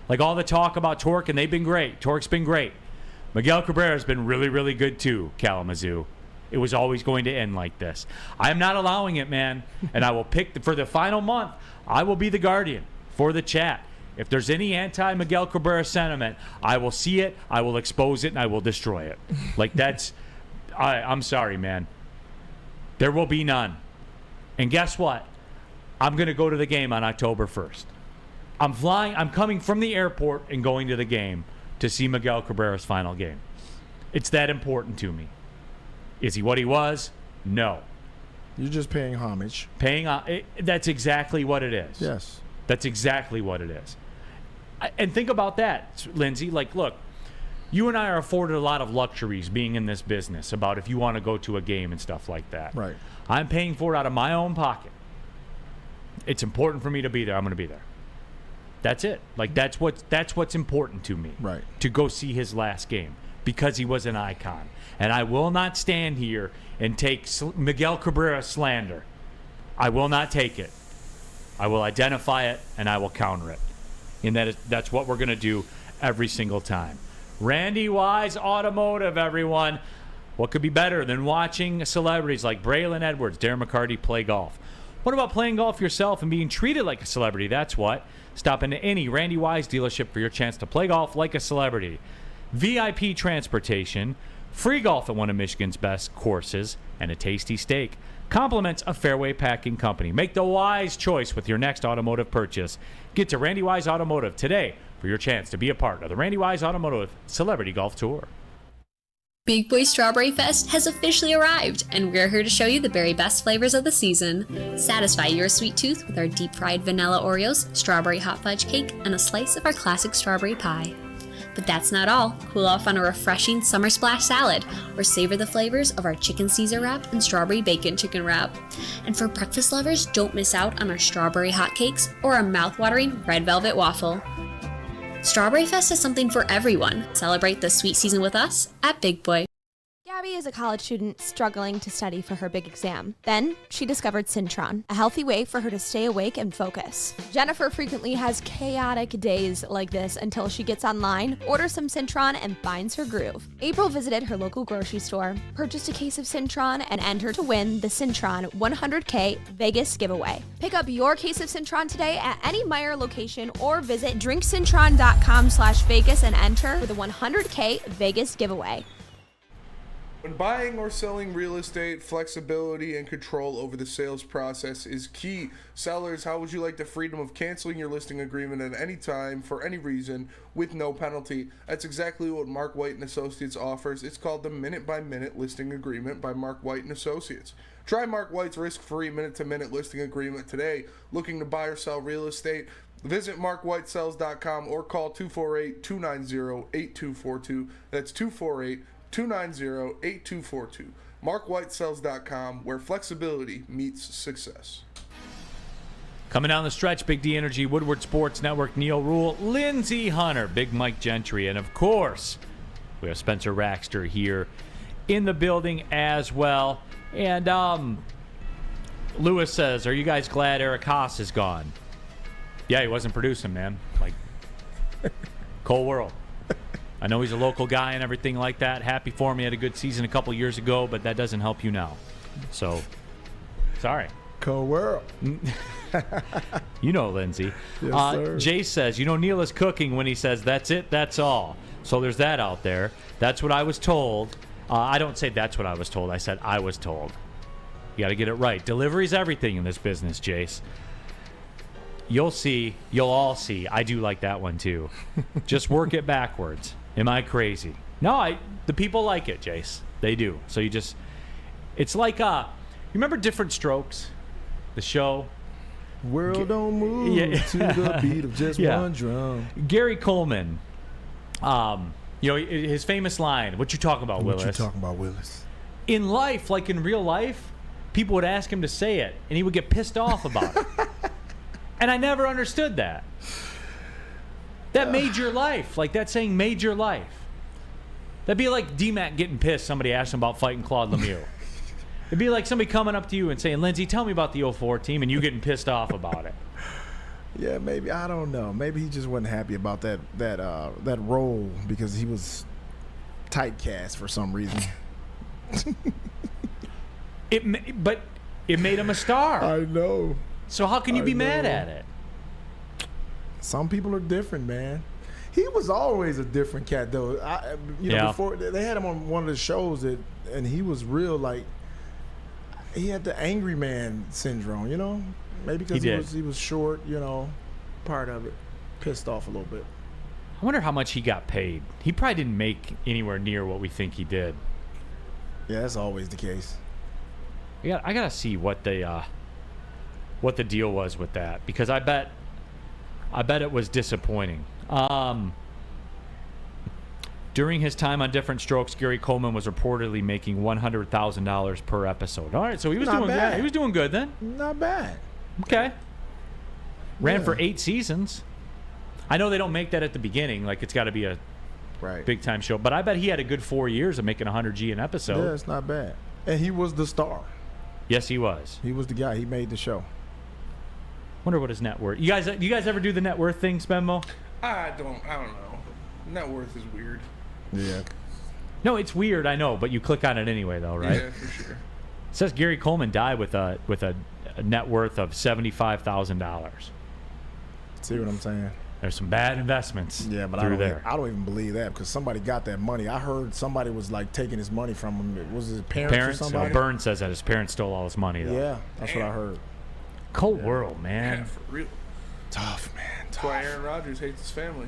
Like all the talk about Torque, and they've been great. Torque's been great. Miguel Cabrera's been really, really good too, Kalamazoo. It was always going to end like this. I am not allowing it, man. And I will pick, for the final month, I will be the guardian for the chat. If there's any anti-Miguel Cabrera sentiment, I will see it, I will expose it, and I will destroy it. Like that's, I'm sorry, man. There will be none. And guess what? I'm going to go to the game on October 1st. I'm coming from the airport and going to the game to see Miguel Cabrera's final game. It's that important to me. Is he what he was? No. You're just paying homage. That's exactly what it is. Yes. That's exactly what it is. And think about that, Lindsey. Like, look, you and I are afforded a lot of luxuries being in this business about if you want to go to a game and stuff like that. Right. I'm paying for it out of my own pocket. It's important for me to be there. I'm going to be there. That's it. Like, that's what's important to me. Right. To go see his last game because he was an icon. And I will not stand here and take Miguel Cabrera slander. I will not take it. I will identify it, and I will counter it. And that's what we're going to do every single time. Randy Wise Automotive, everyone. What could be better than watching celebrities like Braylon Edwards, Darren McCarty play golf? What about playing golf yourself and being treated like a celebrity? That's what. Stop into any Randy Wise dealership for your chance to play golf like a celebrity. VIP transportation, free golf at one of Michigan's best courses, and a tasty steak. Compliments of Fairway Packing Company. Make the wise choice with your next automotive purchase. Get to Randy Wise Automotive today for your chance to be a part of the Randy Wise Automotive Celebrity Golf Tour. Big Boy Strawberry Fest has officially arrived, and we're here to show you the very best flavors of the season. Satisfy your sweet tooth with our deep-fried vanilla Oreos, strawberry hot fudge cake, and a slice of our classic strawberry pie. But that's not all. Cool off on a refreshing summer splash salad, or savor the flavors of our chicken Caesar wrap and strawberry bacon chicken wrap. And for breakfast lovers, don't miss out on our strawberry hotcakes or our mouth-watering red velvet waffle. Strawberry Fest is something for everyone. Celebrate the sweet season with us at Big Boy. Gabby is a college student struggling to study for her big exam. Then she discovered Syntron, a healthy way for her to stay awake and focus. Jennifer frequently has chaotic days like this until she gets online, orders some Syntron, and finds her groove. April visited her local grocery store, purchased a case of Syntron, and entered to win the Syntron 100K Vegas giveaway. Pick up your case of Syntron today at any Meijer location or visit drinksyntron.com/Vegas and enter for the 100K Vegas giveaway. When buying or selling real estate, flexibility and control over the sales process is key. Sellers, how would you like the freedom of canceling your listing agreement at any time for any reason with no penalty? That's exactly what Mark White & Associates offers. It's called the Minute-by-Minute Listing Agreement by Mark White & Associates. Try Mark White's risk-free minute-to-minute listing agreement today. Looking to buy or sell real estate? Visit markwhitesells.com or call 248-290-8242. That's 248-290-8242. MarkWhiteSells.com, where flexibility meets success. Coming down the stretch, Big D Energy, Woodward Sports Network, Neal, Ruhl, Lindsey Hunter, Big Mike Gentry, and of course, we have Spencer Raxter here in the building as well. And Lewis says, are you guys glad Eric Haas is gone? Yeah, he wasn't producing, man. Like, cold world. I know he's a local guy and everything like that. Happy for him. He had a good season a couple years ago, but that doesn't help you now. So, sorry. Cold world. You know, Lindsey. Yes, sir. Jay says, you know, Neal is cooking when he says, that's it, that's all. So there's that out there. That's what I was told. I don't say that's what I was told. I said I was told. You got to get it right. Delivery's everything in this business, Jace. You'll see. You'll all see. I do like that one, too. Just work it backwards. Am I crazy? No, the people like it, Jace. They do. So you just, it's like, you remember Different Strokes? The show? World don't move to the beat of just one drum. Gary Coleman, you know, his famous line, what you talking about, Willis? What you talking about, Willis? In life, like in real life, people would ask him to say it, and he would get pissed off about it. And I never understood that. That made your life. Like that saying made your life. That'd be like D-Mac getting pissed. Somebody asked him about fighting Claude Lemieux. It'd be like somebody coming up to you and saying, Lindsey, tell me about the 04 team, and you getting pissed off about it. Yeah, maybe. I don't know. Maybe he just wasn't happy about that role because he was typecast for some reason. But it made him a star. I know. So how can you be mad at it? Some people are different, man. He was always a different cat, though. Before they had him on one of the shows and he was real like he had the angry man syndrome, you know? Maybe because he was short, you know, part of it. Pissed off a little bit. I wonder how much he got paid. He probably didn't make anywhere near what we think he did. Yeah, that's always the case. I gotta see what the deal was with that, because I bet it was disappointing. During his time on Different Strokes, Gary Coleman was reportedly making $100,000 per episode. All right, so he was doing good. He was doing good then. Not bad. Okay. Ran for 8 seasons. I know they don't make that at the beginning. Like, it's got to be a big-time show. But I bet he had a good 4 years of making $100G an episode. Yeah, it's not bad. And he was the star. Yes, he was. He was the guy. He made the show. Wonder what his net worth. You guys ever do the net worth thing, Spenmo? I don't know. Net worth is weird. Yeah. No, it's weird, I know, but you click on it anyway, though, right? Yeah, for sure. It says Gary Coleman died with a net worth of $75,000. See what I'm saying? There's some bad investments. Yeah, but through I don't even believe that because somebody got that money. I heard somebody was like taking his money from him. Was his parents or somebody? Burn says that his parents stole all his money, though. Yeah, that's what I heard. Cold world, man. Yeah, for real. Tough, man. That's why Aaron Rodgers hates his family.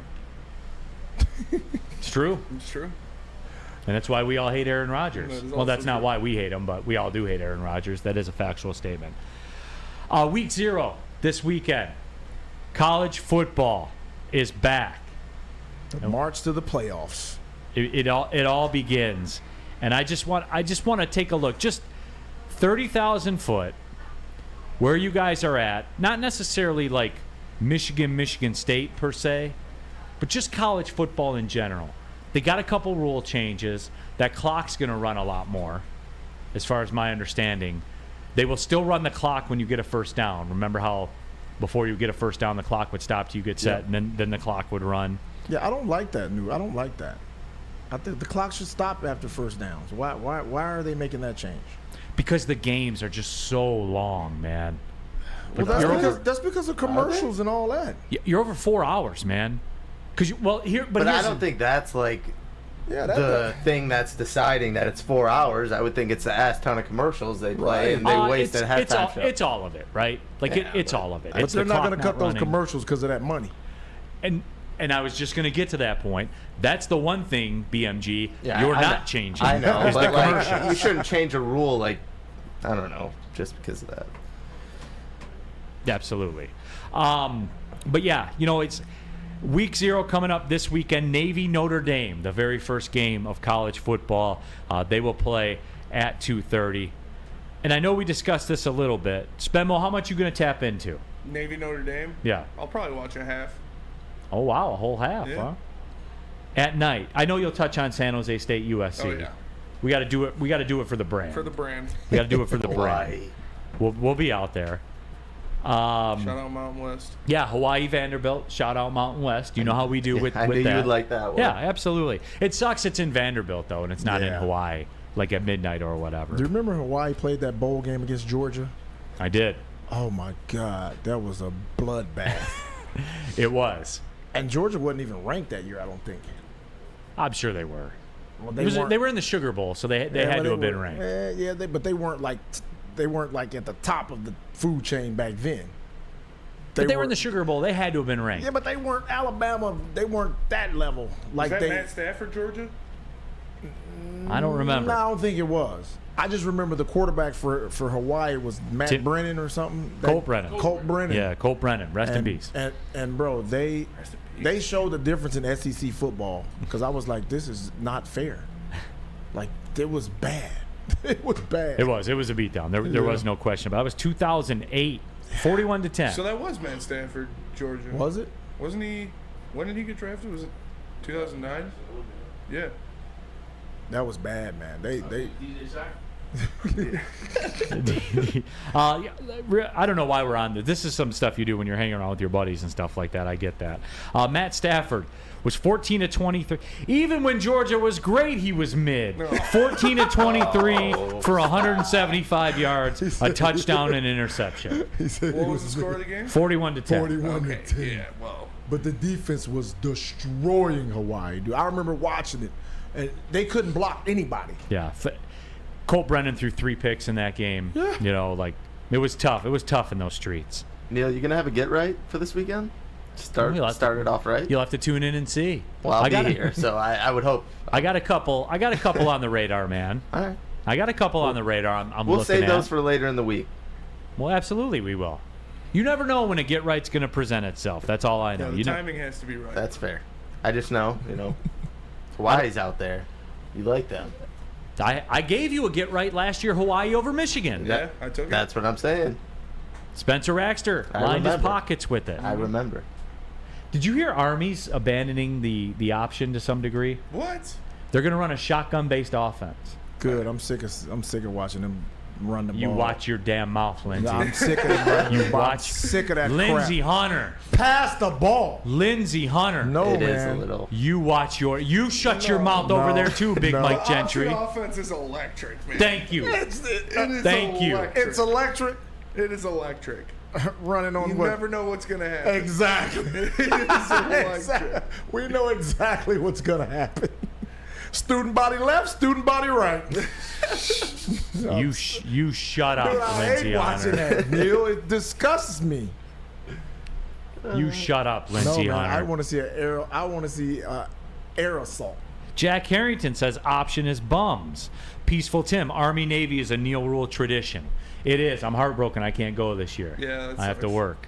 It's true. It's true. And that's why we all hate Aaron Rodgers. That is Well, that's also not true. why we hate him, but we all do hate Aaron Rodgers. That is a factual statement. Week 0 this weekend. College football is back. The march to the playoffs. It all begins, and I just want to take a look, just 30,000 foot, where you guys are at. Not necessarily like Michigan State per se, but just college football in general. They got a couple rule changes. That clock's going to run a lot more, as far as my understanding. They will still run the clock when you get a first down. Remember how before you get a first down, the clock would stop till you get set, and then the clock would run. Yeah, I don't like that. I don't like that. I think the clock should stop after first downs. Why are they making that change? Because the games are just so long, man. Well, that's because of commercials and all that. You're over 4 hours, man. But I don't think that's like the thing that's deciding that it's 4 hours. I would think it's the ass ton of commercials they play and they waste at halftime show. It's all of it, right? Like it's all of it. But they're not going to cut those running. commercials because of that money. And I was just going to get to that point. That's the one thing, BMG, Yeah, you're not changing. I know, is the but like, commercials. you shouldn't change a rule like, I don't know, just because of that. Absolutely. But yeah, it's week 0 coming up this weekend. Navy Notre Dame, the very first game of college football. They will play at 2:30. And I know we discussed this a little bit. Spenmo, how much you going to tap into? Navy Notre Dame? Yeah. I'll probably watch a half. Oh, wow, a whole half, huh? At night. I know you'll touch on San Jose State USC. Oh, yeah. We got to do it. We got to do it for the brand. For the brand. We got to do it for the brand. We'll be out there. Shout out Mountain West. Yeah, Hawaii Vanderbilt. Shout out Mountain West. You know how we do with I knew that. you would like that one. Yeah, absolutely. It sucks it's in Vanderbilt, though, and it's not in Hawaii, like at midnight or whatever. Do you remember Hawaii played that bowl game against Georgia? I did. Oh, my God. That was a bloodbath. It was. And Georgia wasn't even ranked that year, I don't think. I'm sure they were. Well, they were in the Sugar Bowl, so they had to have been ranked. But they weren't like at the top of the food chain back then. But they were in the Sugar Bowl. They had to have been ranked. Yeah, but they weren't Alabama. They weren't that level. Was that Matt Stafford, Georgia? I don't remember. No, I don't think it was. I just remember the quarterback for Hawaii was Matt Brennan or something. Colt Brennan. Colt Brennan. Yeah, Colt Brennan. Rest in peace. And bro, they showed the difference in SEC football because I was like, this is not fair. Like, it was bad. It was bad. It was a beatdown. There was no question about it. It was 2008, 41-10. So that was Matt Stafford, Georgia. Was it? Wasn't he? When did he get drafted? Was it 2009? Yeah. That was bad, man. They I don't know why we're on this. This is some stuff you do when you're hanging around with your buddies and stuff like that. I get that. Matt Stafford was 14-23. Even when Georgia was great, he was mid. 14-23 for 175 yards, a touchdown, and interception. What was the score of the game? 41-10. 41-10. Yeah, well. But the defense was destroying Hawaii, dude. I remember watching it, and they couldn't block anybody. Yeah. Colt Brennan threw 3 picks in that game. Yeah. It was tough. It was tough in those streets. Neal, you gonna have a get right for this weekend? Start it off right. You'll have to tune in and see. Well, I'll be here, so I would hope. I got a couple on the radar, man. All right. I got a couple on the radar. I'm we'll looking save at. those for later in the week. Well, absolutely, we will. You never know when a get right's going to present itself. That's all I know. Yeah, the timing has to be right. That's fair. I just know, Hawaii's out there. You like them. I gave you a get right last year, Hawaii over Michigan. Yeah, I took it. That's what I'm saying. Spencer Raxter lined his pockets with it. I remember. Did you hear Army's abandoning the option to some degree? What? They're going to run a shotgun-based offense. Good. I'm sick of watching them run the ball. You watch your damn mouth, Lindsey. I'm sick of it. You I'm watch. sick of that Lindsey crap. Hunter. Pass the ball. Lindsey Hunter. No, It man. is a little. You watch your. You shut your mouth no, over there too, Big no. Mike Gentry. The offense is electric, man. Thank you. It is Thank you. electric. It's electric. It is electric. Running on You what? never know what's going to happen. Exactly. It is electric. We know exactly what's going to happen. Student body left, student body right. You shut up, Dude, I Lindsey hate watching Hunter. that, Neal. It disgusts me. You shut up, No, Lindsey man. Hunter. I want to see air assault. Jack Harrington says option is bums. Peaceful Tim, Army Navy is a Neal Ruhl tradition. It is. I'm heartbroken I can't go this year. Yeah, that I have to sucks. work.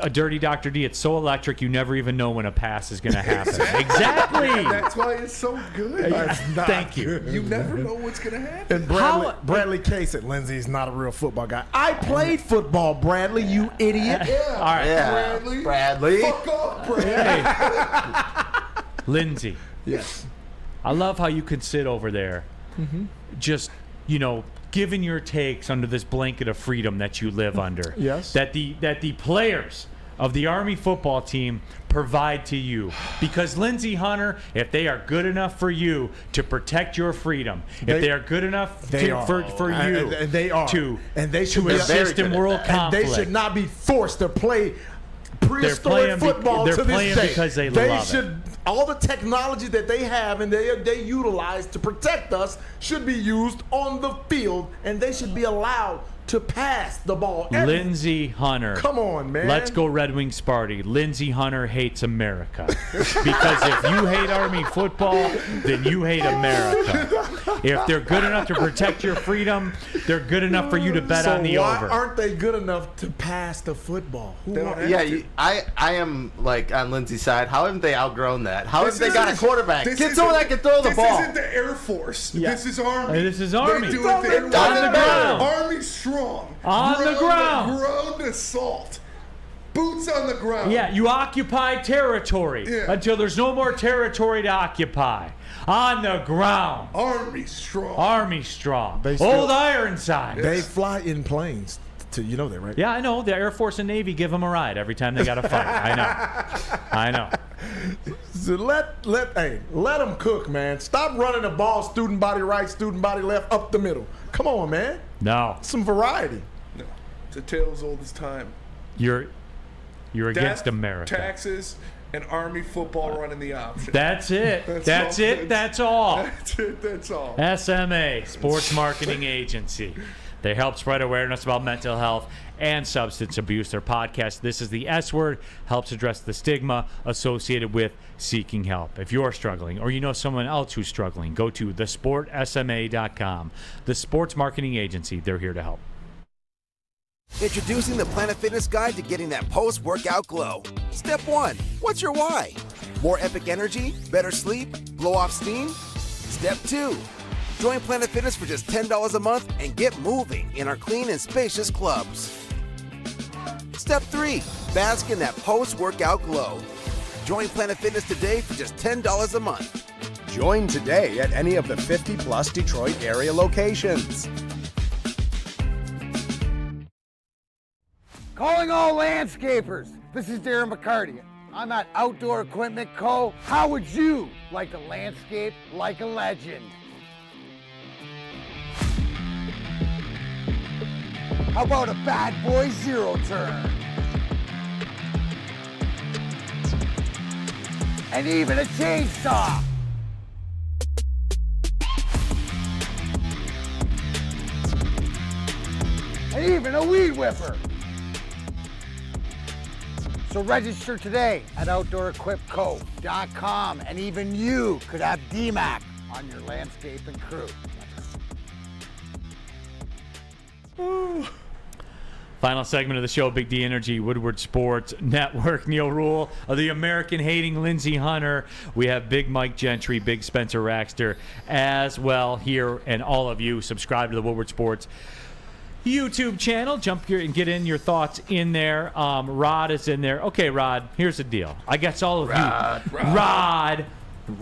A dirty Dr. D, it's so electric you never even know when a pass is going to happen. Exactly. That's why it's so good. Thank you. You never know what's going to happen. And Bradley K said Lindsey's not a real football guy. I played football, Bradley, you idiot. Yeah. All right. Yeah, Bradley. Fuck off, Bradley. Lindsey, Yes. I love how you can sit over there just, giving your takes under this blanket of freedom that you live under. Yes. That the players of the Army football team provide to you. Because Lindsey Hunter, if they are good enough for you to protect your freedom, if they are good enough for you and they are. to And they should to be assist in world and conflict. they should not be forced to play prehistoric playing football they're to this playing day. because they They love it. should all the technology that they have and they utilize to protect us should be used on the field, and they should be allowed to pass the ball. Lindsey Hunter. Come on, man. Let's go Red Wings party. Lindsey Hunter hates America. Because if you hate Army football, then you hate America. If they're good enough to protect your freedom, they're good enough for you to bet on the why over. aren't they good enough to pass the football? I am like on Lindsey's side. How haven't they outgrown that? How have they got a isn't- quarterback? this Get someone that can throw the This ball. isn't the Air Force. Yeah. This is Army. This is Army. They do it their On way. the ground. Army strong. On the ground. Ground assault. Boots on the ground. Yeah, you occupy territory until there's no more territory to occupy. On the ground. Army strong. Army strong. They still- Old Ironside. They fly in planes. You know that, right? Yeah, I know. The Air Force and Navy give them a ride every time they got to fight. I know. So let them cook, man. Stop running the ball, student body right, student body left, up the middle. Come on, man. No. Some variety. No. It's a tale as old as time. You're against Death, America. Taxes, and Army football running the option. That's it. That's all. it. That's all. That's it. That's all. SMA, Sports Marketing Agency. They help spread awareness about mental health and substance abuse. Their podcast, This is the S Word, helps address the stigma associated with seeking help. If you're struggling or you know someone else who's struggling, go to thesportsma.com. The Sports Marketing Agency, they're here to help. Introducing the Planet Fitness Guide to getting that post-workout glow. Step 1. What's your why? More epic energy? Better sleep? Blow off steam? Step 2. Join Planet Fitness for just $10 a month and get moving in our clean and spacious clubs. Step 3. Bask in that post-workout glow. Join Planet Fitness today for just $10 a month. Join today at any of the 50-plus Detroit area locations. Calling all landscapers. This is Darren McCarty. I'm at Outdoor Equipment Co. How would you like to landscape like a legend? How about a bad boy zero turn? And even a chainsaw. And even a weed whipper. So register today at OutdoorEquipCo.com, and even you could have DMAC on your landscaping crew. Final segment of the show, Big D Energy, Woodward Sports Network. Neal Ruhl of the American-hating Lindsey Hunter. We have Big Mike Gentry, Big Spencer Raxter as well here, and all of you subscribe to the Woodward Sports YouTube channel. Jump here and get in your thoughts in there. Rod is in there. Okay, Rod, here's the deal. I guess all of you. Rod,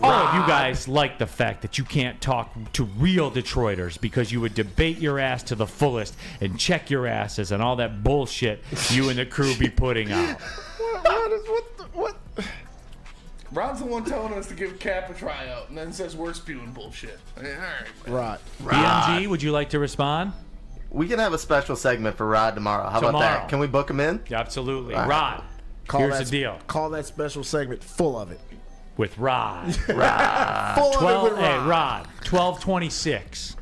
All of you guys like the fact that you can't talk to real Detroiters because you would debate your ass to the fullest and check your asses and all that bullshit you and the crew be putting out. What? Rod's the one telling us to give Cap a tryout, and then says we're spewing bullshit. All right. Right. BMG, would you like to respond? We can have a special segment for Rod tomorrow. How about that? Can we book him in? Absolutely. Right. Rod, here's the deal. Call that special segment full of it. With Rod. Full of it with Rod. Hey, Rod. 12:26.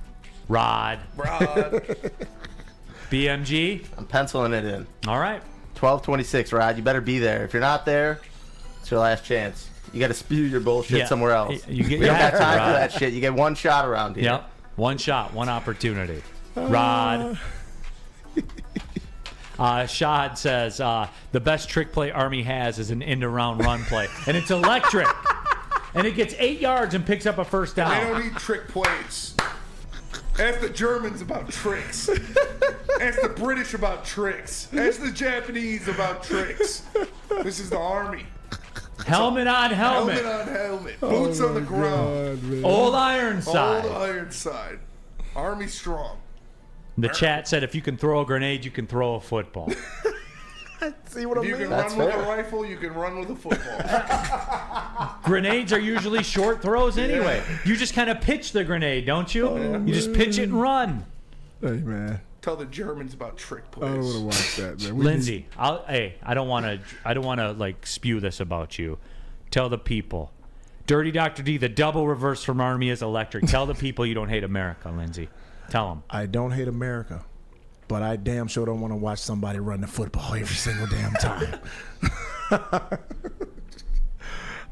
Rod. BMG. I'm penciling it in. All right. 12:26, Rod. You better be there. If you're not there, it's your last chance. You got to spew your bullshit somewhere else. You we don't got time for that shit. You get one shot around here. Yep. One shot, one opportunity. Rod. Shad says, the best trick play Army has is an end-around run play. And it's electric. And it gets 8 yards and picks up a first down. They don't need trick plays. Ask the Germans about tricks. Ask the British about tricks. Ask the Japanese about tricks. This is the Army. Helmet on helmet. Helmet on helmet. Boots on the ground. Old Ironside. Old Ironside. Army strong. The chat said if you can throw a grenade, you can throw a football. See what I mean? You can run with a rifle, you can run with a football. Grenades are usually short throws anyway. Yeah. You just kind of pitch the grenade, don't you? You just pitch it and run. Hey, man. Tell the Germans about trick plays. I don't want to watch that, man. Lindsey, I don't want to like spew this about you. Tell the people. Dirty Dr. D, the double reverse from Army is electric. Tell the people you don't hate America, Lindsey. Tell them. I don't hate America, but I damn sure don't want to watch somebody run the football every single damn time.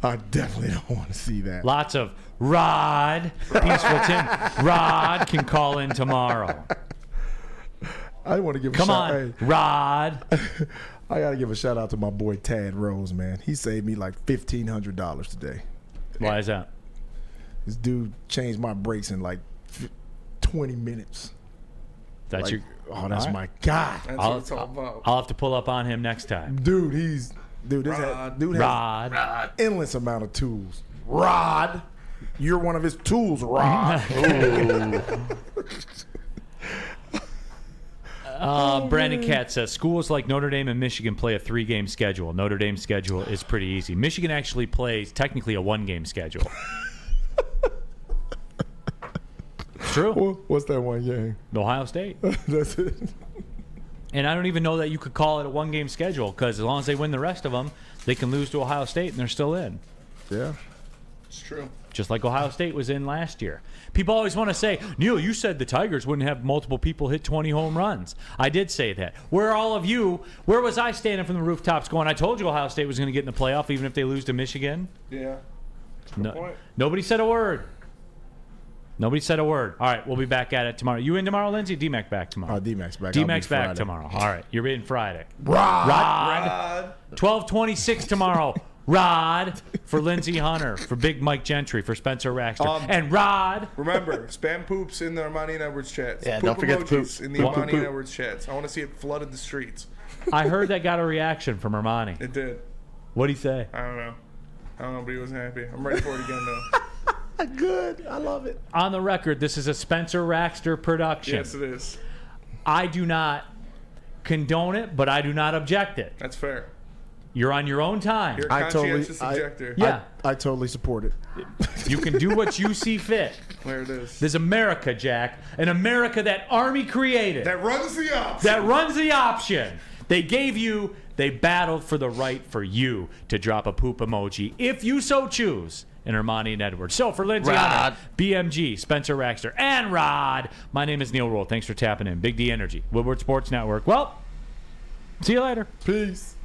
I definitely don't want to see that. Lots of Rod, Peaceful Tim. Rod can call in tomorrow. I want to give a Come shout on, Rod. I got to give a shout out to my boy Tad Rose, man. He saved me like $1,500 today. Why is that? This dude changed my brakes in like 20 minutes. That's like, your. Oh, that's right. my guy. That's what it's all about. I'll have to pull up on him next time. Dude, dude Rod. has endless amount of tools. Rod, you're one of his tools, Rod. Brandon Katz says schools like Notre Dame and Michigan play a 3-game schedule. Notre Dame's schedule is pretty easy. Michigan actually plays technically a 1-game schedule. It's true. What's that one game? Ohio State. That's it. And I don't even know that you could call it a 1-game schedule because as long as they win the rest of them, they can lose to Ohio State and they're still in. Yeah. It's true. Just like Ohio State was in last year. People always want to say, Neal, you said the Tigers wouldn't have multiple people hit 20 home runs. I did say that. Where are all of you? Where was I standing from the rooftops going, I told you Ohio State was going to get in the playoff even if they lose to Michigan? Yeah. Nobody said a word. Nobody said a word. All right, we'll be back at it tomorrow. You in tomorrow, Lindsey? D-Mac back tomorrow. D-Mac's back. D-Mac's back tomorrow. All right, you're in Friday. Rod. 12:26 tomorrow. Rod for Lindsey Hunter, for Big Mike Gentry, for Spencer Raxter, and Rod. Remember, spam poops in the Ermanni and Edwards chats. Yeah, poop don't forget the emojis poops. in the Ermanni and Edwards chats. I want to see it flooded the streets. I heard that got a reaction from Ermanni. It did. What'd he say? I don't know, but he was happy. I'm ready for it again, though. Good. I love it. On the record, this is a Spencer Raxter production. Yes, it is. I do not condone it, but I do not object it. That's fair. You're on your own time. You're a conscientious objector. Yeah. I totally support it. You can do what you see fit. There it is. There's America, Jack. An America that Army created. That runs the option. That runs the option. They battled for the right for you to drop a poop emoji, if you so choose, in Ermanni and Edwards. So for Lindsey Hunter, BMG, Spencer Raxter, and Rod, my name is Neal Ruhl. Thanks for tapping in. Big D Energy, Woodward Sports Network. Well, see you later. Peace.